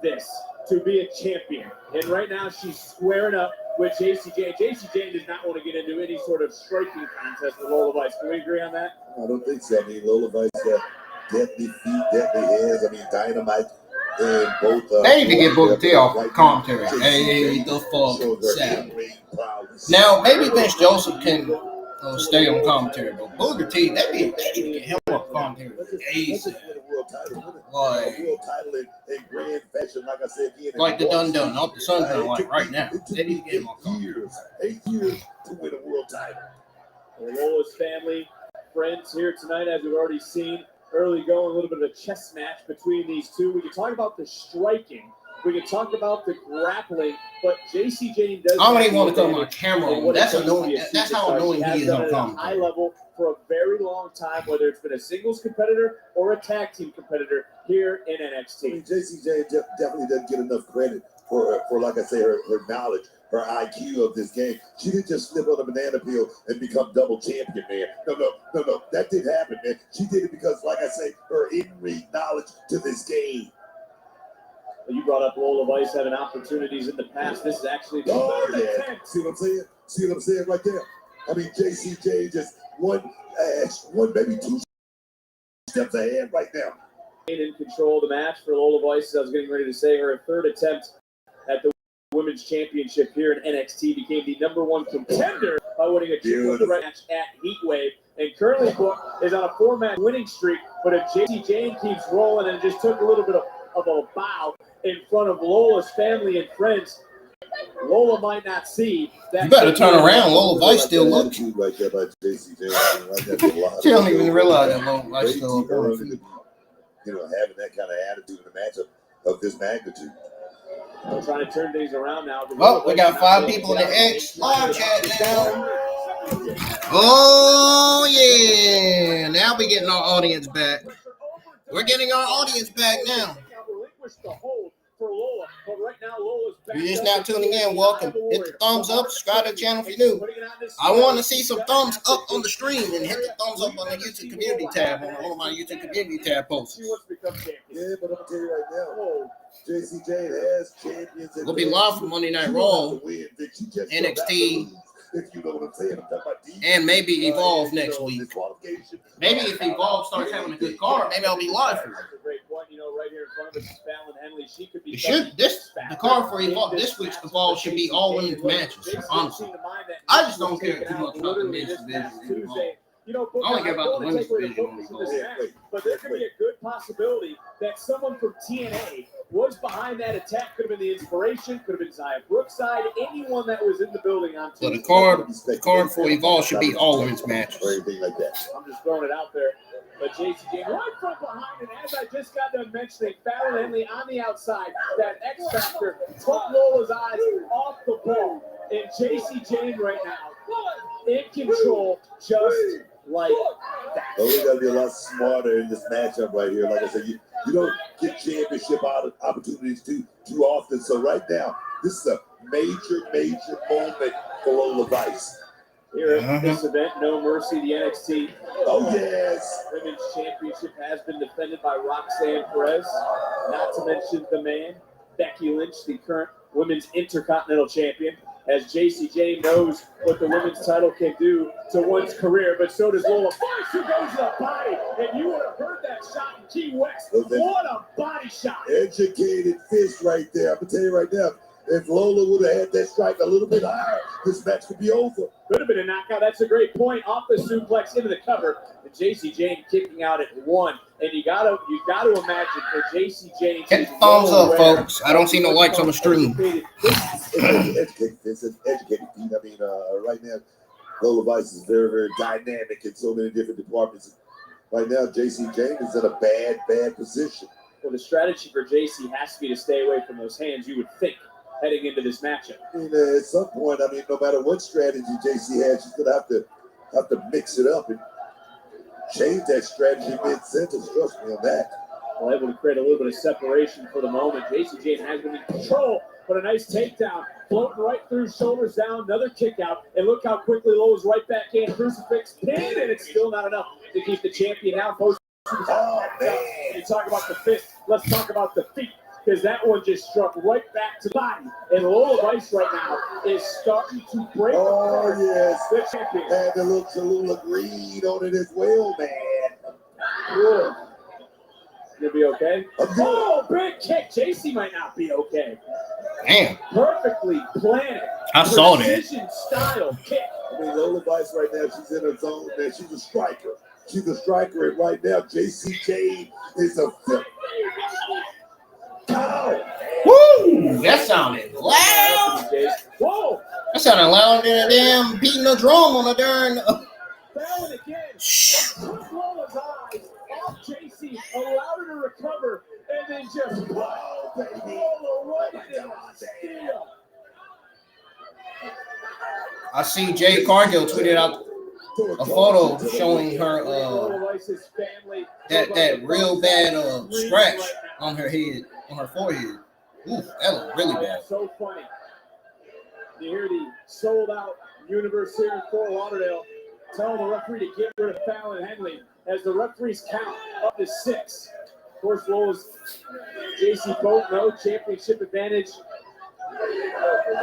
this, to be a champion. And right now she's squaring up with Jacy Jayne. Jacy Jayne does not want to get into any sort of striking contest with Lola Vice. Can we agree on that?
I don't think so. I mean, Lola Vice got deadly feet, deadly hands. I mean, dynamite. And both.
They need to get Booker T off commentary. Hey, the fuck, Sam. Now, maybe Vince Joseph can stay on commentary, but Booker T, they need to get him off commentary. Like the done off the Sunshine, like right now. They need to get him off commentary.
8 years to win a world title.
Lola's family, friends here tonight, as we've already seen. Early going, a little bit of a chess match between these two. We can talk about the striking. We can talk about the grappling, but Jacy Jayne does.
I don't even want to throw my camera on. That's annoying. That's how annoying he is on commentary.
High level for a very long time, whether it's been a singles competitor or a tag team competitor here in NXT.
I mean, Jacy Jayne definitely doesn't get enough credit for like I say, her knowledge, her IQ of this game. She didn't just slip on a banana peel and become double champion, man. No. That didn't happen, man. She did it because, like I say, her in-ring knowledge to this game.
You brought up Lola Vice having opportunities in the past. This is actually the third attempt.
See what I'm saying? See what I'm saying right there? I mean, Jacy Jayne just one, maybe 2 steps ahead right now.
In control of the match for Lola Vice, as I was getting ready to say, her third attempt at the Women's Championship here in NXT, became the #1 contender by winning a triple threat match at Heatwave, and currently is on a 4-match winning streak. But if Jacy Jayne keeps rolling and just took a little bit of a bow in front of Lola's family and friends, Lola might not see that.
You better turn around. Lola Vice still looking.
Right there by Jacy Jayne.
She don't even realize that Lola Vice still looking.
You know, having that kind of attitude in a matchup of this magnitude.
I'm trying to turn things around now.
Well, we got 5 people in the X live chat now. Oh, yeah. Now we're getting our audience back. We're getting our audience back now. You're just now tuning in. Welcome. Hit the thumbs up. Subscribe to the channel if you're new. I want to see some thumbs up on the stream and hit the thumbs up on the YouTube community tab on all of my YouTube community tab posts.
Yeah, but I'm going to tell you right now, Jacy Jayne has champions.
We'll be live from Monday Night Raw, NXT,
if you know what I'm saying. I'm talking about
and maybe Evolve next week. Maybe if Evolve starts having a good card, maybe I'll be live for it.
Great point. You know, right here in front of us is Fallon Henley. She could be.
The card for Evolve this week's Evolve should be all women's matches. Honestly, I just don't care too much about the men's division.
You know,
I only care about the women's division.
But there could be a good possibility that someone from TNA was behind that attack. Could have been the inspiration. Could have been Zaya Brookside. Anyone that was in the building on Tuesday.
So the card for Evolve should be all women's matches.
Or anything like that.
I'm just throwing it out there. But Jacy Jayne right from behind, and as I just got done mentioning, Fallon Henley on the outside, that X Factor took Lola's eyes off the ball. And Jacy Jayne right now in control, just like that.
But we got to be a lot smarter in this matchup right here. Like I said, you don't get championship opportunities too often. So right now, this is a major moment for Lola Vice.
Here at this event, No Mercy, the NXT Women's Championship has been defended by Roxanne Perez, not to mention the man, Becky Lynch, the current Women's Intercontinental Champion, as Jacy Jayne knows what the women's title can do to one's career, but so does Lola Vice, who goes to the body, and you would have heard that shot in Key West. What a body shot.
Educated fist right there. I'm going to tell you right now, if Lola would have had that strike a little bit higher, this match could be over.
Could have been a knockout. That's a great point. Off the suplex into the cover. And Jacy Jayne kicking out at 1. And you gotta imagine for Jacy Jayne.
Hit the thumbs up, folks. I don't see no likes on the stream.
It's an educated team. I mean, right now, Lola Vice is very dynamic in so many different departments. Right now, Jacy Jayne is in a bad position.
Well, the strategy for Jacy has to be to stay away from those hands, you would think, heading into this matchup.
I mean, at some point, no matter what strategy Jacy has, she's gonna have to mix it up and change that strategy mid-sentence. Trust me on that.
Well, able to create a little bit of separation for the moment. Jacy Jayne has been in control but a nice takedown. Floating right through, shoulders down, another kick out. And look how quickly Lola's right back in. Crucifix pin, and it's still not enough to keep the champion down. Oh, man. You talk about the fist, let's talk about the feet. Because that one just struck right back to the body. And Lola Vice right now is starting to break apart the champion.
And the little Tallulah Green on it as well, man.
Good. You'll be okay? Oh, big kick. Jacy might not be okay.
Damn.
Perfectly planted.
I saw that.
Precision style kick.
I mean, Lola Vice right now, she's in her zone, man. She's a striker. She's a striker, and right now, Jacy Jayne is a flip.
Woo! That sounded loud.
Whoa!
That sounded louder than a damn beating a drum on a darn.
Down again. Took Lola's eyes off Jacy, allowed her to recover, and then just wow, baby. Lola right in the steel.
I see Jay Cargill tweeted out a photo showing her that real bad scratch on her head, on her forehead. Ooh, that looked really bad.
So funny. You hear the sold out universe here in Fort Lauderdale telling the referee to get rid of Fallon Henley as the referees count up to 6. Of course, Lola's Jacy both know championship advantage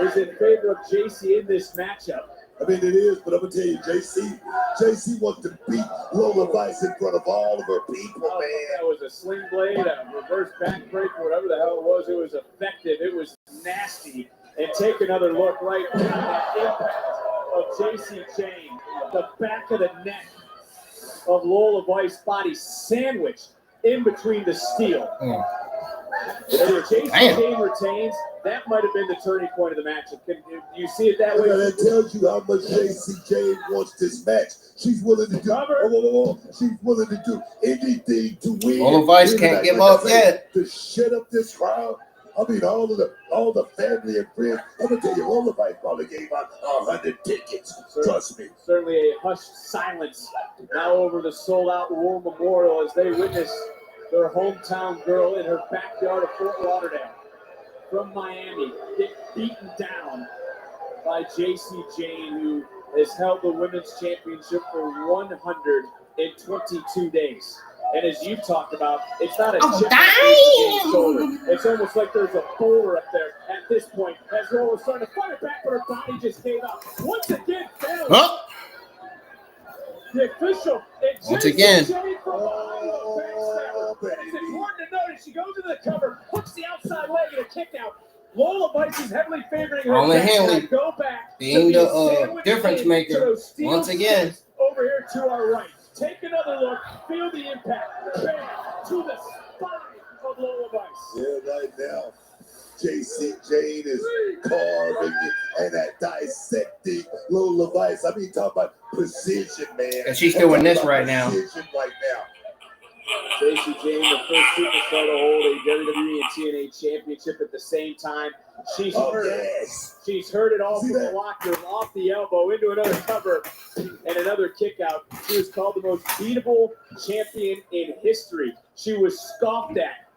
is in favor of Jacy in this matchup.
I mean, it is, but I'm going to tell you, Jacy wants to beat Lola Vice in front of all of her people, man.
That was a sling blade, a reverse backbreaker, whatever the hell it was. It was effective. It was nasty. And take another look right at the impact of Jacy Jayne. The back of the neck of Lola Vice body sandwiched in between the steel. And if Jacy Jayne retains, that might have been the turning point of the match. Do you see it that way?
That tells you how much Jacy Jayne wants this match. She's willing to do. She's willing to do anything to win.
Lola Vice can't give up yet.
To shut up this crowd. I mean, all the family and friends. I'm gonna tell you, Lola Vice probably gave out 100 tickets. Trust me.
Certainly a hushed silence now over the sold-out War Memorial as they witness their hometown girl in her backyard of Fort Lauderdale from Miami get beaten down by Jacy Jayne, who has held the women's championship for 122 days. And as you talked about, it's not a chip on Jacy's shoulder. It's almost like there's a boulder up there at this point. As Lola's starting to fight it back, but her body just gave out. Once again, failed.
Oh.
The official.
Once again.
It's important to notice she goes into the cover, hooks the outside leg and a kick out. Lola Vice is heavily favoring her.
Only Henley
go back
being the difference maker once again.
Over here to our right. Take another look. Feel the impact. Bam! To the spine of Lola Vice.
Yeah, right now, Jacy Jayne is carving and dissecting Lola Vice. I mean, talk about precision, man.
And she's doing this right now.
Precision right now.
Jacy Jayne, the first superstar to hold a WWE and TNA championship at the same time. She's heard it all from the locker room, off the elbow, into another cover, and another kick out. She was called the most beatable champion in history. She was scoffed at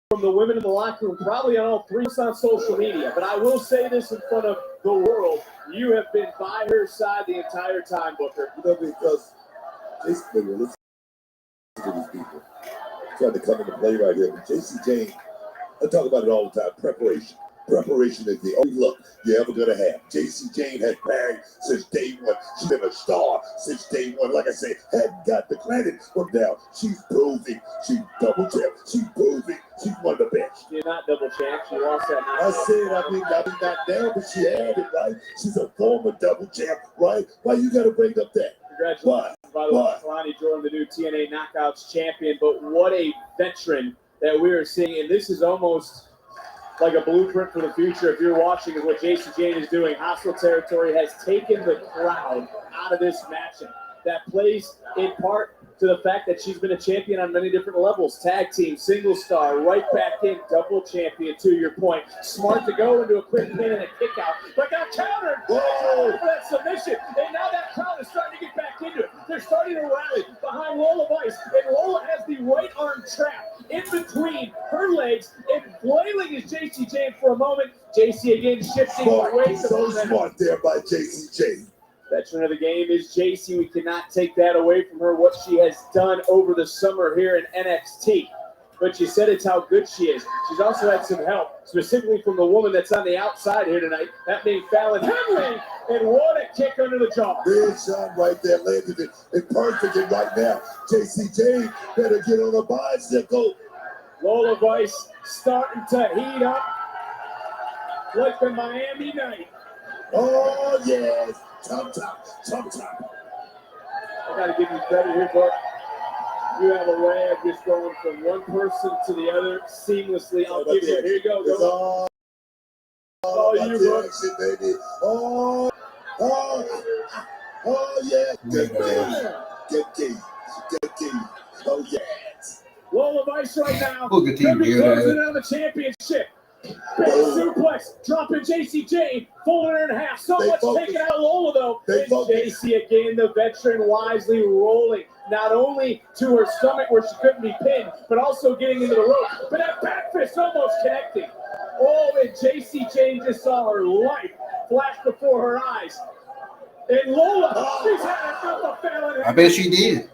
from the women in the locker room, probably on all 3 on social media. But I will say this in front of the world. You have been by her side the entire time, Booker.
You know, because listen to these people trying to come into play right here. But Jacy Jayne, I talk about it all the time. Preparation. Preparation is the only look you're ever going to have. Jacy Jayne has married since day one. She's been a star since day one. Like I said, hadn't got the credit from now. She's proving. She's double champ. She's proving. She's one of the best.
She's not double champ. She lost that.
I said, I mean, not down, but she had it, right? She's a former double champ, right? Why you got to bring up that?
Congratulations, by the way, Lonnie Jordan, the new TNA Knockouts champion. But what a veteran that we are seeing. And this is almost like a blueprint for the future. If you're watching, is what Jacy Jayne is doing. Hostile Territory has taken the crowd out of this matchup. That plays in part to the fact that she's been a champion on many different levels. Tag team, single star, right back in, double champion, to your point. Smart to go into a quick pin and a kick out, but got countered. Whoa! For that submission. And now that crowd is starting to get back into it. They're starting to rally behind Lola Vice. And Lola has the right arm trap in between her legs and flailing as Jacy Jayne for a moment. Jacy again shifting away.
So smart there by Jacy Jayne.
Veteran of the game is Jacy. We cannot take that away from her, what she has done over the summer here in NXT. But you said it's how good she is. She's also had some help, specifically from the woman that's on the outside here tonight, that being Fallon Henley. And what a kick under the jaw.
Big shot right there, landed it perfect. And right now, Jacy Jayne better get on a bicycle.
Lola Vice starting to heat up like the Miami night.
Oh, yes. Top.
I got to give you credit here, Bart. You have a way of just going from one person to the other seamlessly. I'll give you. Here you go. Go. Oh, you bro.
Baby. Oh, yeah. Good key. Oh, yes.
Lola Vice right now.
Look at you,
closing on the championship. Big suplex, dropping Jacy Jayne, folding her in half. So much taken out of Lola, though. And Jacy again, the veteran, wisely rolling not only to her stomach where she couldn't be pinned, but also getting into the rope. But that back fist almost connecting. Oh, and Jacy Jayne just saw her life flash before her eyes. And Lola, she's had enough of Fallon.
I bet she did.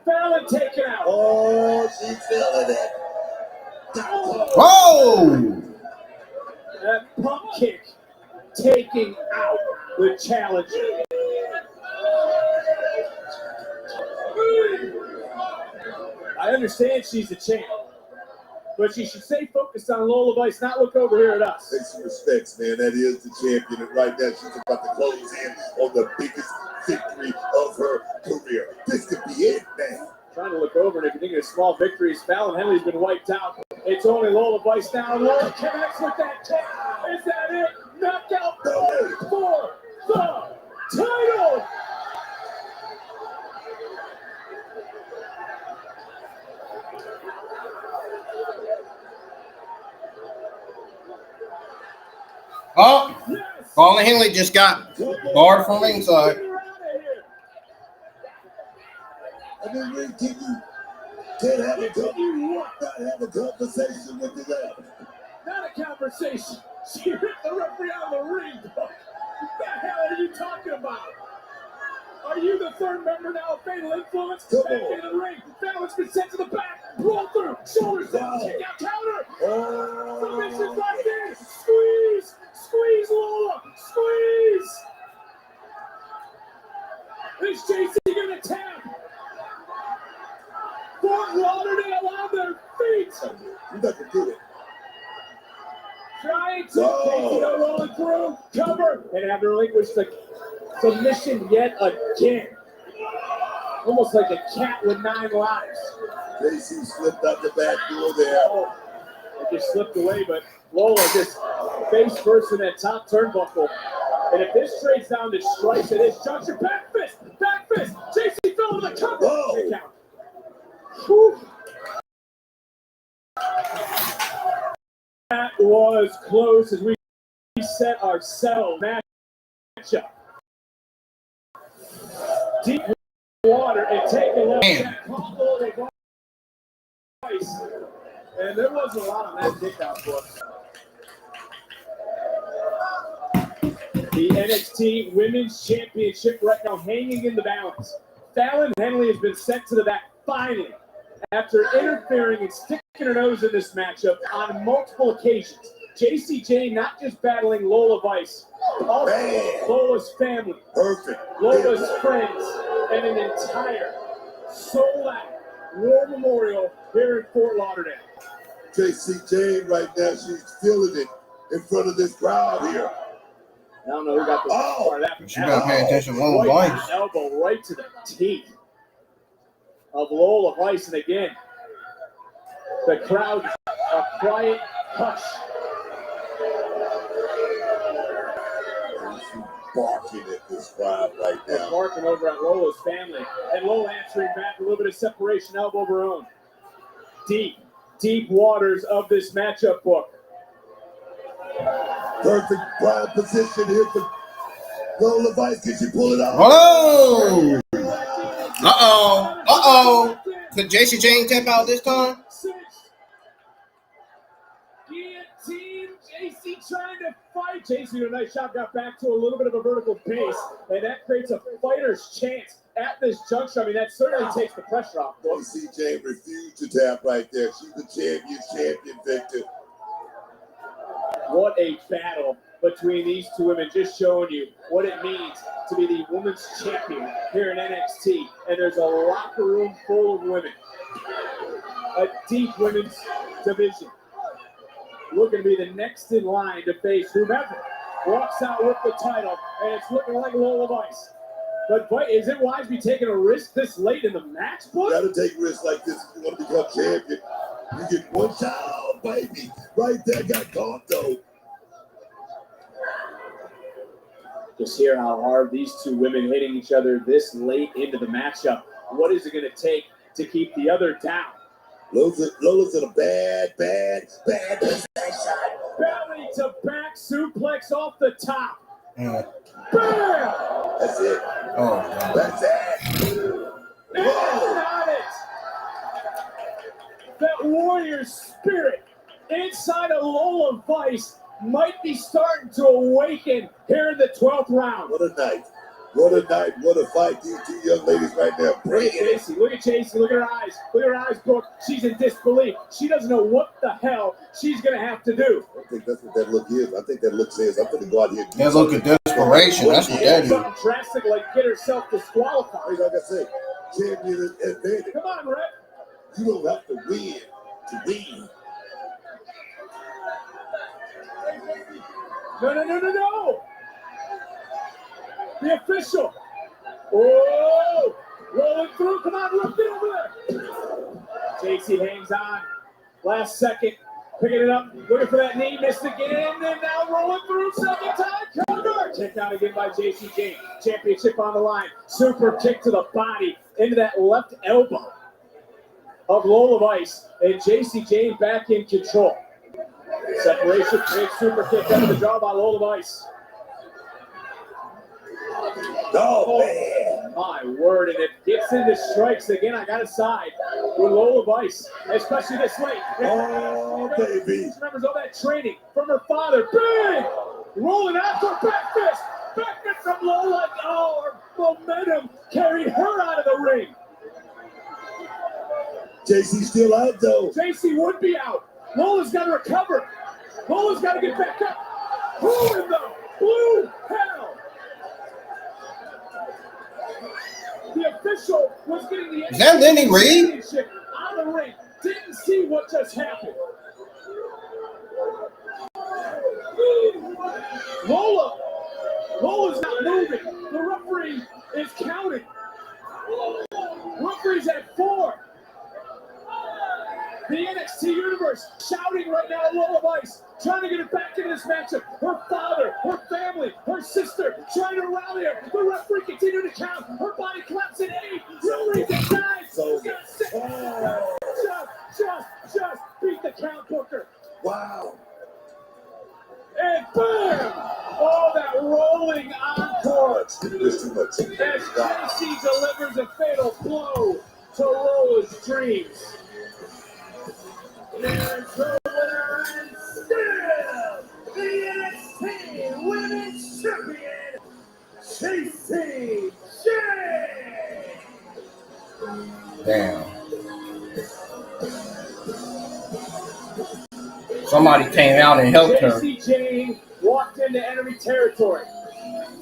Fallon taken out.
Oh, she's feeling it.
Whoa!
That pump kick taking out the challenger. I understand she's the champ, but she should stay focused on Lola Vice, not look over here at us.
Take some respects, man. That is the champion, and right now she's about to close in on the biggest victory of her career. This could be it, man.
Trying to look over, and if you're thinking of small victories, Fallon Henley's been wiped out. It's only Lola Vice now. Lola connects with that kick. Is that it? Knockout point for the title.
Oh, Fallon Henley just got barred from ringside.
I mean, Rick, can't have a conversation with the ref.
Not a conversation. She ripped the referee out of the ring. What the hell are you talking about? Are you the third member now of Fatal Influence? Back in the ring. Fallon's been sent to the back. Roll through. Shoulders down. Kick out counter. Submission locked in. Squeeze. Squeeze, Lola. Squeeze. Is Jacy going to tap? Fort Lauderdale on their feet.
You're not going to do it.
Trying to Jacy rolling through, cover, and have to relinquish the submission yet again. Almost like a cat with 9 lives.
Jacy slipped out the back door there.
It just slipped away, but Lola just face first in that top turnbuckle. And if this trades down to strikes, it is Joshua back fist. Jacy fell to the cover. Kick out. Whew. That was close as we set ourselves matchup. Deep water and take a look at Lola Vice. And there wasn't a lot on that kickout, book. The NXT Women's Championship right now hanging in the balance. Fallon Henley has been sent to the back finally after interfering and sticking her nose in this matchup on multiple occasions. Jacy Jayne not just battling Lola Vice, also Lola's family, Lola's friends, and an entire sold-out War Memorial here in Fort Lauderdale.
Jacy Jayne right now, she's feeling it in front of this crowd here.
I don't know who got the part of that.
She better pay attention to Lola Vice.
Elbow right to the teeth of Lola Vice, and again, the crowd, a quiet hush.
She's barking at this crowd right now.
Barking over at Lola's family, and Lola answering back, a little bit of separation, elbow of her own. Deep waters of this matchup book.
Perfect ground position here for Lola Vice. Can she pull it out?
Whoa! Could Jacy Jayne tap out this time?
Guillotine trying to fight. Jacy with a nice shot, got back to a little bit of a vertical pace, and that creates a fighter's chance at this juncture. I mean, that certainly takes the pressure off.
Jacy Jayne refused to tap right there. She's the champion, Victor.
What a battle between these two women, just showing you what it means to be the women's champion here in NXT. And there's a locker room full of women. A deep women's division. Looking to be the next in line to face whomever walks out with the title. And it's looking like Lola Vice. But is it wise to be taking a risk this late in the match, boy?
You gotta take risks like this if you want to become champion. You get one shot, oh, baby. Right there, got caught though.
Just hear how hard these two women hitting each other this late into the matchup. What is it going to take to keep the other down?
Lola's in a bad position.
Belly to back suplex off the top.
Mm.
Bam!
That's it.
Oh, God.
That's it.
Got it. That warrior spirit inside of Lola Vice might be starting to awaken here in the 12th round.
What a night. What a night. What a fight. These two young ladies right now. Bring it.
Jacy, look at Jacy. Look at her eyes. Look at her eyes, Brooke. She's in disbelief. She doesn't know what the hell she's going to have to do.
I think that's what that look is. I think that look says, I'm going to go out here and do
That look of desperation. That's what that is.
Something drastic like get herself disqualified.
Like I said, champion advantage.
Come on, Red.
You don't have to win to win.
No. The official. Oh, rolling through. Come on, Red, get over there. Jacy hangs on. Last second. Picking it up. Looking for that knee. Missed again. And now rolling through. Second time. Counter. Kick out again by Jacy Jayne. Championship on the line. Super kick to the body. Into that left elbow of Lola Vice. And Jacy Jayne back in control. Separation, big super kick out of the draw by Lola Vice.
Oh, man.
My word, and it gets into strikes again. I got to side with Lola Vice, especially this late.
Oh, baby.
She remembers all that training from her father. Big! Rolling after back fist. Back fist from Lola. Oh, her momentum carried her out of the ring.
Jacy's still out, though.
Jacy would be out. Lola's got to recover. Lola's got to get back up. Who in the blue hell? The official was getting the
Is that Lainey Reid?
out of the ring. Didn't see what just happened. Lola's not moving. The referee is counting. Referee's at 4. The NXT Universe shouting right now at Lola Vice, trying to get her back into this matchup. Her father, her family, her sister, trying to rally her. The referee continuing to count. Her body collapsing at 8. No reason 9. Just beat the count, Booker.
Wow.
And bam! Oh, that rolling encore.
There's too much.
As Jacy delivers a fatal blow to Lola's dreams. There's the winner and still the NXT Women's Champion, Jacy Jayne.
Damn. Somebody came out and helped her.
Jacy Jayne walked into enemy territory.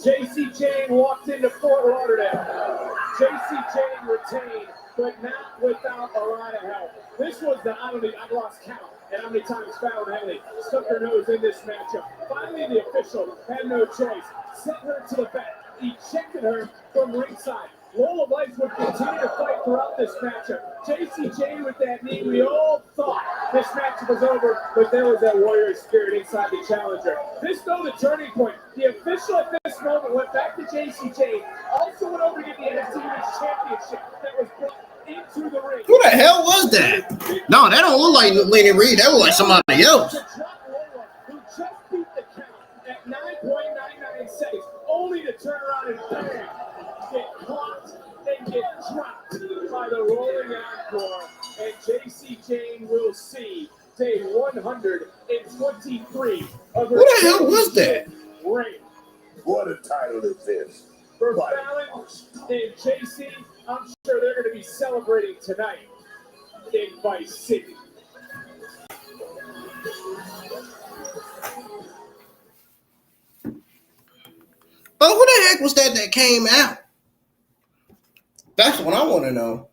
Jacy Jayne walked into Fort Lauderdale. Jacy Jayne retained, but not without a lot of help. This was I've lost count and how many times Fallon Henley stuck her nose in this matchup. Finally, the official had no choice. Sent her to the back. Ejected her from ringside. Lola Vice would continue to fight throughout this matchup. Jacy Jayne with that knee. We all thought this matchup was over, but there was that warrior spirit inside the challenger. This, though, the turning point. The official at this moment went back to Jacy Jayne. Also went over to get the NXT Women's Championship that was brought into the ring.
Who the hell was that? No, that don't look like Lainey Reid. That look like somebody else.
Lola, who just beat the count at 9.99 seconds, only to turn around and bang, get caught and get dropped by the rolling encore. And Jacy Jayne will see day 123 of her
What the hell was that?
reign.
What a title is this?
For Fallon and Jacy, I'm sure they're going to be celebrating tonight in Vice City.
Oh, who the heck was that came out? That's what I want to know.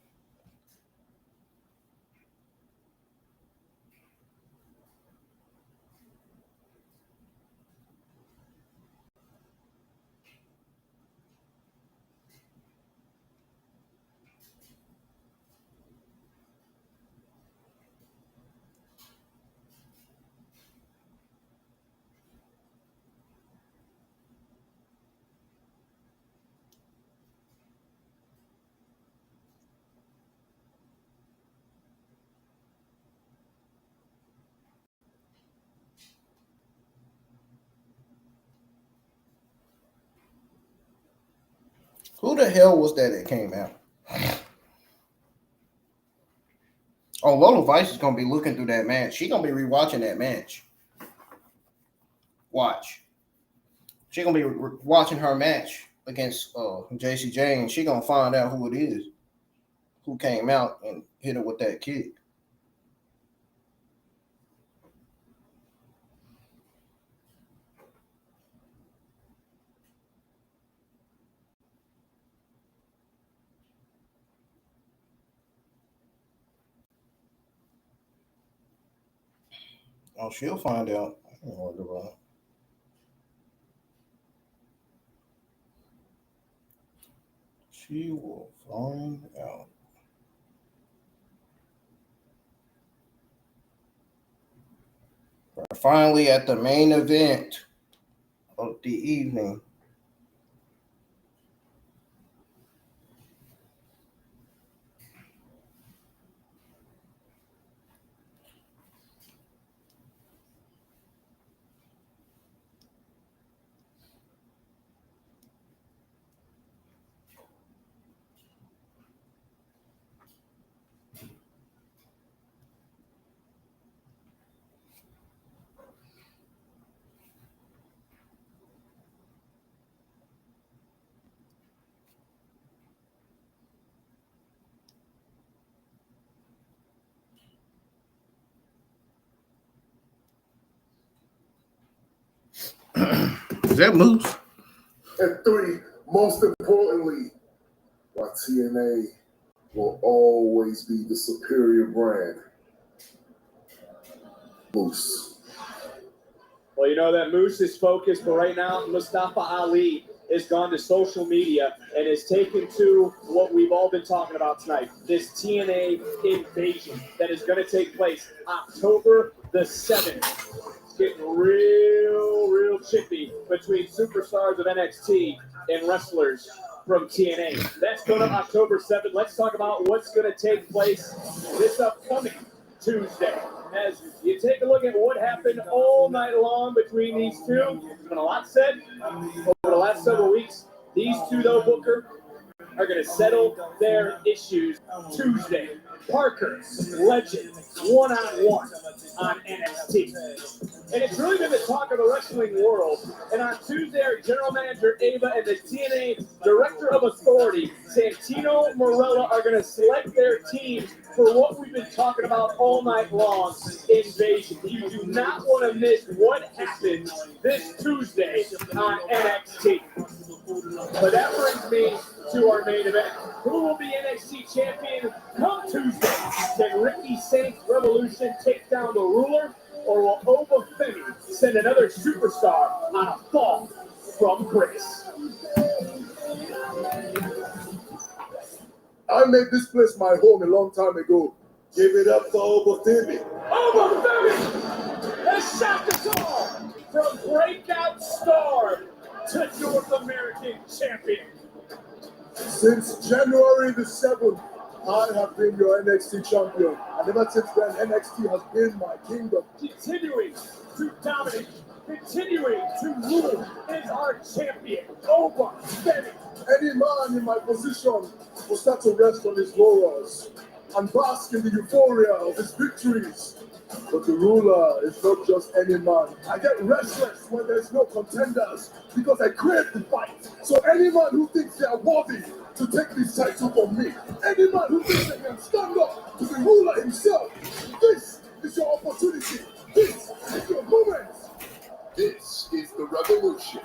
Who the hell was that came out? Oh, Lola Vice is gonna be looking through that match. She's gonna be rewatching that match. Watch. She's gonna be watching her match against Jacy Jayne. She's gonna find out who it is, who came out and hit her with that kick. Oh, she'll find out. I don't worry about it. She will find out. We're finally at the main event of the evening. Is that Moose?
And 3, most importantly, why TNA will always be the superior brand. Moose.
Well, you know that Moose is focused, but right now Mustafa Ali has gone to social media and has taken to what we've all been talking about tonight, this TNA invasion that is going to take place October the 7th. It's getting real chippy between superstars of NXT and wrestlers from TNA. That's going to October 7th. Let's talk about what's going to take place this upcoming Tuesday. As you take a look at what happened all night long between these two, there's been a lot said over the last several weeks. These two, though, Booker, are going to settle their issues Tuesday. Parker, legend, one-on-one on NXT. And it's really been the talk of the wrestling world. And on Tuesday, our general manager, Ava, and the TNA director of authority, Santino Marella, are going to select their teams for what we've been talking about all night long, Invasion. You do not want to miss what happens this Tuesday on NXT. But that brings me to our main event. Who will be NXT champion come Tuesday? Can Ricky Saints Revolution take down the ruler? Or will Oba Femi send another superstar on a fall from grace?
I made this place my home a long time ago. Give it up for Oba Femi.
Oba Femi has shocked us all from breakout star to North American champion.
Since January the 7th, I have been your NXT champion. And ever since then, NXT has been my kingdom.
Continuing to dominate, continuing to rule is our champion, Oba Femi.
Any man in my position will start to rest on his laurels and bask in the euphoria of his victories. But the ruler is not just any man. I get restless when there's no contenders because I crave the fight. So any man who thinks they are worthy to take this title from me, any man who thinks they can stand up to the ruler himself, this is your opportunity. This is your moment. This is the revolution.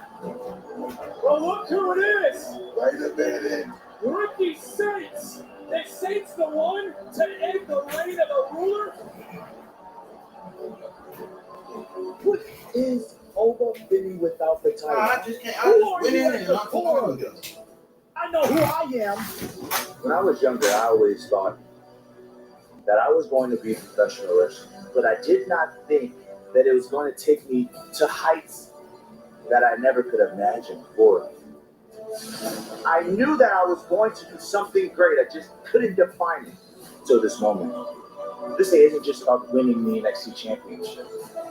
Well, look who it is.
Wait a minute.
Ricky Saints. Is Saints the one to end the reign of the ruler?
What is Oba Femi without the title?
I just went in and not too long ago.
I know who I am. When I was younger, I always thought that I was going to be a professional wrestler, but I did not think that it was going to take me to heights that I never could have imagined before. I knew that I was going to do something great. I just couldn't define it till this moment. This day isn't just about winning the NXT Championship.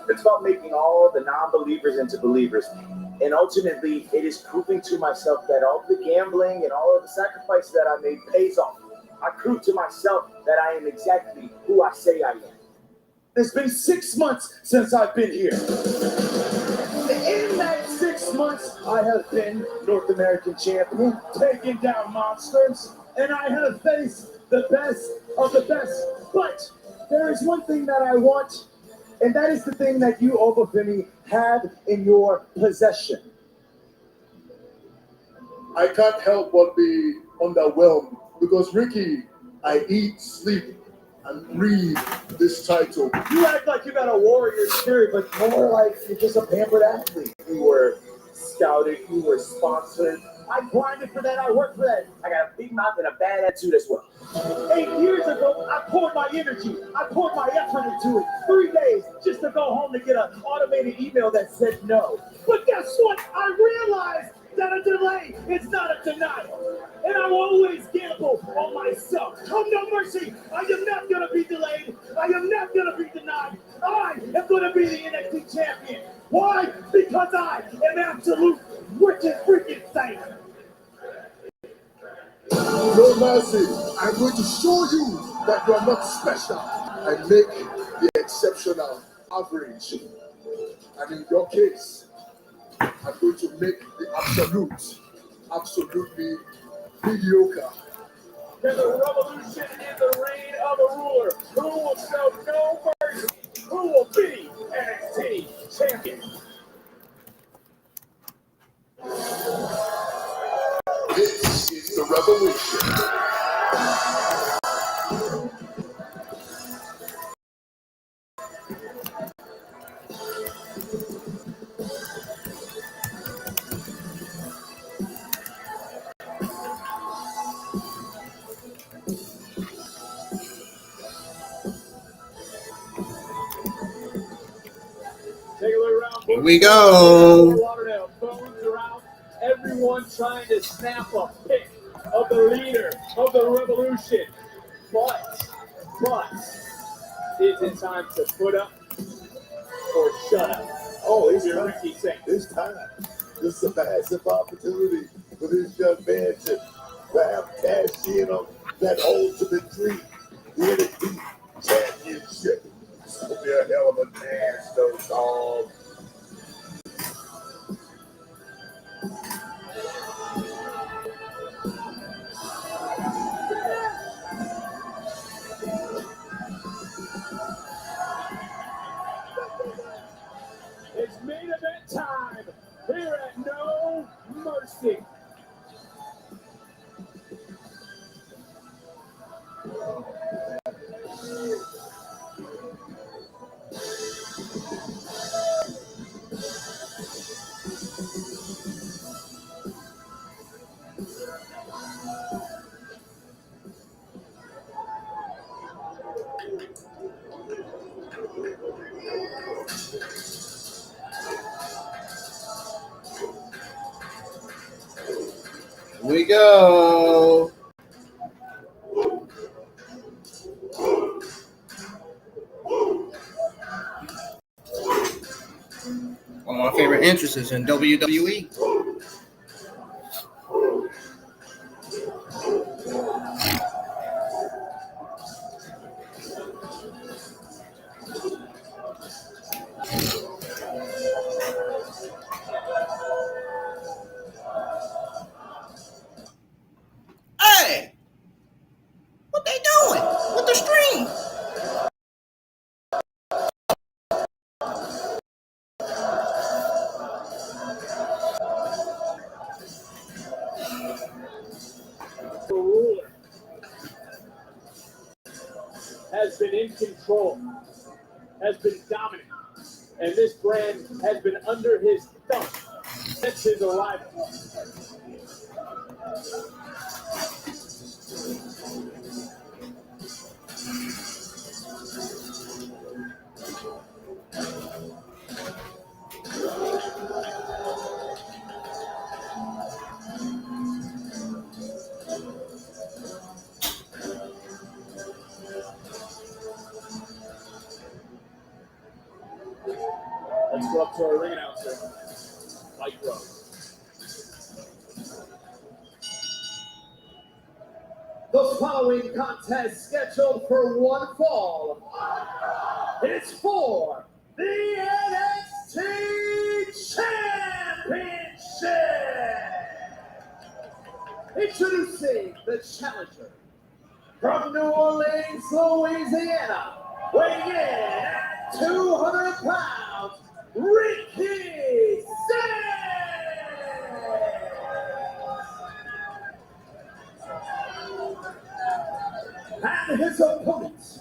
It's about making all the non-believers into believers. And ultimately, it is proving to myself that all the gambling and all of the sacrifices that I made pays off. I proved to myself that I am exactly who I say I am. It's been 6 months since I've been here. In that 6 months, I have been North American champion, taken down monsters, and I have faced the best of the best. But there is one thing that I want, and that is the thing that you, Oba Femi, have in your possession.
I can't help but be underwhelmed because Ricky, I eat, sleep, and breathe this title.
You act like you got a warrior spirit, but more like you're just a pampered athlete. You were scouted, you were sponsored. I grinded for that, I worked for that. I got a big mouth and a bad attitude as well. 8 years ago, I poured my energy, I poured my effort into it. 3 days just to go home to get an automated email that said no. But guess what? I realized that a delay is not a denial. And I will always gamble on myself. Come no mercy, I am not going to be delayed. I am not going to be denied. I am going to be the NXT champion. Why? Because I am absolute wicked freaking Saint.
No mercy. I'm going to show you that you are not special and make the exceptional average. And in your case, I'm going to make the absolutely mediocre.
Can the revolution in the reign of the ruler? Who will show no mercy? Who will be NXT champion?
This is the revolution.
Take a look around.
Here we go.
Fort Lauderdale, phones are out. Everyone trying to snap a pic of the leader of the revolution. But, is it time to put up or shut up?
Oh, it's
You're
time.
Ricky Saints.
It's time. This is a massive opportunity for this young man to grab cash in on that ultimate dream, the NXT Championship. It's going to be a hell of a dance, though, dog.
It's main event time here at No Mercy.
Here we go. One of my favorite entrances in WWE.
The ruler has been in control, has been dominant, and this brand has been under his thumb since his arrival. Let's go up to our ring announcer, Mike Rowe. The following contest scheduled for one fall is for the NXT Championship. Introducing the challenger from New Orleans, Louisiana, weighing in at 200 pounds, Ricky and his opponents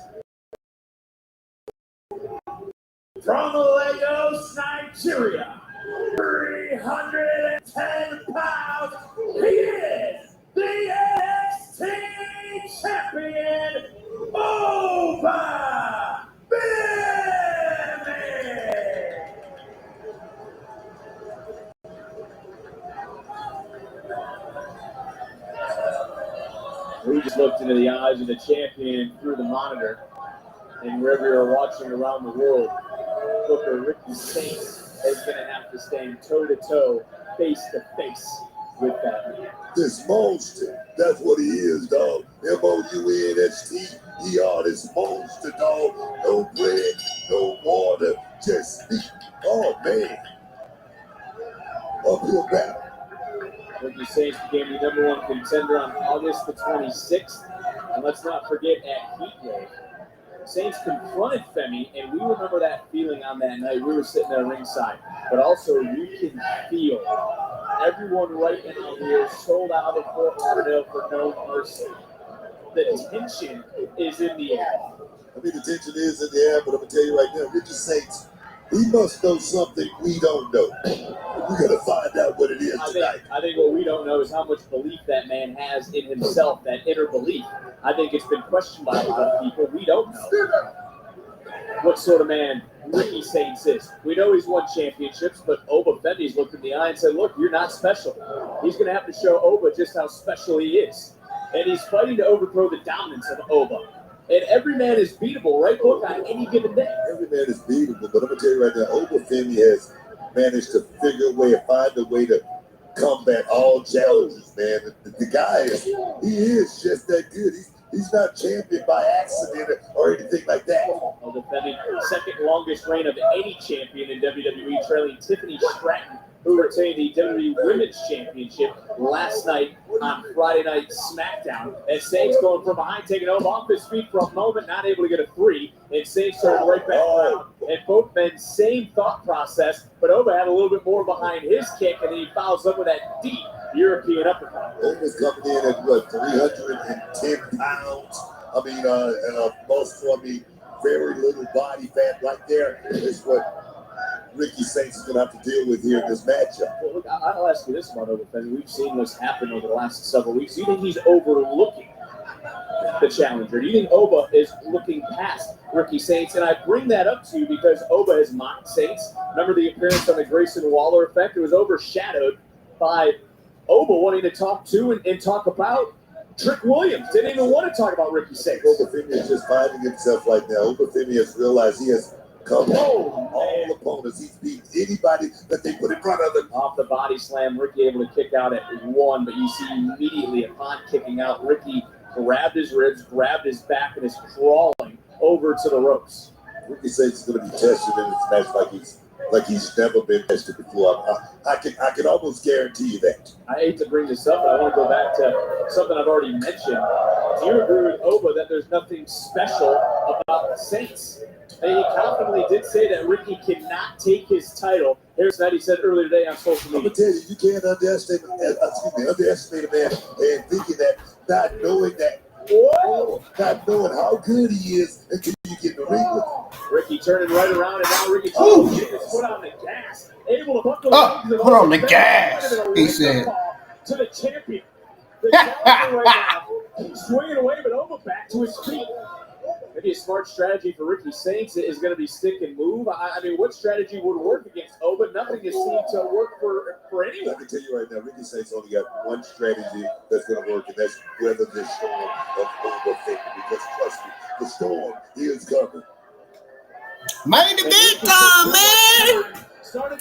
from Lagos, Nigeria, 310 pounds, he is the NXT champion, Oba Femi. We just looked into the eyes of the champion through the monitor, and wherever you're watching around the world, Booker Ricky Saints is going to have to stand toe-to-toe, face-to-face with that man.
This monster, that's what he is, dog. MOUNSTER, this monster, dog. No bread, no water, just meat. Oh, man. Uphill battle.
Ricky Saints became the #1 contender on August the 26th. And let's not forget at Heatwave, Saints confronted Femi, and we remember that feeling on that night. We were sitting there ringside. But also, you can feel everyone right now here sold out at Fort Lauderdale for No Mercy. The tension is in the air.
I mean, the tension is in the air, but I'm going to tell you right now, Ricky Saints, he must know something we don't know. We're going to find out what it is tonight.
I think what we don't know is how much belief that man has in himself, that inner belief. I think it's been questioned by a lot of people. We don't know what sort of man Ricky Saints is. We know he's won championships, but Oba Femi's looked in the eye and said, look, you're not special. He's going to have to show Oba just how special he is. And he's fighting to overthrow the dominance of Oba. And every man is beatable, right, Book, on any given day.
Every man is beatable, but I'm going to tell you right now, Oba Femi has managed to figure a way, find a way to combat all challenges, man. The guy he is just that good. He's not champion by accident or anything like that.
Oba Femi, second longest reign of any champion in WWE, trailing Tiffany Stratton, who retained the WWE Women's Championship last night on Friday Night SmackDown. And Saints going from behind, taking Oba off his feet for a moment, not able to get a 3. And Saints turned right back around. And both men, same thought process, but Oba had a little bit more behind his kick, and then he follows up with that deep European uppercut.
Oba's coming in at, 310 pounds? I mean, and most for me, very little body fat right there is what Ricky Saints is going to have to deal with here in this matchup.
Well, look, I'll ask you this about Oba Femi. We've seen this happen over the last several weeks. Do you think he's overlooking the challenger? Do you think Oba is looking past Ricky Saints? And I bring that up to you because Oba has mocked Saints. Remember the appearance on the Grayson Waller effect? It was overshadowed by Oba wanting to talk to and talk about Trick Williams. Didn't even want to talk about Ricky Saints.
Oba Femi is just finding himself right now. Oba Femi has realized he has come home all opponents. He's beat anybody that they put in front of him.
Off the body slam, Ricky able to kick out at 1, but you see immediately upon kicking out, Ricky grabbed his ribs, grabbed his back, and is crawling over to the ropes.
Ricky Saints is going to be tested in this match like he's like he's never been tested before. I can almost guarantee you that.
I hate to bring this up, but I want to go back to something I've already mentioned. Do you agree with Oba that there's nothing special about the Saints? And he confidently did say that Ricky cannot take his title. Here's that he said earlier today on social media.
I'm gonna tell you, you can't underestimate a man and thinking that, not knowing that.
Whoa!
Not knowing how good he is until you get in the ring with him.
Ricky turning right around, and now Ricky getting his foot on the gas, able to buckle legs.
Put on the gas, he said.
To the champion. The challenger right now, swinging away, but Oba back to his feet. Maybe a smart strategy for Ricky Saints is going to be stick and move. I mean, what strategy would work against Oba? Nothing has seemed to work for anyone.
I can tell you right now, Ricky Saints only got one strategy that's going to work, and that's weather the storm of Oba Femi. Because trust me, the storm is coming.
Main event time, man.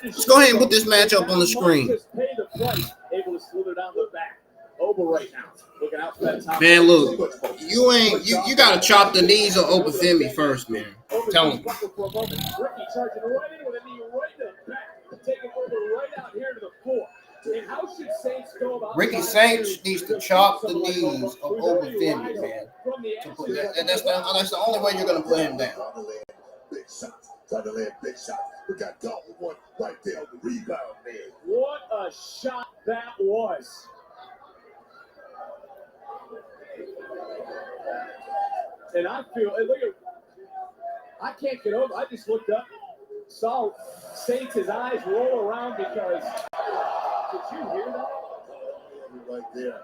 Let's go ahead and put this match up on the screen.
Pay the price, able to slither down the back. Oba right now, looking out for that top.
Man, look, you gotta chop the knees of Oba Femi first, man. Tell him.
Ricky charging right in with a knee right to the back, taking Oba right out here to the floor. And how should Saints go about?
Ricky Saints needs to chop the knees of Oba Femi, man. That's the only way you're gonna play him down.
Big shots, trying to land big shots. We got Dalton one right there on the rebound, man.
What a shot that was. And I feel, and look at, I can't get over. I just looked up, saw Saints' eyes roll around because, did you hear that?
Right there.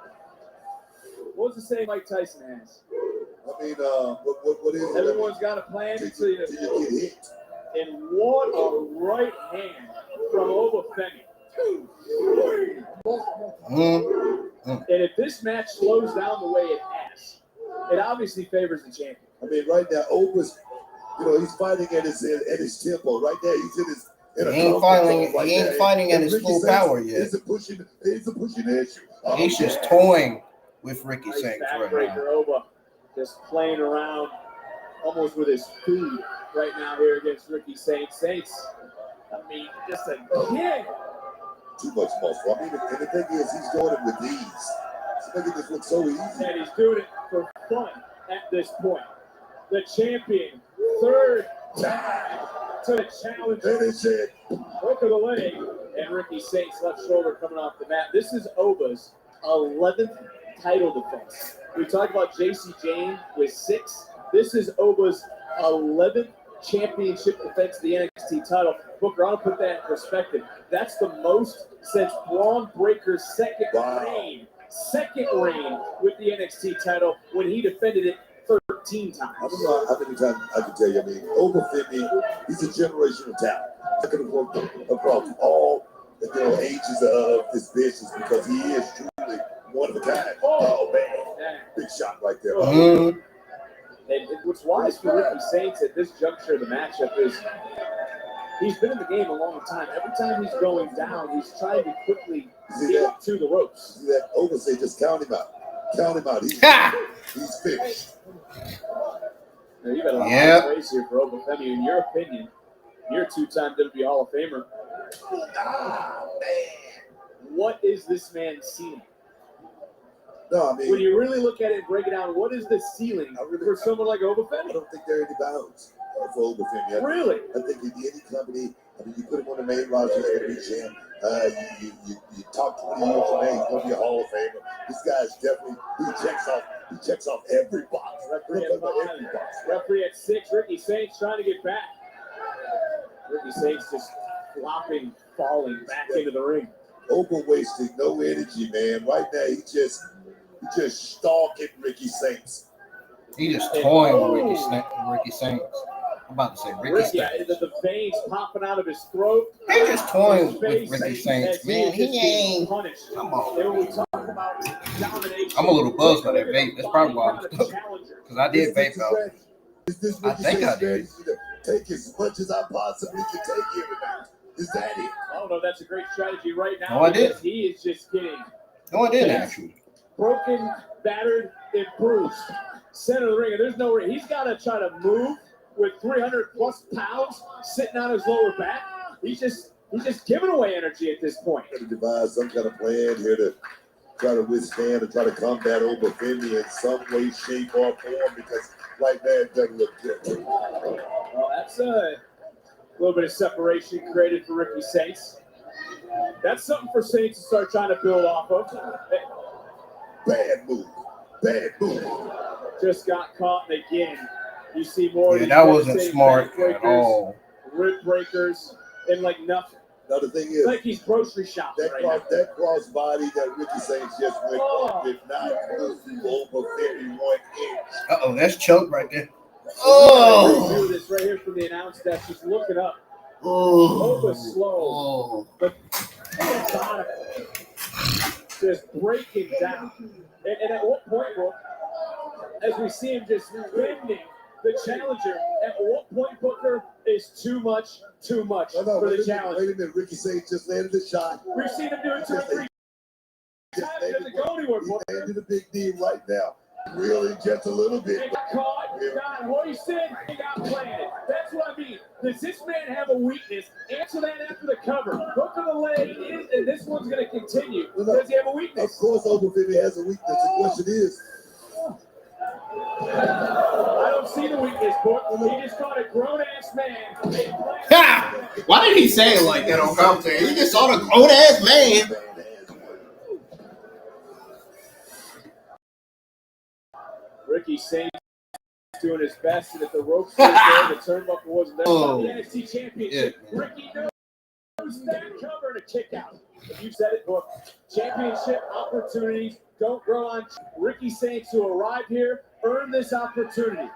What was the saying Mike Tyson has?
I mean, what is it?
Everyone's got a plan until you
get hit.
And what a right hand from Oba Femi. And if this match slows down the way it has, it obviously favors the champion.
I mean, right now, Oba's, he's fighting at his tempo. Right now, he's in his.
He ain't fighting at his full power yet.
He's a pushing issue.
He's just toying with Ricky Saints right now.
Oba just playing around almost with his food right now here against Ricky Saints. Saints, I mean, just a kid.
Too much muscle. I mean, and the thing is, he's doing it with ease. He's making this look so easy.
And he's doing it for fun at this point. The champion, third time to the challenger.
Finish it.
Hook of the leg. And Ricky Saints' left shoulder coming off the mat. This is Oba's 11th title defense. We talked about Jacy Jayne with 6. This is Oba's 11th championship defense of the NXT title. Booker, I'll put that in perspective. That's the most since Braun Breaker's second reign with the NXT title when he defended it 13 times.
I don't know how many times I can tell you. I mean, Oba Femi, he's a generational talent. I could have worked across all ages of this business because he is truly one of a kind. Oh, man. Big shot right there.
Mm-hmm.
And what's wise for Ricky Saints at this juncture of the matchup is he's been in the game a long time. Every time he's going down, he's trying to quickly get to the ropes.
See that Oba say, just count him out. Count him out. He's finished.
Now, you got a lot of praise here for Oba Femi. In your opinion, you're a 2-time WWE Hall of Famer. What is this man's ceiling?
No, I mean,
when you really look at it and break it down, what is the ceiling for someone like Oba Femi?
I don't think there are any bounds for Oba Femi.
Really?
I think in any company, I mean, you put him on the main roster, he's going to be champ. You talk 20 years from now, he's going to be a Hall of Famer. This guy's definitely, he checks off every box.
Referee at 6, Ricky Saints trying to get back. Ricky Saints just flopping, falling back into the ring.
Oba wasting no energy, man. Right now, he just stalking Ricky Saints.
He just toying with Ricky Saints. I'm about to say Ricky Saints.
The veins popping out of his throat.
He just toying with Ricky Saints, man. He ain't. Come on. I'm a little buzzed by that vape. That's probably why I'm stuck. Because I did vape out. I think I did.
Take as much as I possibly can take every night. Is that it?
I don't know. That's a great strategy right now.
No, I did.
He is just getting.
No, I didn't actually.
Broken, battered, and bruised. Center of the ring, and there's no way. He's got to try to move with 300 plus pounds sitting on his lower back. he's just giving away energy at this point.
Got to devise some kind of plan here to try to withstand and try to combat Oba Femi in some way, shape, or form, because right now it doesn't look good.
Well, that's a little bit of separation created for Ricky Saints. That's something for Saints to start trying to build off of.
Bad move. Bad move.
Just got caught, and again, you see more of these
that wasn't
devastating
smart
backbreakers,
at all.
rib breakers, and like nothing.
Another thing is,
like he's grocery shopping
that cross body that Ricky Saints just went on did not go through Oba Femi 1 inch.
That's choke right there.
Oh! This right here from the announce desk, just looking up. Oba's slow, but just breaking down. And at what point, Brooke, as we see him just bending the challenger, at what point, Booker, is too much for the challenger?
Wait a minute, Ricky Saints just landed the shot.
We've seen him do it 2 or 3 times. It doesn't go anywhere, Booker.
He landed a big D right now. Really just a little bit.
He got caught, got hoisted, he got planted. That's what I mean. Does this man have a weakness? Answer that after the cover. Look at the leg, and this one's going to continue. Does he have a weakness?
Of course, Oba Femi has a weakness. The question is,
I don't see the weakness, Book. He just caught a grown-ass man.
Why did he say it like that on commentary? He just saw the grown-ass man.
Ricky Saints doing his best, and if the ropes were there, the turnbuckle wasn't there. The NXT Championship. Yeah. Ricky knows that cover and a kick out. You said it, Book. Championship opportunities don't grow on. Ricky Saints, who arrived here, earned this opportunity.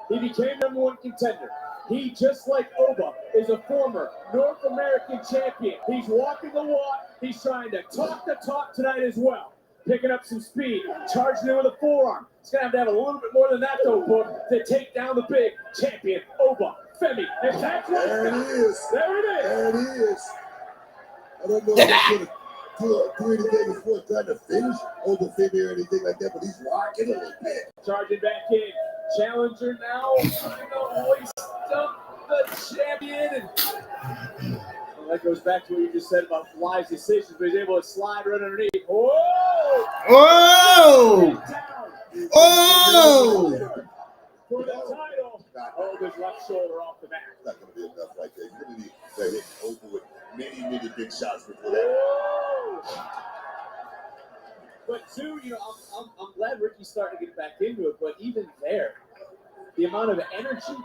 He became #1 contender. He, just like Oba, is a former North American champion. He's walking the walk. He's trying to talk the talk tonight as well. Picking up some speed, charging in with a forearm. He's going to have a little bit more than that, though, Book, to take down the big champion, Oba Femi. And that's what
there it is.
There it is.
There it is. I don't know if he's going to do anything as far as trying to finish Oba Femi or anything like that, but he's rocking a little bit.
Charging back in. Challenger now trying to hoist up the champion. And that goes back to what you just said about Fly's decisions, but he's able to slide right underneath. Whoa!
Whoa! Oh!
For the title. Oba's left shoulder off the mat.
Not going to be enough right there. You're going to need to hit Oba with many big shots before that.
But two, I'm glad Ricky's starting to get back into it, but even there, the amount of energy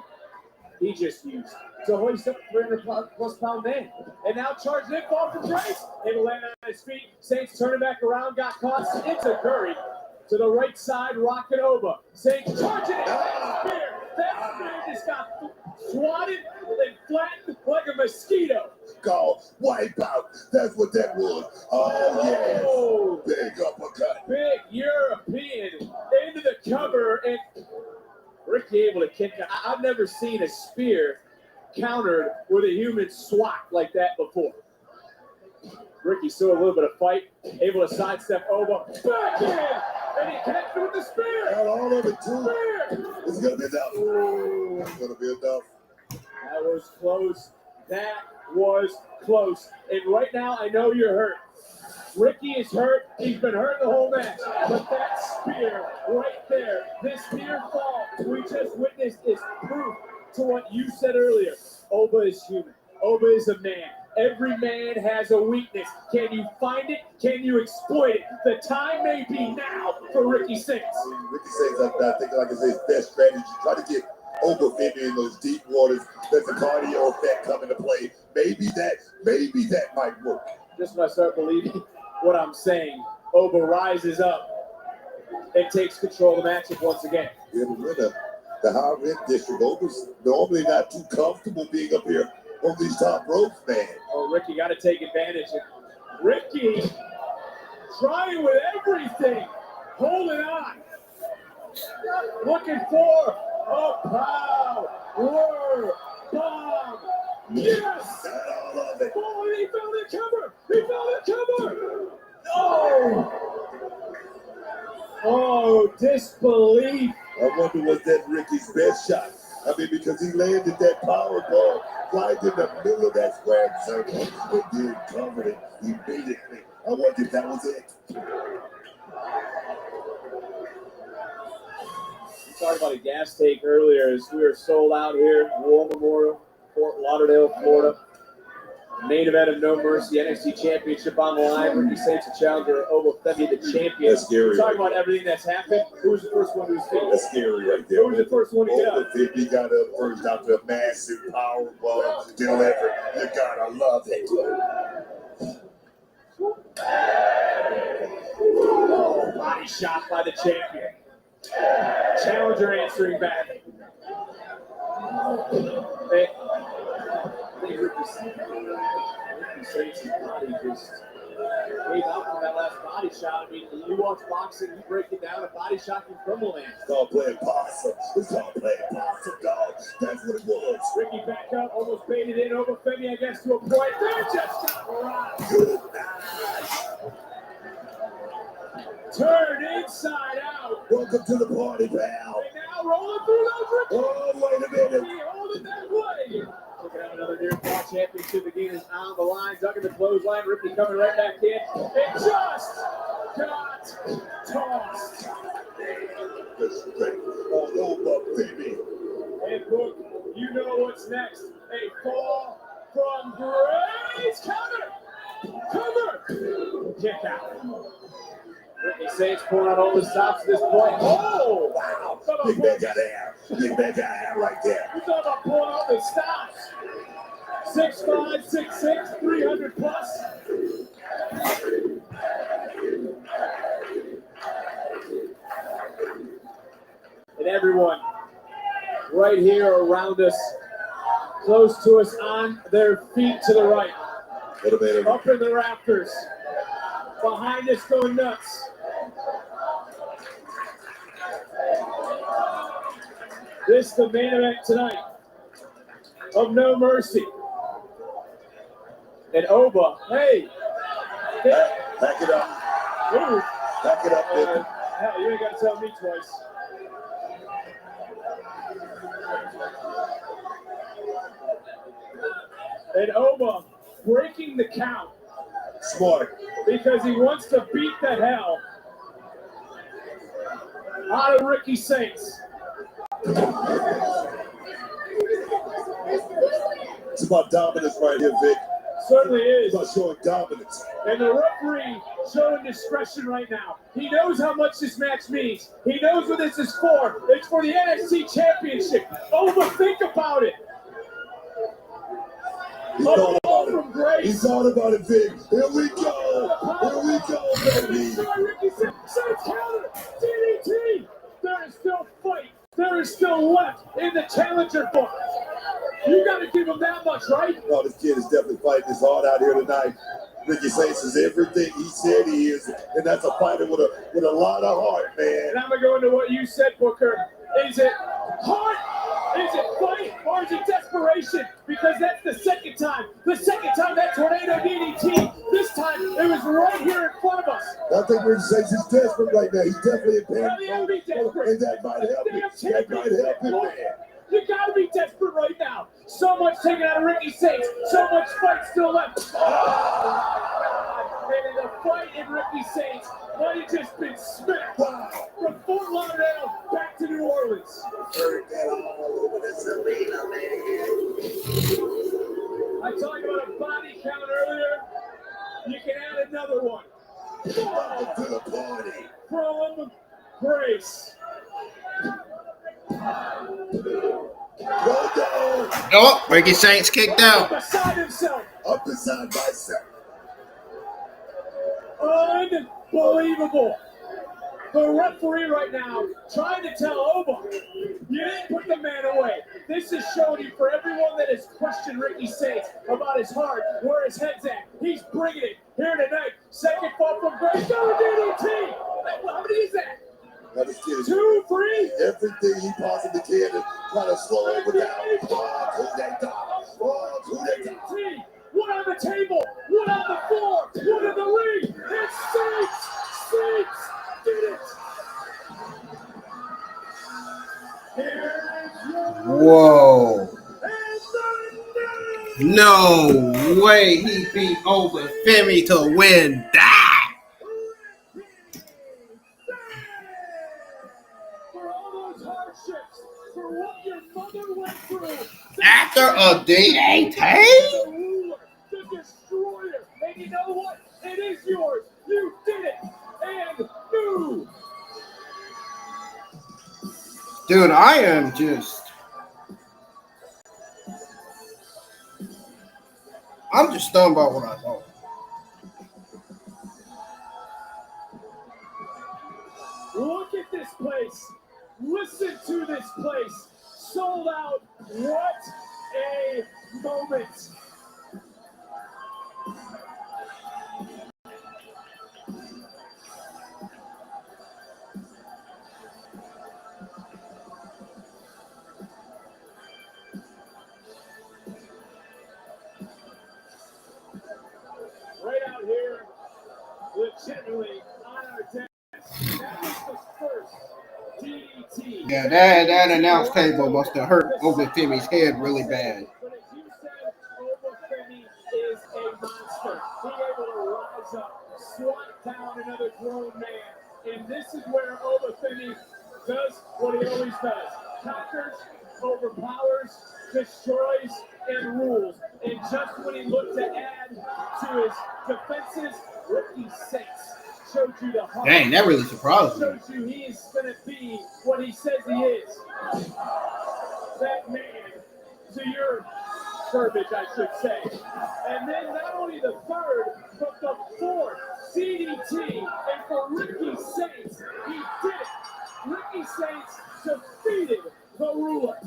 he just used to hoist up 300+ pound man. And now charging it off from Grace. Able to land on his feet. Saints turning back around, got caught. It's a curry to the right side, rocking Oba. Saints charging it. That spear just got swatted and flattened like a mosquito.
Called wipe out. That's what that was. Oh, yes. Big uppercut.
Big European into the cover, and Ricky able to kick out. I've never seen a spear countered with a human swat like that before. Ricky saw a little bit of fight, able to sidestep Oba. Back in, and he connected with the spear.
Got all of it, too. It's going to be enough. Ooh. It's going to be enough.
That was close. That was close. And right now, I know you're hurt. Ricky is hurt. He's been hurt the whole match. But that spear right there, this near fall we just witnessed is proof to what you said earlier. Oba is human. Oba is a man. Every man has a weakness. Can you find it? Can you exploit it? The time may be now for Ricky Saints.
Ricky Saints, I think, like I said, his best strategy. Try to get Oba Femi in those deep waters. There's a cardio effect coming to play. Maybe that might work.
Just when I start believing what I'm saying, Oba rises up and takes control of the matchup once again.
Yeah, but the high rent district, Oba's normally not too comfortable being up here on these top ropes, man.
Oh, Ricky got to take advantage. Ricky trying with everything, holding on, looking for a power bomb. Yes!
All of it.
Oh, he found the cover. He found the cover. Oh! Oh, disbelief.
I wonder was that Ricky's best shot. I mean, because he landed that power ball right in the middle of that square circle and then covered it immediately. I wonder if that was it.
We talked about a gas tank earlier as we are sold out here, War Memorial, Fort Lauderdale, Florida. Main event of No Mercy, NXT Championship on the line. Ricky Saints, the challenger, Oba Femi, the champion.
That's scary.
We're talking about everything that's happened. Who was the first one to his feet?
That's scary right there.
Who was the first one to get
Oba
up?
Femi got up first after a massive power ball delivered. You gotta love it.
Body shot by the champion. Challenger answering back. Hey. Ricky Saints' body just gave out from that last body shot. I mean, you watch boxing, you break it down, a body shot can crumble land.
It's called playing possum. It's called playing possum, dog. That's what it was.
Ricky back up, almost baited in over Femi, I guess, to a point. There just got rocked. Turn inside out.
Welcome to the party, pal.
And now rolling through those Ricky.
Oh, wait a minute.
He hold it that way. We're going to have another near fall championship. The game is on the line. Ducking the clothesline. Ripley coming right back in. It just got tossed.
Respect on Oba Femi.
Hey, Book, you know what's next. A fall from Grace. Cover. Kick out. Ricky Saints pulling out all the stops at this point. Oh, wow.
Big man got air. Big man got air right there.
You talking about pulling out the stops. 6'5", 6'6", 300 plus. And everyone right here around us, close to us, on their feet to the right. Up in the rafters. Behind us going nuts. This is the main event tonight of No Mercy. And Oba, hey.
Back it up.
Ooh.
Back it up, baby.
Hell, you ain't got to tell me twice. And Oba breaking the count.
Smart.
Because he wants to beat the hell out of Ricky Saints.
It's about dominance right here, Vic.
Certainly is.
It's about showing dominance.
And the referee showing discretion right now. He knows how much this match means. He knows what this is for. It's for the NXT Championship. Oba, think about it.
He thought about
from Grace.
He thought about it, Vic. Here we go. Here we go, baby.
Ricky Saints counter. DDT. There is still fight. There is still left in the challenger book. You got to give him that much, right?
No, this kid is definitely fighting his heart out here tonight. Ricky Saints is everything he said he is, and that's a fighter with a lot of heart, man.
And I'm gonna go into what you said, Booker. Is it heart? Is it fight? Or is it desperation? Because that's the second time. The second time that tornado DDT. This time it was right here in front of us.
I think Ricky Saints is desperate right now. He's definitely in pain.
And
that might help him. That might help him, man.
You gotta be desperate right now. So much taken out of Ricky Saints. So much fight still left. And in the fight in Ricky Saints might have just been smacked from Fort Lauderdale back to New Orleans.
Heard that all over this arena, man.
I talked about a body count earlier. You can add another one.
Welcome to the party.
From Grace.
Oh, Ricky Saints kicked out.
Beside himself.
Up beside myself.
Unbelievable. The referee right now trying to tell Oba, you didn't put the man away. This is showing you for everyone that has questioned Ricky Saints about his heart, where his head's at. He's bringing it here tonight. Second fall from Grace. DDT. How many is that?
Now this kid is
2, 3.
everything he possibly can to try to slow him down.
One on the table, one on the floor, one in the ring. It's Saints. Saints did it. Here's your
Whoa. No way he beat Oba Femi to win that.
For all those hardships, for what your mother went through.
After a DDT?
The ruler, the destroyer. And you know what? It is yours. You did it. And move.
Dude, I am just... I'm just stunned by what I saw.
Look at this place. Listen to this place. Sold out. What a moment. Right out here, legitimately on our desk. That was the first DDT.
Yeah, that announce table must have hurt Oba Femi's head really bad.
But as you said, Oba Femi is a monster. Being able to rise up, swat down another grown man. And this is where Oba Femi does what he always does. Conquers, overpowers, destroys, and rules. And just when he looked to add to his defenses, Ricky Saints showed you the heart.
Dang, that really surprised me.
Shows you he is going to be what he says he is. That man, to your verbiage, I should say. And then not only the third, but the fourth CDT. And for Ricky Saints, he did it. Ricky Saints defeated the ruler.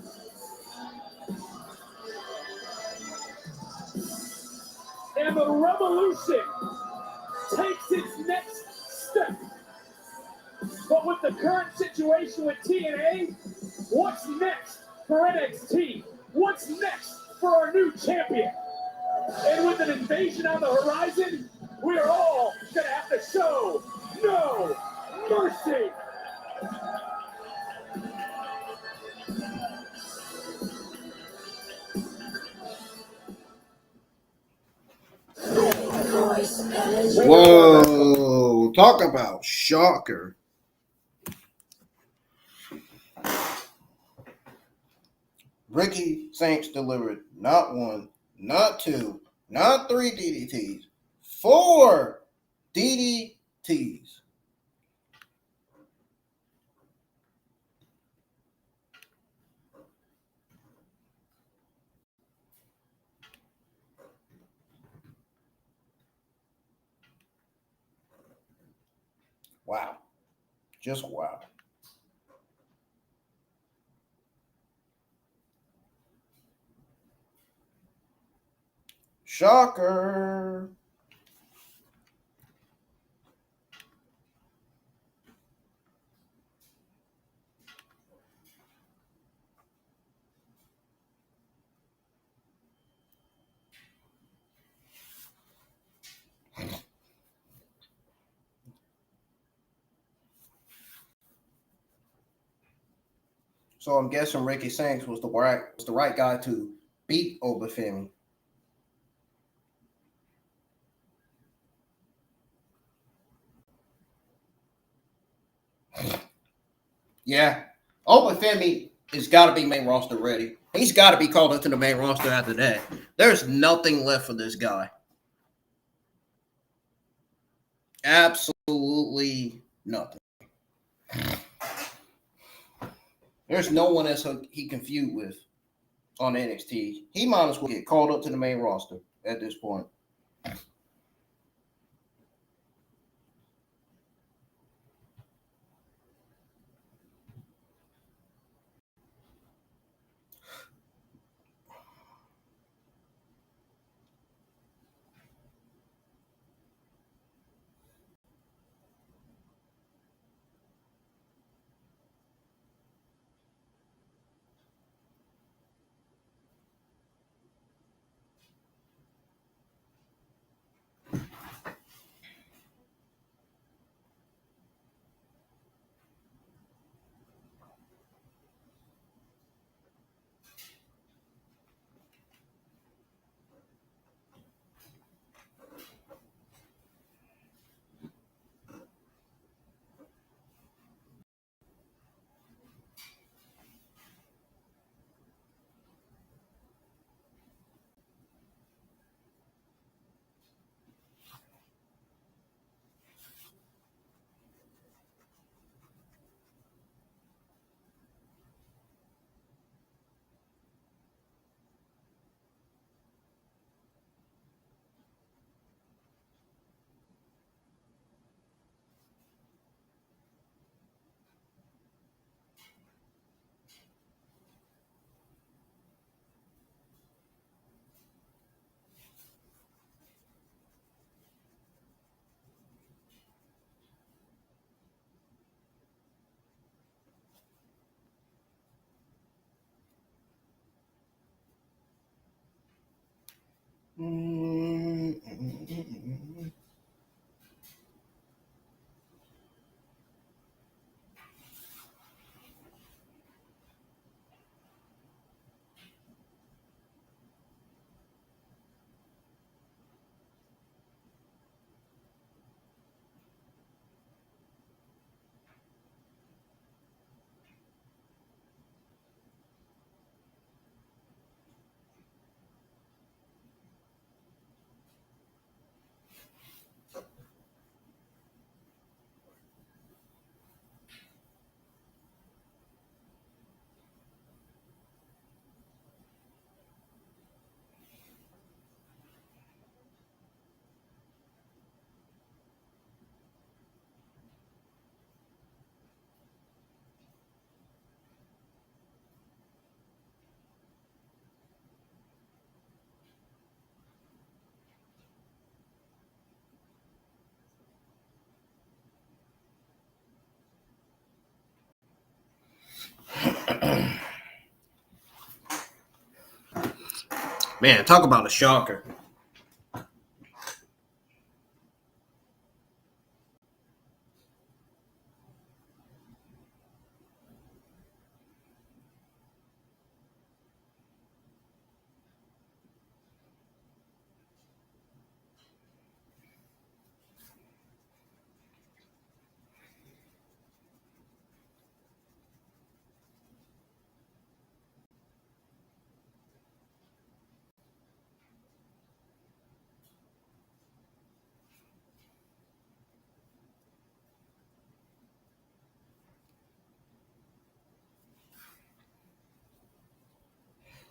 And the revolution takes its next step. But with the current situation with TNA, what's next for NXT? What's next for our new champion? And with an invasion on the horizon, we're all going to have to show no mercy.
Whoa, talk about shocker. Ricky Saints delivered not one, not two, not three DDTs, 4 DDTs. Wow. Just wow. Shocker. So I'm guessing Ricky Saints was the right guy to beat Oba Femi. Yeah. Oba Femi has got to be main roster ready. He's got to be called up to the main roster after that. There's nothing left for this guy. Absolutely nothing. There's no one else he can feud with on NXT. He might as well get called up to the main roster at this point. Man, talk about a shocker.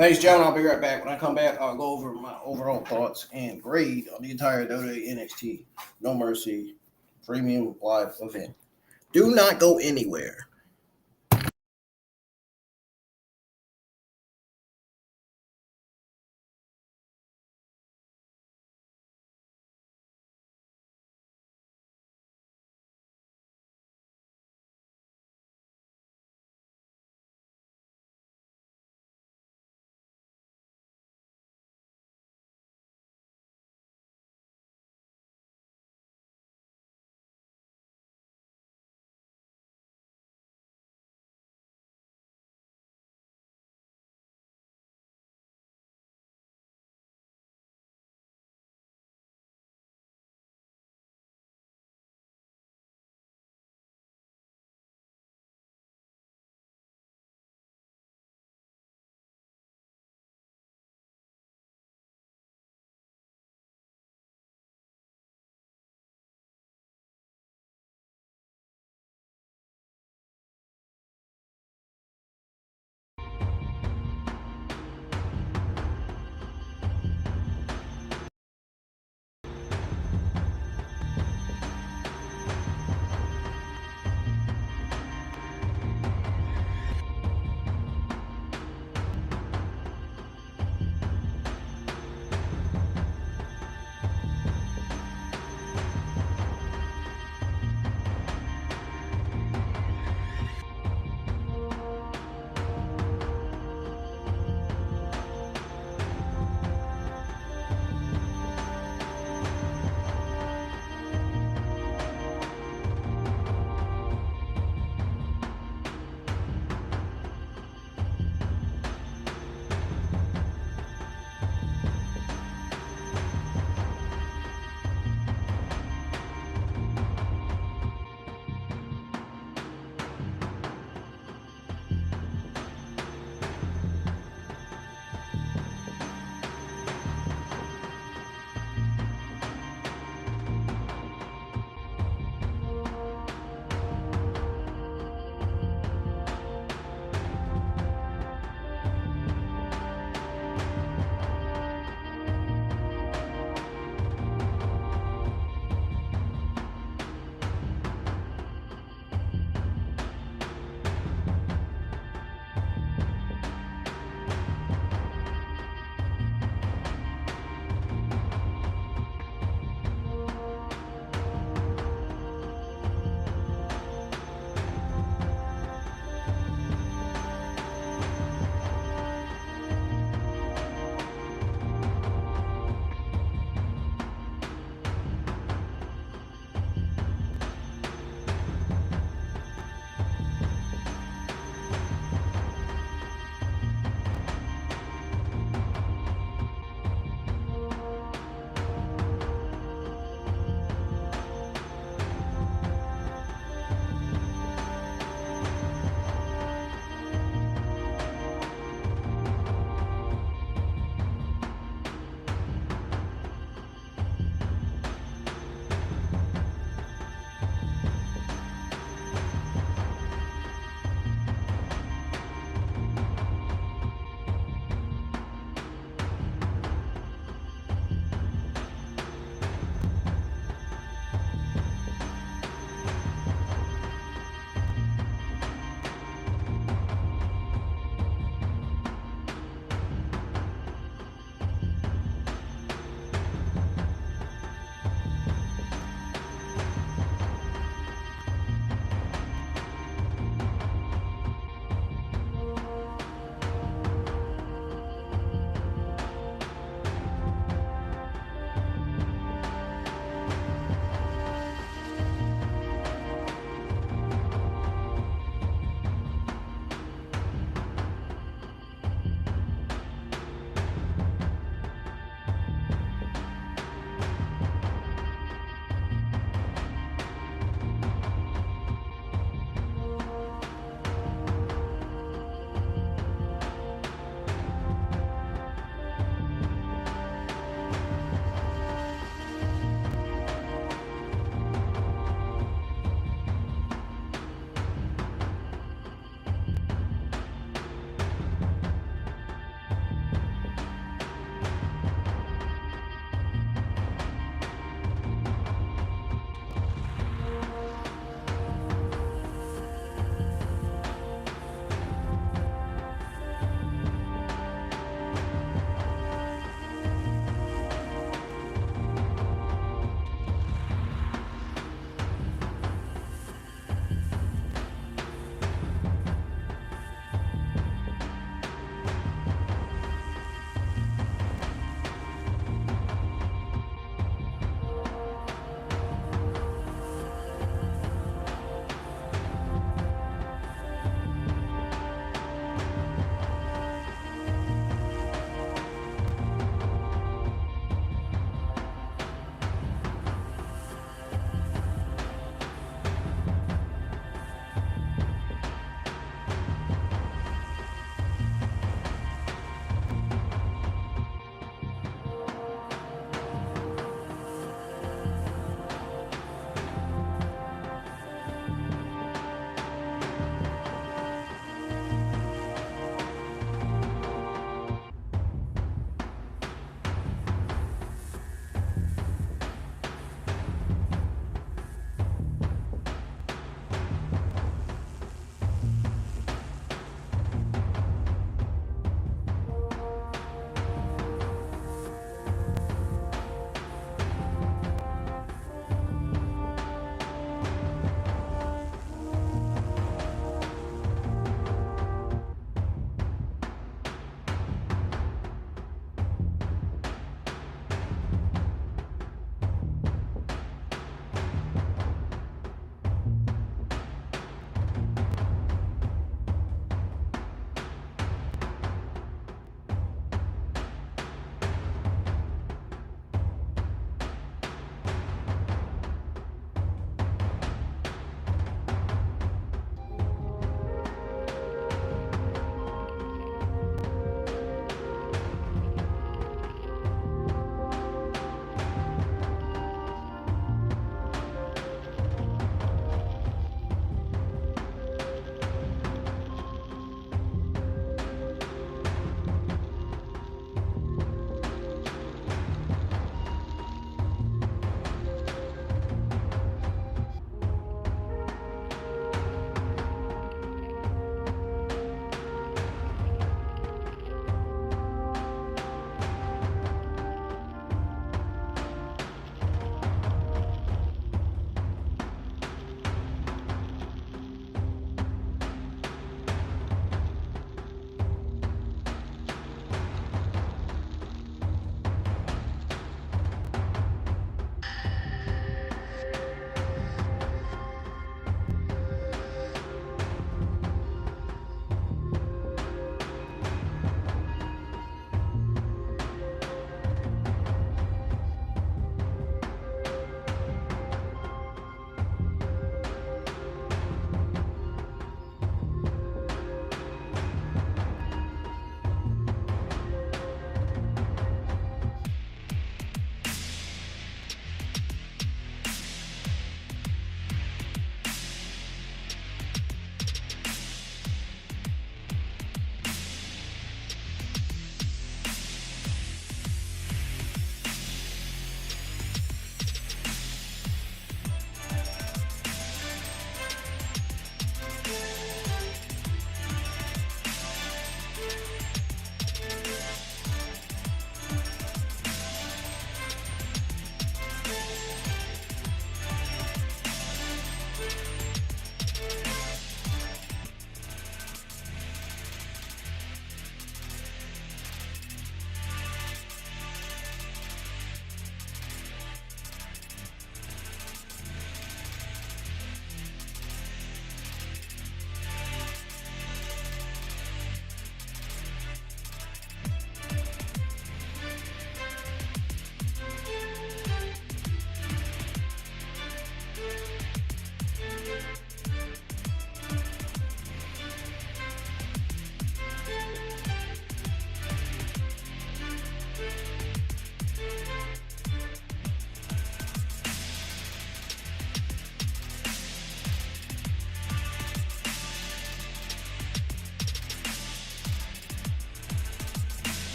Ladies and gentlemen, I'll be right back. When I come back, I'll go over my overall thoughts and grade on the entire WWE NXT No Mercy premium live event. Do not go anywhere.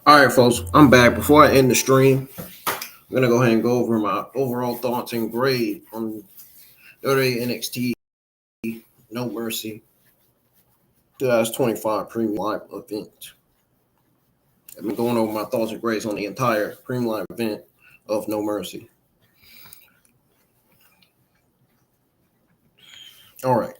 All right, folks, I'm back. Before I end the stream, I'm going to go ahead and go over my overall thoughts and grade on WWE NXT No Mercy 2025 Premium Live event. I've been going over my thoughts and grades on the entire Premium Live event of No Mercy. All right.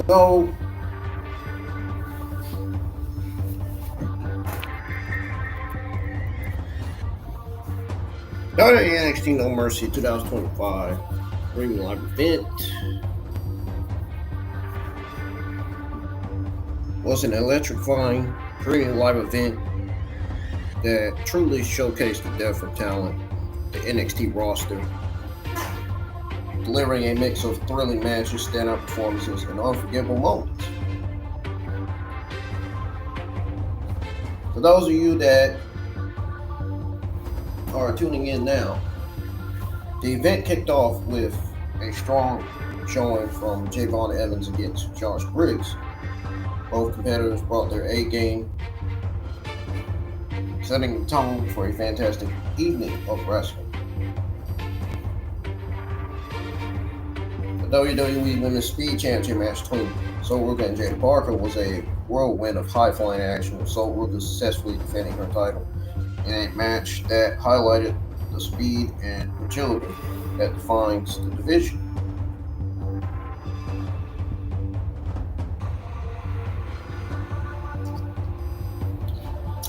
So, WWE NXT No Mercy 2025 Premium Live event was an electrifying Premium Live event that truly showcased the depth of talent, the NXT roster, delivering a mix of thrilling matches, standout performances, and unforgettable moments. For those of you that are tuning in now, the event kicked off with a strong showing from Javon Evans against Josh Briggs. Both competitors brought their A game, setting the tone for a fantastic evening of wrestling. The WWE Women's Speed Championship match between Sol Ruca and Jada Parker was a whirlwind of high-flying action, with Sol Ruca successfully defending her title in a match that highlighted the speed and agility that defines the division.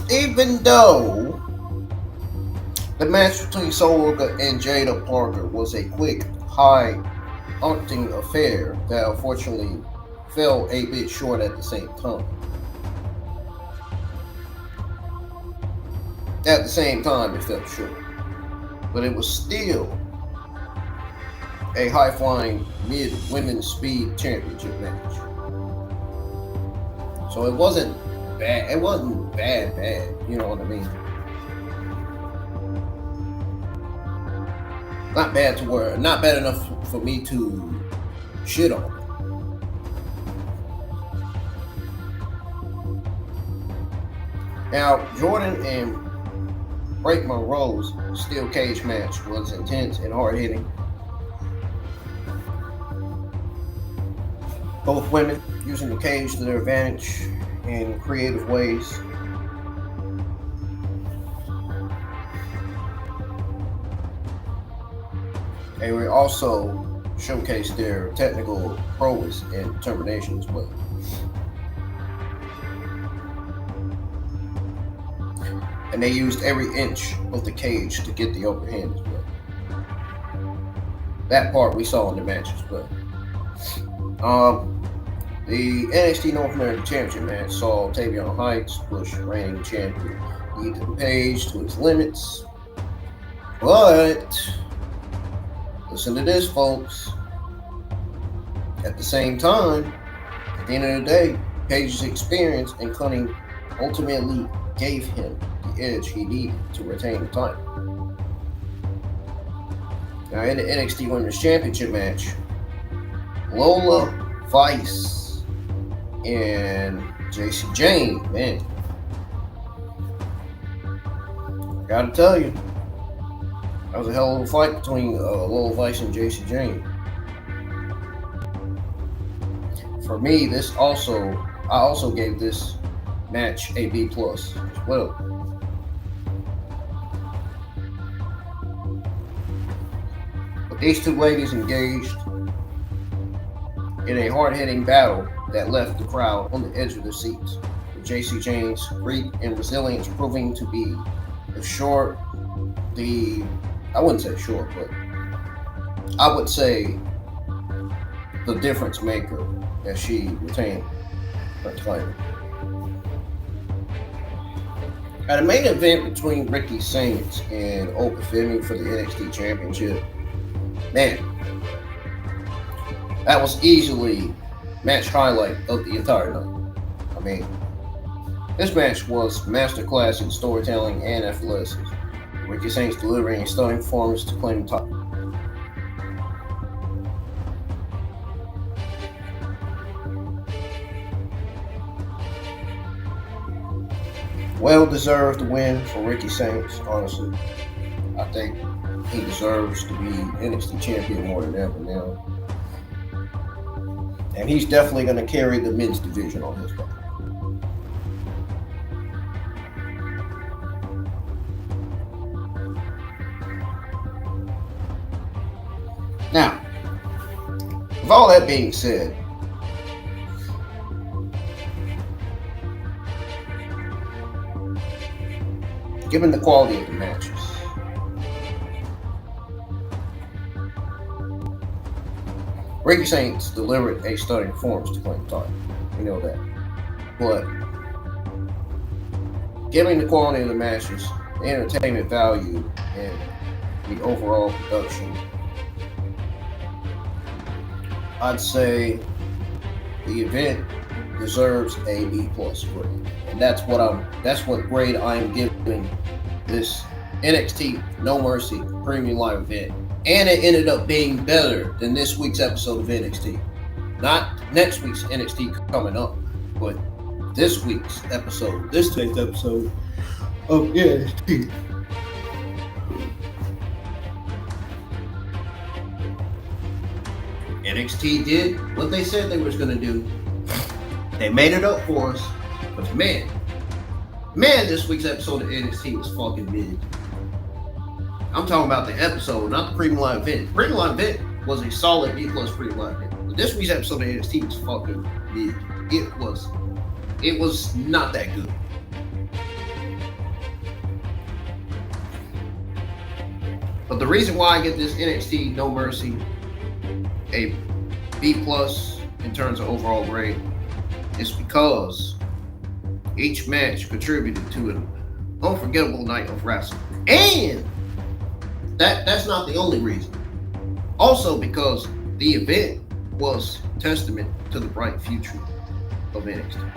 Even though the match between Sol Ruca and Jada Parker was a quick, high-octane affair that unfortunately fell a bit short at the same time. At the same time, it fell short. But it was still a high-flying mid-women's speed championship match. So it wasn't bad. It wasn't bad, you know what I mean? Not bad to where, not bad enough for me to shit on. Now, Jordynne and Blake Monroe's steel cage match was intense and hard-hitting. Both women using the cage to their advantage in creative ways. And we also showcased their technical prowess and determination as well. And they used every inch of the cage to get the upper hand as well. That part we saw in the match as well. The NXT North American Championship match saw Tavion Heights push reigning champion Ethan Page to his limits. But listen to this, folks. At the same time, at the end of the day, Page's experience and cunning ultimately gave him the edge he needed to retain the title. Now, in the NXT Women's Championship match, Lola Vice and Jacy Jayne, man, I gotta tell you, that was a hell of a fight between Lola Vice and Jacy Jayne. For me, I also gave this match a B+ as well. But these two ladies engaged in a hard-hitting battle that left the crowd on the edge of their seats, with Jacy Jayne's grit and resilience proving to be I wouldn't say short, but I would say the difference maker as she retained her title. At a main event between Ricky Saints and Oba Femi for the NXT Championship, man, that was easily match highlight of the entire night. I mean, this match was masterclass in storytelling and athleticism. Ricky Saints delivering a stunning performance to claim the top. Well-deserved win for Ricky Saints, honestly. I think he deserves to be NXT champion more than ever now. And he's definitely going to carry the men's division on his back. Now, with all that being said, given the quality of the matches, Ricky Saints delivered a stunning performance to claim the title. We know that. But given the quality of the matches, the entertainment value, and the overall production, I'd say the event deserves a B+ grade, and that's what grade I am giving this NXT No Mercy Premium Live event. And it ended up being better than this week's episode of NXT. Not next week's NXT coming up, but this week's episode, this today's episode of NXT. NXT did what they said they was going to do. They made it up for us. But man, this week's episode of NXT was fucking mid. I'm talking about the episode, not the Premium Live event. The Premium Live event was a solid B+ Premium Live event. But this week's episode of NXT was fucking mid. It was not that good. But the reason why I get this NXT No Mercy a B+ in terms of overall grade is because each match contributed to an unforgettable night of wrestling. And that's not the only reason. Also because the event was testament to the bright future of NXT.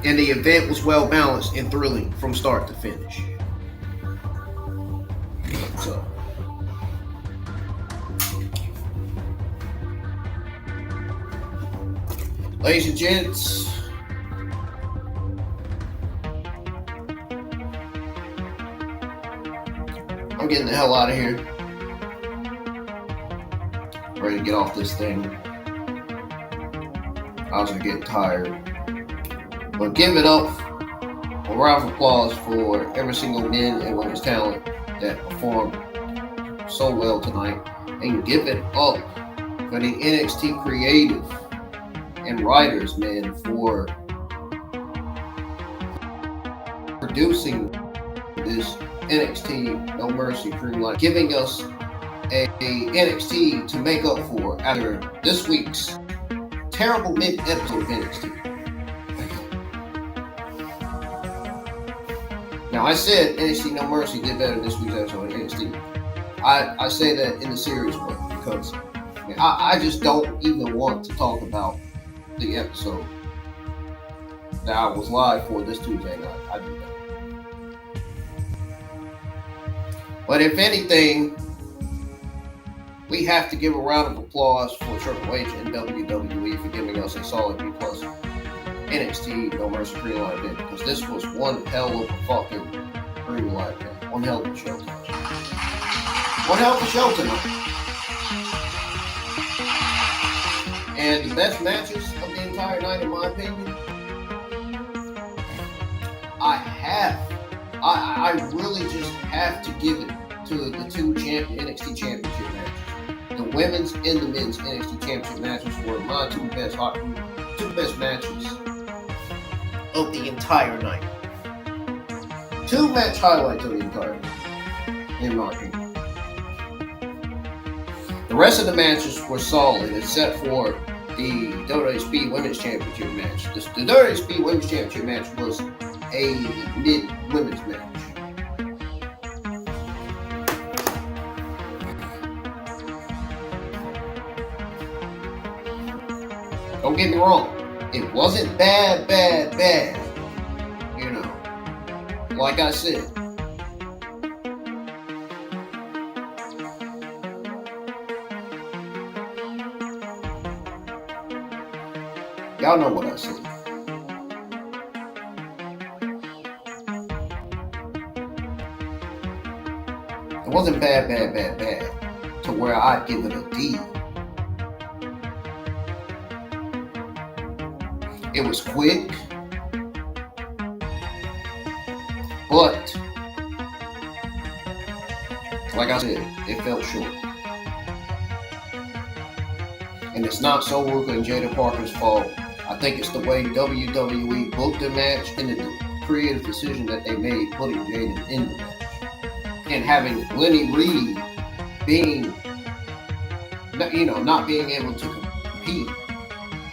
And the event was well balanced and thrilling from start to finish. So, ladies and gents, I'm getting the hell out of here. Ready to get off this thing. I was getting tired. But give it up, a round of applause for every single men and women's talent that performed so well tonight. And give it up for the NXT creative and writers, man, for producing this NXT No Mercy Premium Live, giving us a NXT to make up for after this week's terrible mid-episode of NXT. Now, I said NXT No Mercy did better this week's episode of NXT. I say that in the serious way because I just don't even want to talk about the episode that I was live for this Tuesday night. I do that. But if anything, we have to give a round of applause for Triple H and WWE for giving us a solid B+ NXT No Mercy Premium Live event, because this was one hell of a fucking Premium Live event. One hell of a show tonight. One hell of a show tonight. And the best matches of the entire night, in my opinion, I really just have to give it to the two NXT Championship matches. The women's and the men's NXT Championship matches were my two best matches of the entire night. Two match highlights of the entire night, in my opinion. The rest of the matches were solid, except for the WWE Women's Championship match. The WWE Women's Championship match was a mid-women's match. Don't get me wrong. It wasn't bad. You know, like I said. Y'all know what I said. It wasn't bad to where I'd give it a D. It was quick, but like I said, it fell short. And it's not Sol Ruca and Jada Parker's fault. I think it's the way WWE booked the match and the creative decision that they made putting Jada in the match. And having Lainey Reid being, not being able to compete.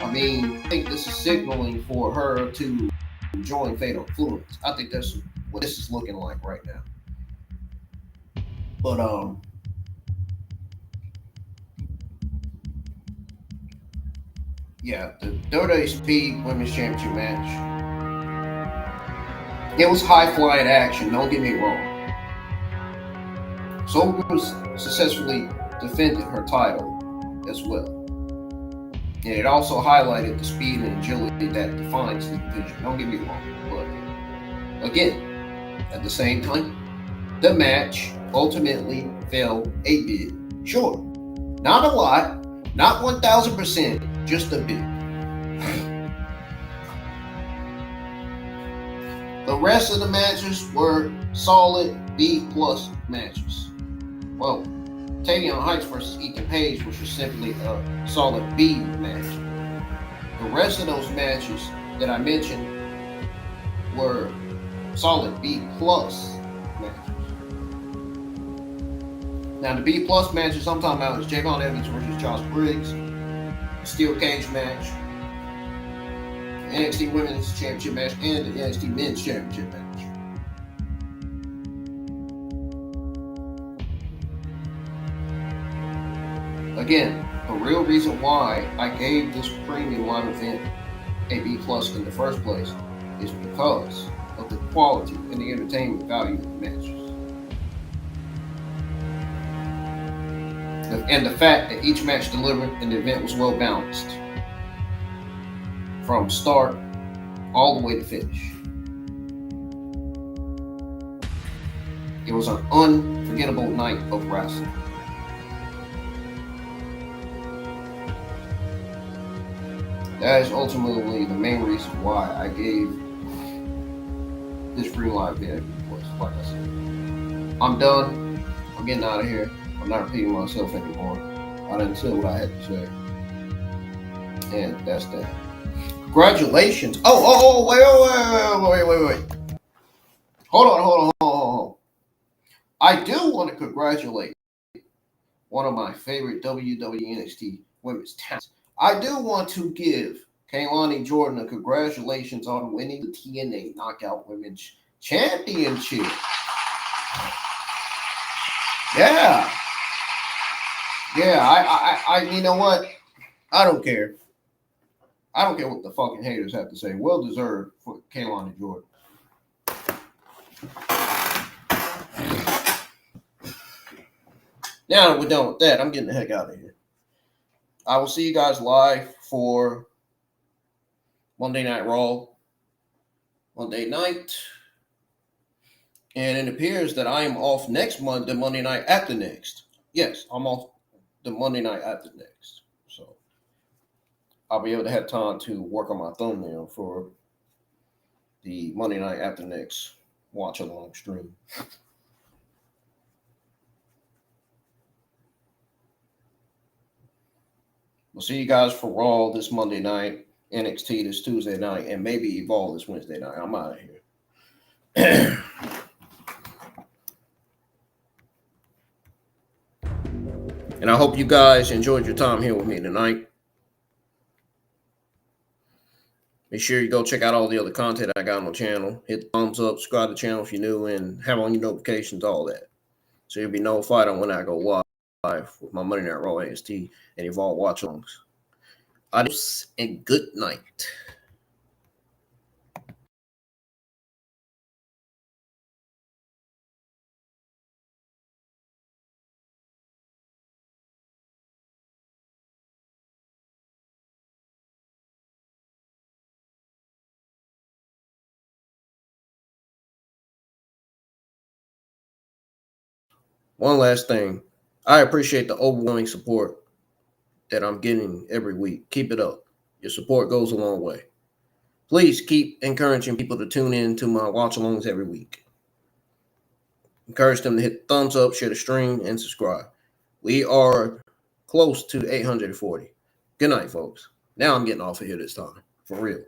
I mean, I think this is signaling for her to join Fatal Influence. I think that's what this is looking like right now. But yeah, the WWE Women's Championship match. It was high flying action. Don't get me wrong. Sol Ruca successfully defended her title as well. And it also highlighted the speed and agility that defines the division. Don't get me wrong. But again, at the same time, the match ultimately fell a bit short. Not a lot, not 1,000%, just a bit. The rest of the matches were solid B+ matches. Well, Tavion Heights versus Ethan Page, which was simply a solid B match. The rest of those matches that I mentioned were solid B+ matches. Now, the B+ matches I'm talking about is Javon Evans versus Josh Briggs, Steel Cage match, NXT Women's Championship match, and the NXT Men's Championship match. Again, the real reason why I gave this premium live event a B+ in the first place is because of the quality and the entertainment value of the matches. And the fact that each match delivered and the event was well balanced from start all the way to finish. It was an unforgettable night of wrestling. That is ultimately the main reason why I gave this free live event was, like I said. I'm done. I'm getting out of here. I'm not repeating myself anymore. I didn't say what I had to say. And that's that. Congratulations. Oh, wait. Hold on. I do want to congratulate one of my favorite WWE NXT women's talents. I do want to give Kaylani Jordynne a congratulations on winning the TNA Knockout Women's Championship. Yeah, I you know what? I don't care. I don't care what the fucking haters have to say. Well deserved for Kaylani Jordynne. Now that we're done with that, I'm getting the heck out of here. I will see you guys live for Monday Night Raw, Monday night. And it appears that I am off next Monday, the Monday night after next. Yes, I'm off the Monday night after next. So I'll be able to have time to work on my thumbnail for the Monday night after next watch along stream. We'll see you guys for Raw this Monday night, NXT this Tuesday night, and maybe Evolve this Wednesday night. I'm out of here. And I hope you guys enjoyed your time here with me tonight. Make sure you go check out all the other content I got on the channel. Hit the thumbs up, subscribe to the channel if you're new, and have on your notifications, all that. So you'll be notified on when I go live with my Monday Night Raw, NXT, and Evolve watch-alongs. Adios and good night. One last thing. I appreciate the overwhelming support that I'm getting every week. Keep it up. Your support goes a long way. Please keep encouraging people to tune in to my watch-alongs every week. Encourage them to hit the thumbs up, share the stream, and subscribe. We are close to 840. Good night, folks. Now I'm getting off of here this time. For real.